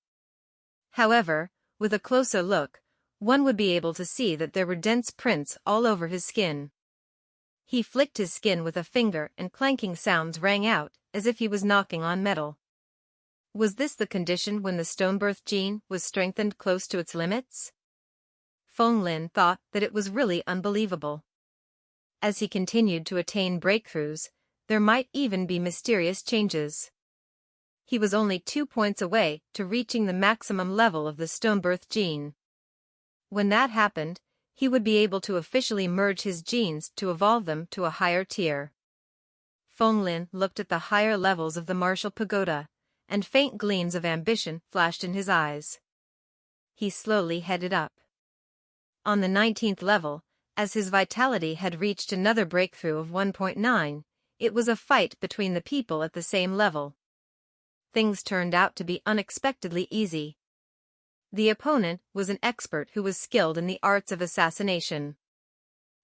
However, with a closer look, one would be able to see that there were dense prints all over his skin. He flicked his skin with a finger and clanking sounds rang out, as if he was knocking on metal. Was this the condition when the Stonebirth gene was strengthened close to its limits? Feng Lin thought that it was really unbelievable. As he continued to attain breakthroughs, there might even be mysterious changes. He was only 2 points away to reaching the maximum level of the Stonebirth gene. When that happened, he would be able to officially merge his genes to evolve them to a higher tier. Feng Lin looked at the higher levels of the martial pagoda, and faint gleams of ambition flashed in his eyes. He slowly headed up. On the 19th level, as his vitality had reached another breakthrough of 1.9, it was a fight between the people at the same level. Things turned out to be unexpectedly easy. The opponent was an expert who was skilled in the arts of assassination.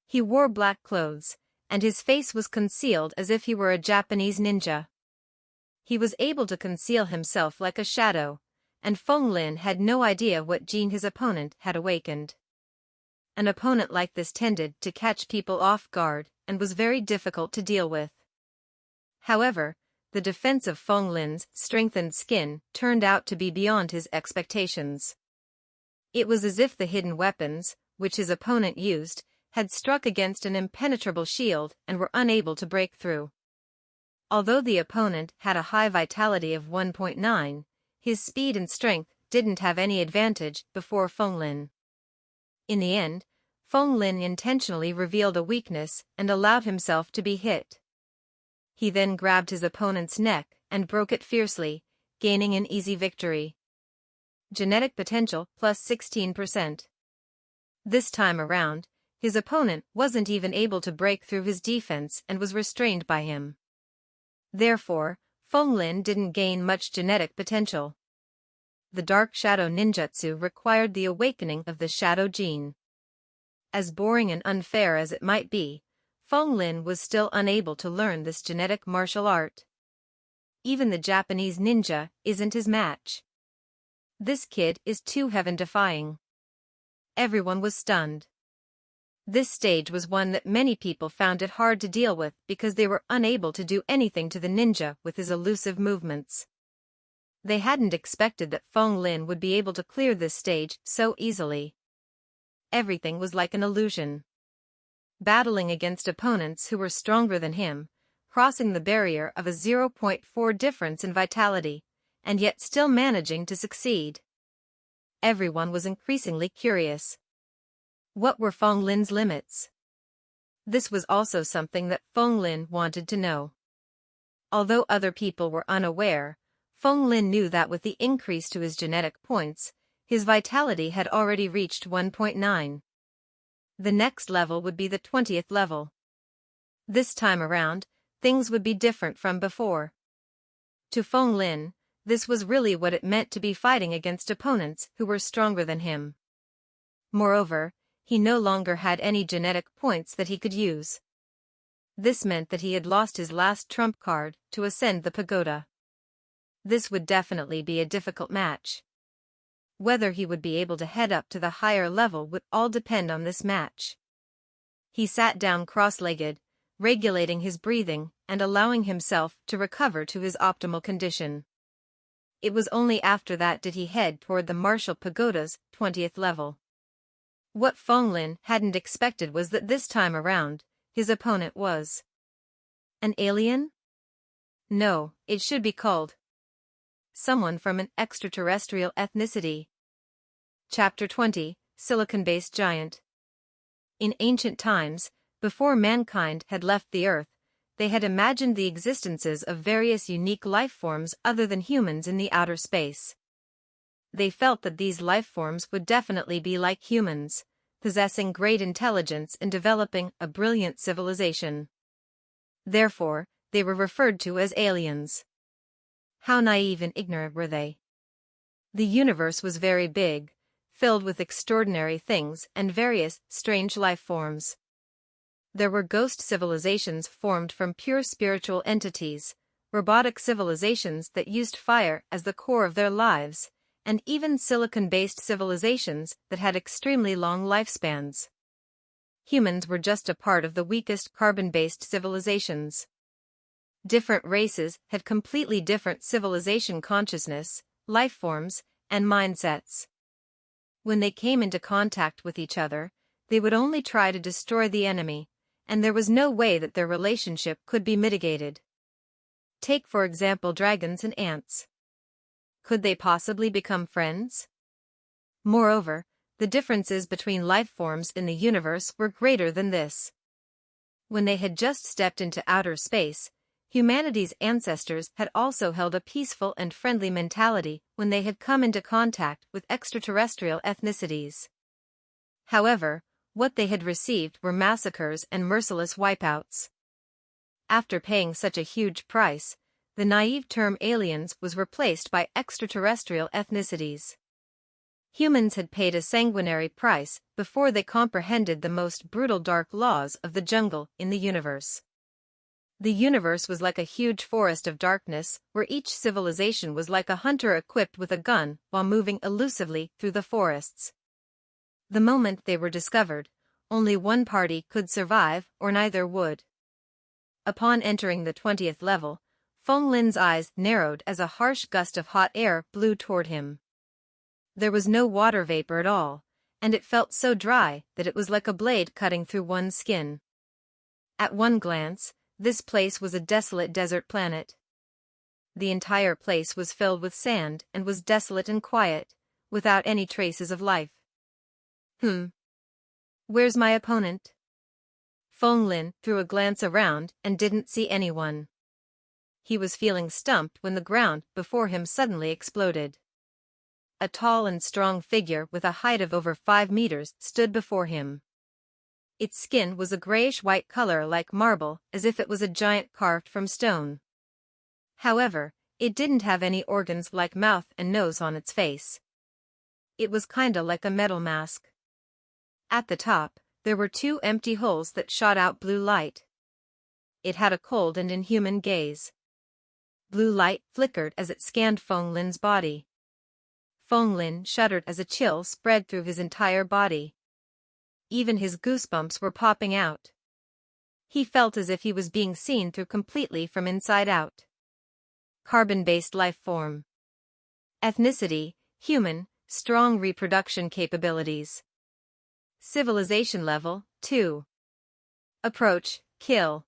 He wore black clothes, and his face was concealed as if he were a Japanese ninja. He was able to conceal himself like a shadow, and Feng Lin had no idea what gene his opponent had awakened. An opponent like this tended to catch people off guard and was very difficult to deal with. However, the defense of Feng Lin's strengthened skin turned out to be beyond his expectations. It was as if the hidden weapons, which his opponent used, had struck against an impenetrable shield and were unable to break through. Although the opponent had a high vitality of 1.9, his speed and strength didn't have any advantage before Feng Lin. In the end, Feng Lin intentionally revealed a weakness and allowed himself to be hit. He then grabbed his opponent's neck and broke it fiercely, gaining an easy victory. Genetic potential plus 16%. This time around, his opponent wasn't even able to break through his defense and was restrained by him. Therefore, Feng Lin didn't gain much genetic potential. The Dark Shadow Ninjutsu required the awakening of the Shadow Gene. As boring and unfair as it might be, Feng Lin was still unable to learn this genetic martial art. Even the Japanese ninja isn't his match. This kid is too heaven-defying. Everyone was stunned. This stage was one that many people found it hard to deal with because they were unable to do anything to the ninja with his elusive movements. They hadn't expected that Feng Lin would be able to clear this stage so easily. Everything was like an illusion. Battling against opponents who were stronger than him, crossing the barrier of a 0.4 difference in vitality, and yet still managing to succeed. Everyone was increasingly curious. What were Feng Lin's limits? This was also something that Feng Lin wanted to know. Although other people were unaware, Feng Lin knew that with the increase to his genetic points, his vitality had already reached 1.9. The next level would be the 20th level. This time around, things would be different from before. To Feng Lin, this was really what it meant to be fighting against opponents who were stronger than him. Moreover, he no longer had any genetic points that he could use. This meant that he had lost his last trump card to ascend the pagoda. This would definitely be a difficult match. Whether he would be able to head up to the higher level would all depend on this match. He sat down cross-legged, regulating his breathing and allowing himself to recover to his optimal condition. It was only after that did he head toward the martial pagoda's 20th level. What Feng Lin hadn't expected was that this time around, his opponent was an alien? No, it should be called someone from an extraterrestrial ethnicity. Chapter 20, Silicon-Based Giant. In ancient times, Before mankind had left the Earth, they had imagined the existences of various unique life forms other than humans in the outer space. They felt that these life forms would definitely be like humans, possessing great intelligence and developing a brilliant civilization. Therefore, they were referred to as aliens. How naive and ignorant were they? The universe was very big, filled with extraordinary things and various strange life forms. There were ghost civilizations formed from pure spiritual entities, robotic civilizations that used fire as the core of their lives, and even silicon-based civilizations that had extremely long lifespans. Humans were just a part of the weakest carbon-based civilizations. Different races had completely different civilization consciousness, life forms, and mindsets. When they came into contact with each other, they would only try to destroy the enemy, and there was no way that their relationship could be mitigated. Take for example dragons and ants. Could they possibly become friends? Moreover, the differences between life forms in the universe were greater than this. When they had just stepped into outer space, humanity's ancestors had also held a peaceful and friendly mentality when they had come into contact with extraterrestrial ethnicities. However, what they had received were massacres and merciless wipeouts. After paying such a huge price, the naive term aliens was replaced by extraterrestrial ethnicities. Humans had paid a sanguinary price before they comprehended the most brutal dark laws of the jungle in the universe. The universe was like a huge forest of darkness, where each civilization was like a hunter equipped with a gun while moving elusively through the forests. The moment they were discovered, only one party could survive or neither would. Upon entering the 20th level, Feng Lin's eyes narrowed as a harsh gust of hot air blew toward him. There was no water vapor at all, and it felt so dry that it was like a blade cutting through one's skin. At one glance, this place was a desolate desert planet. The entire place was filled with sand and was desolate and quiet, without any traces of life. Where's my opponent? Feng Lin threw a glance around and didn't see anyone. He was feeling stumped when the ground before him suddenly exploded. A tall and strong figure with a height of over 5 meters stood before him. Its skin was a grayish-white color like marble, as if it was a giant carved from stone. However, it didn't have any organs like mouth and nose on its face. It was kinda like a metal mask. At the top, there were 2 empty holes that shot out blue light. It had a cold and inhuman gaze. Blue light flickered as it scanned Feng Lin's body. Feng Lin shuddered as a chill spread through his entire body. Even his goosebumps were popping out. He felt as if he was being seen through completely from inside out. Carbon-based life form. Ethnicity, human, strong reproduction capabilities. Civilization level, 2. Approach, kill.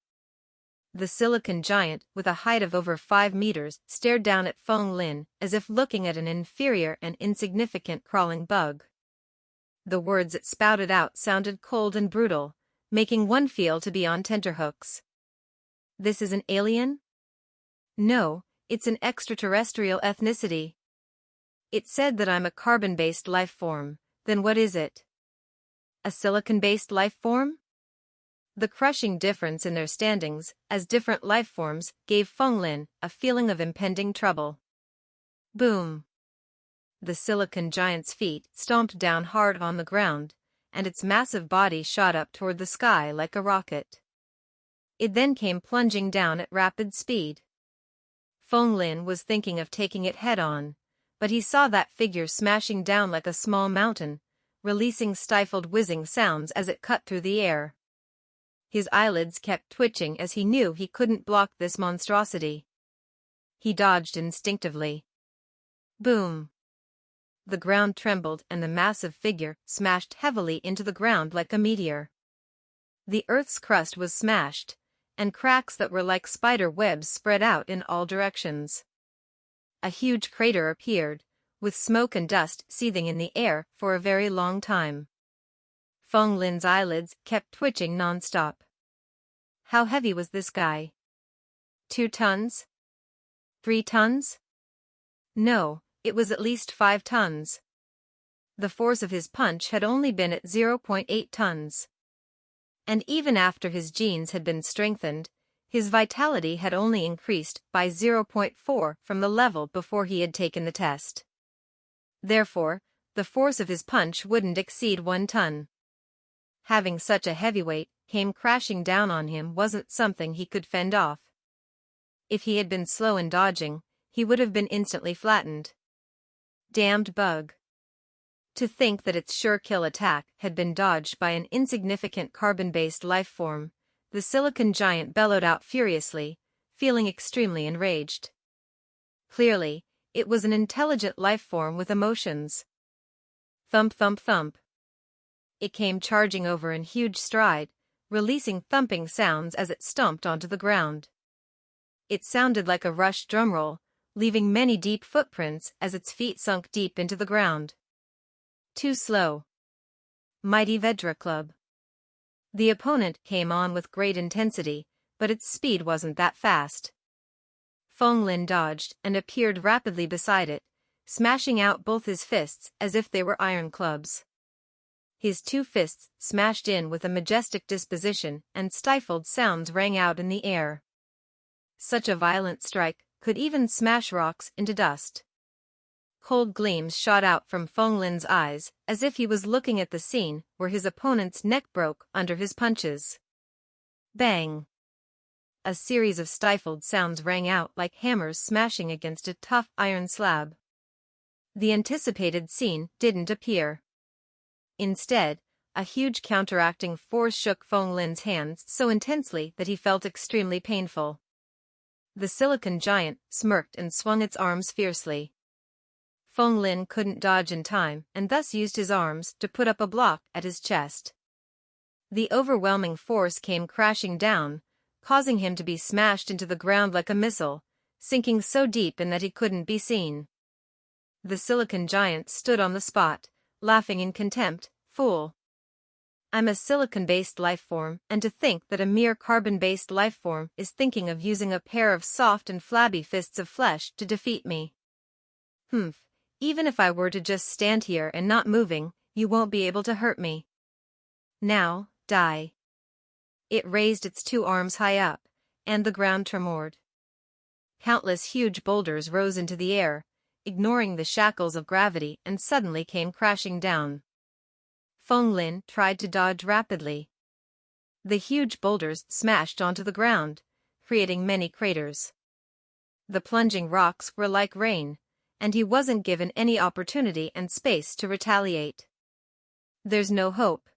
The silicon giant, with a height of over 5 meters, stared down at Feng Lin as if looking at an inferior and insignificant crawling bug. The words it spouted out sounded cold and brutal, making one feel to be on tenterhooks. This is an alien? No, it's an extraterrestrial ethnicity. It said that I'm a carbon-based life form, then what is it? A silicon-based life form? The crushing difference in their standings as different life forms gave Feng Lin a feeling of impending trouble. Boom! The silicon giant's feet stomped down hard on the ground, and its massive body shot up toward the sky like a rocket. It then came plunging down at rapid speed. Feng Lin was thinking of taking it head-on, but he saw that figure smashing down like a small mountain, releasing stifled whizzing sounds as it cut through the air. His eyelids kept twitching as he knew he couldn't block this monstrosity. He dodged instinctively. Boom! The ground trembled and the massive figure smashed heavily into the ground like a meteor. The Earth's crust was smashed, and cracks that were like spider webs spread out in all directions. A huge crater appeared, with smoke and dust seething in the air for a very long time. Feng Lin's eyelids kept twitching non-stop. How heavy was this guy? 2 tons? 3 tons? No, it was at least 5 tons. The force of his punch had only been at 0.8 tons. And even after his genes had been strengthened, his vitality had only increased by 0.4 from the level before he had taken the test. Therefore, the force of his punch wouldn't exceed 1 ton. Having such a heavyweight came crashing down on him wasn't something he could fend off. If he had been slow in dodging, he would have been instantly flattened. Damned bug. To think that its sure-kill attack had been dodged by an insignificant carbon-based life form, the silicon giant bellowed out furiously, feeling extremely enraged. Clearly, it was an intelligent life form with emotions. Thump thump thump. It came charging over in huge stride, releasing thumping sounds as it stomped onto the ground. It sounded like a rush drumroll, leaving many deep footprints as its feet sunk deep into the ground. Too slow. Mighty Vedra Club. The opponent came on with great intensity, but its speed wasn't that fast. Fenglin dodged and appeared rapidly beside it, smashing out both his fists as if they were iron clubs. His 2 fists smashed in with a majestic disposition and stifled sounds rang out in the air. Such a violent strike could even smash rocks into dust. Cold gleams shot out from Fenglin's eyes, as if he was looking at the scene where his opponent's neck broke under his punches. Bang! A series of stifled sounds rang out like hammers smashing against a tough iron slab. The anticipated scene didn't appear. Instead, a huge counteracting force shook Fenglin's hands so intensely that he felt extremely painful. The silicon giant smirked and swung its arms fiercely. Fenglin couldn't dodge in time and thus used his arms to put up a block at his chest. The overwhelming force came crashing down, causing him to be smashed into the ground like a missile, sinking so deep in that he couldn't be seen. The silicon giant stood on the spot, laughing in contempt. Fool. I'm a silicon-based life form, and to think that a mere carbon-based life form is thinking of using a pair of soft and flabby fists of flesh to defeat me. Humph. Even if I were to just stand here and not moving, you won't be able to hurt me. Now, die. It raised its 2 arms high up, and the ground tremored. Countless huge boulders rose into the air, ignoring the shackles of gravity, and suddenly came crashing down. Fenglin tried to dodge rapidly. The huge boulders smashed onto the ground, creating many craters. The plunging rocks were like rain, and he wasn't given any opportunity and space to retaliate. There's no hope.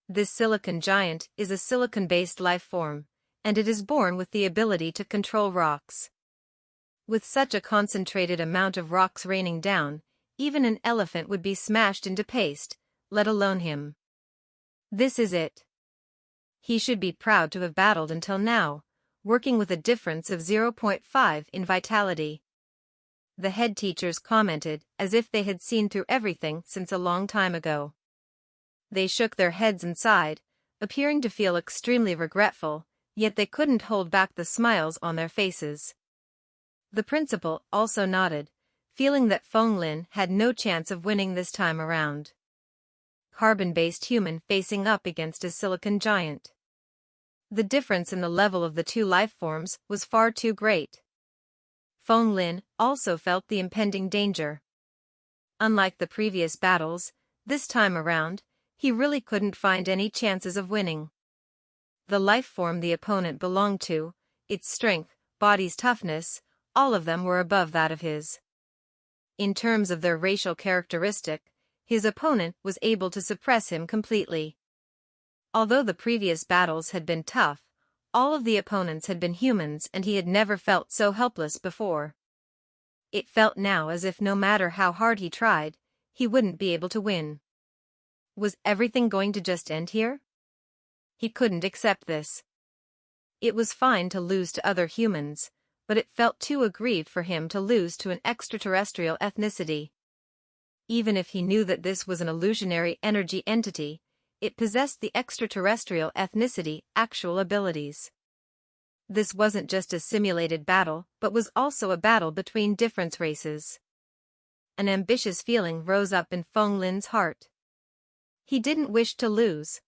This silicon giant is a silicon-based life form, and it is born with the ability to control rocks. With such a concentrated amount of rocks raining down, even an elephant would be smashed into paste, let alone him. This is it. He should be proud to have battled until now, working with a difference of 0.5 in vitality. The head teachers commented as if they had seen through everything since a long time ago. They shook their heads and sighed, appearing to feel extremely regretful, yet they couldn't hold back the smiles on their faces. The principal also nodded, feeling that Fenglin had no chance of winning this time around. Carbon-based human facing up against a silicon giant. The difference in the level of the 2 life forms was far too great. Fenglin also felt the impending danger. Unlike the previous battles, this time around, he really couldn't find any chances of winning. The life form the opponent belonged to, its strength, body's toughness, all of them were above that of his. In terms of their racial characteristic, his opponent was able to suppress him completely. Although the previous battles had been tough, all of the opponents had been humans and he had never felt so helpless before. It felt now as if no matter how hard he tried, he wouldn't be able to win. Was everything going to just end here? He couldn't accept this. It was fine to lose to other humans, but it felt too aggrieved for him to lose to an extraterrestrial ethnicity. Even if he knew that this was an illusionary energy entity, it possessed the extraterrestrial ethnicity, actual abilities. This wasn't just a simulated battle, but was also a battle between different races. An ambitious feeling rose up in Feng Lin's heart. He didn't wish to lose.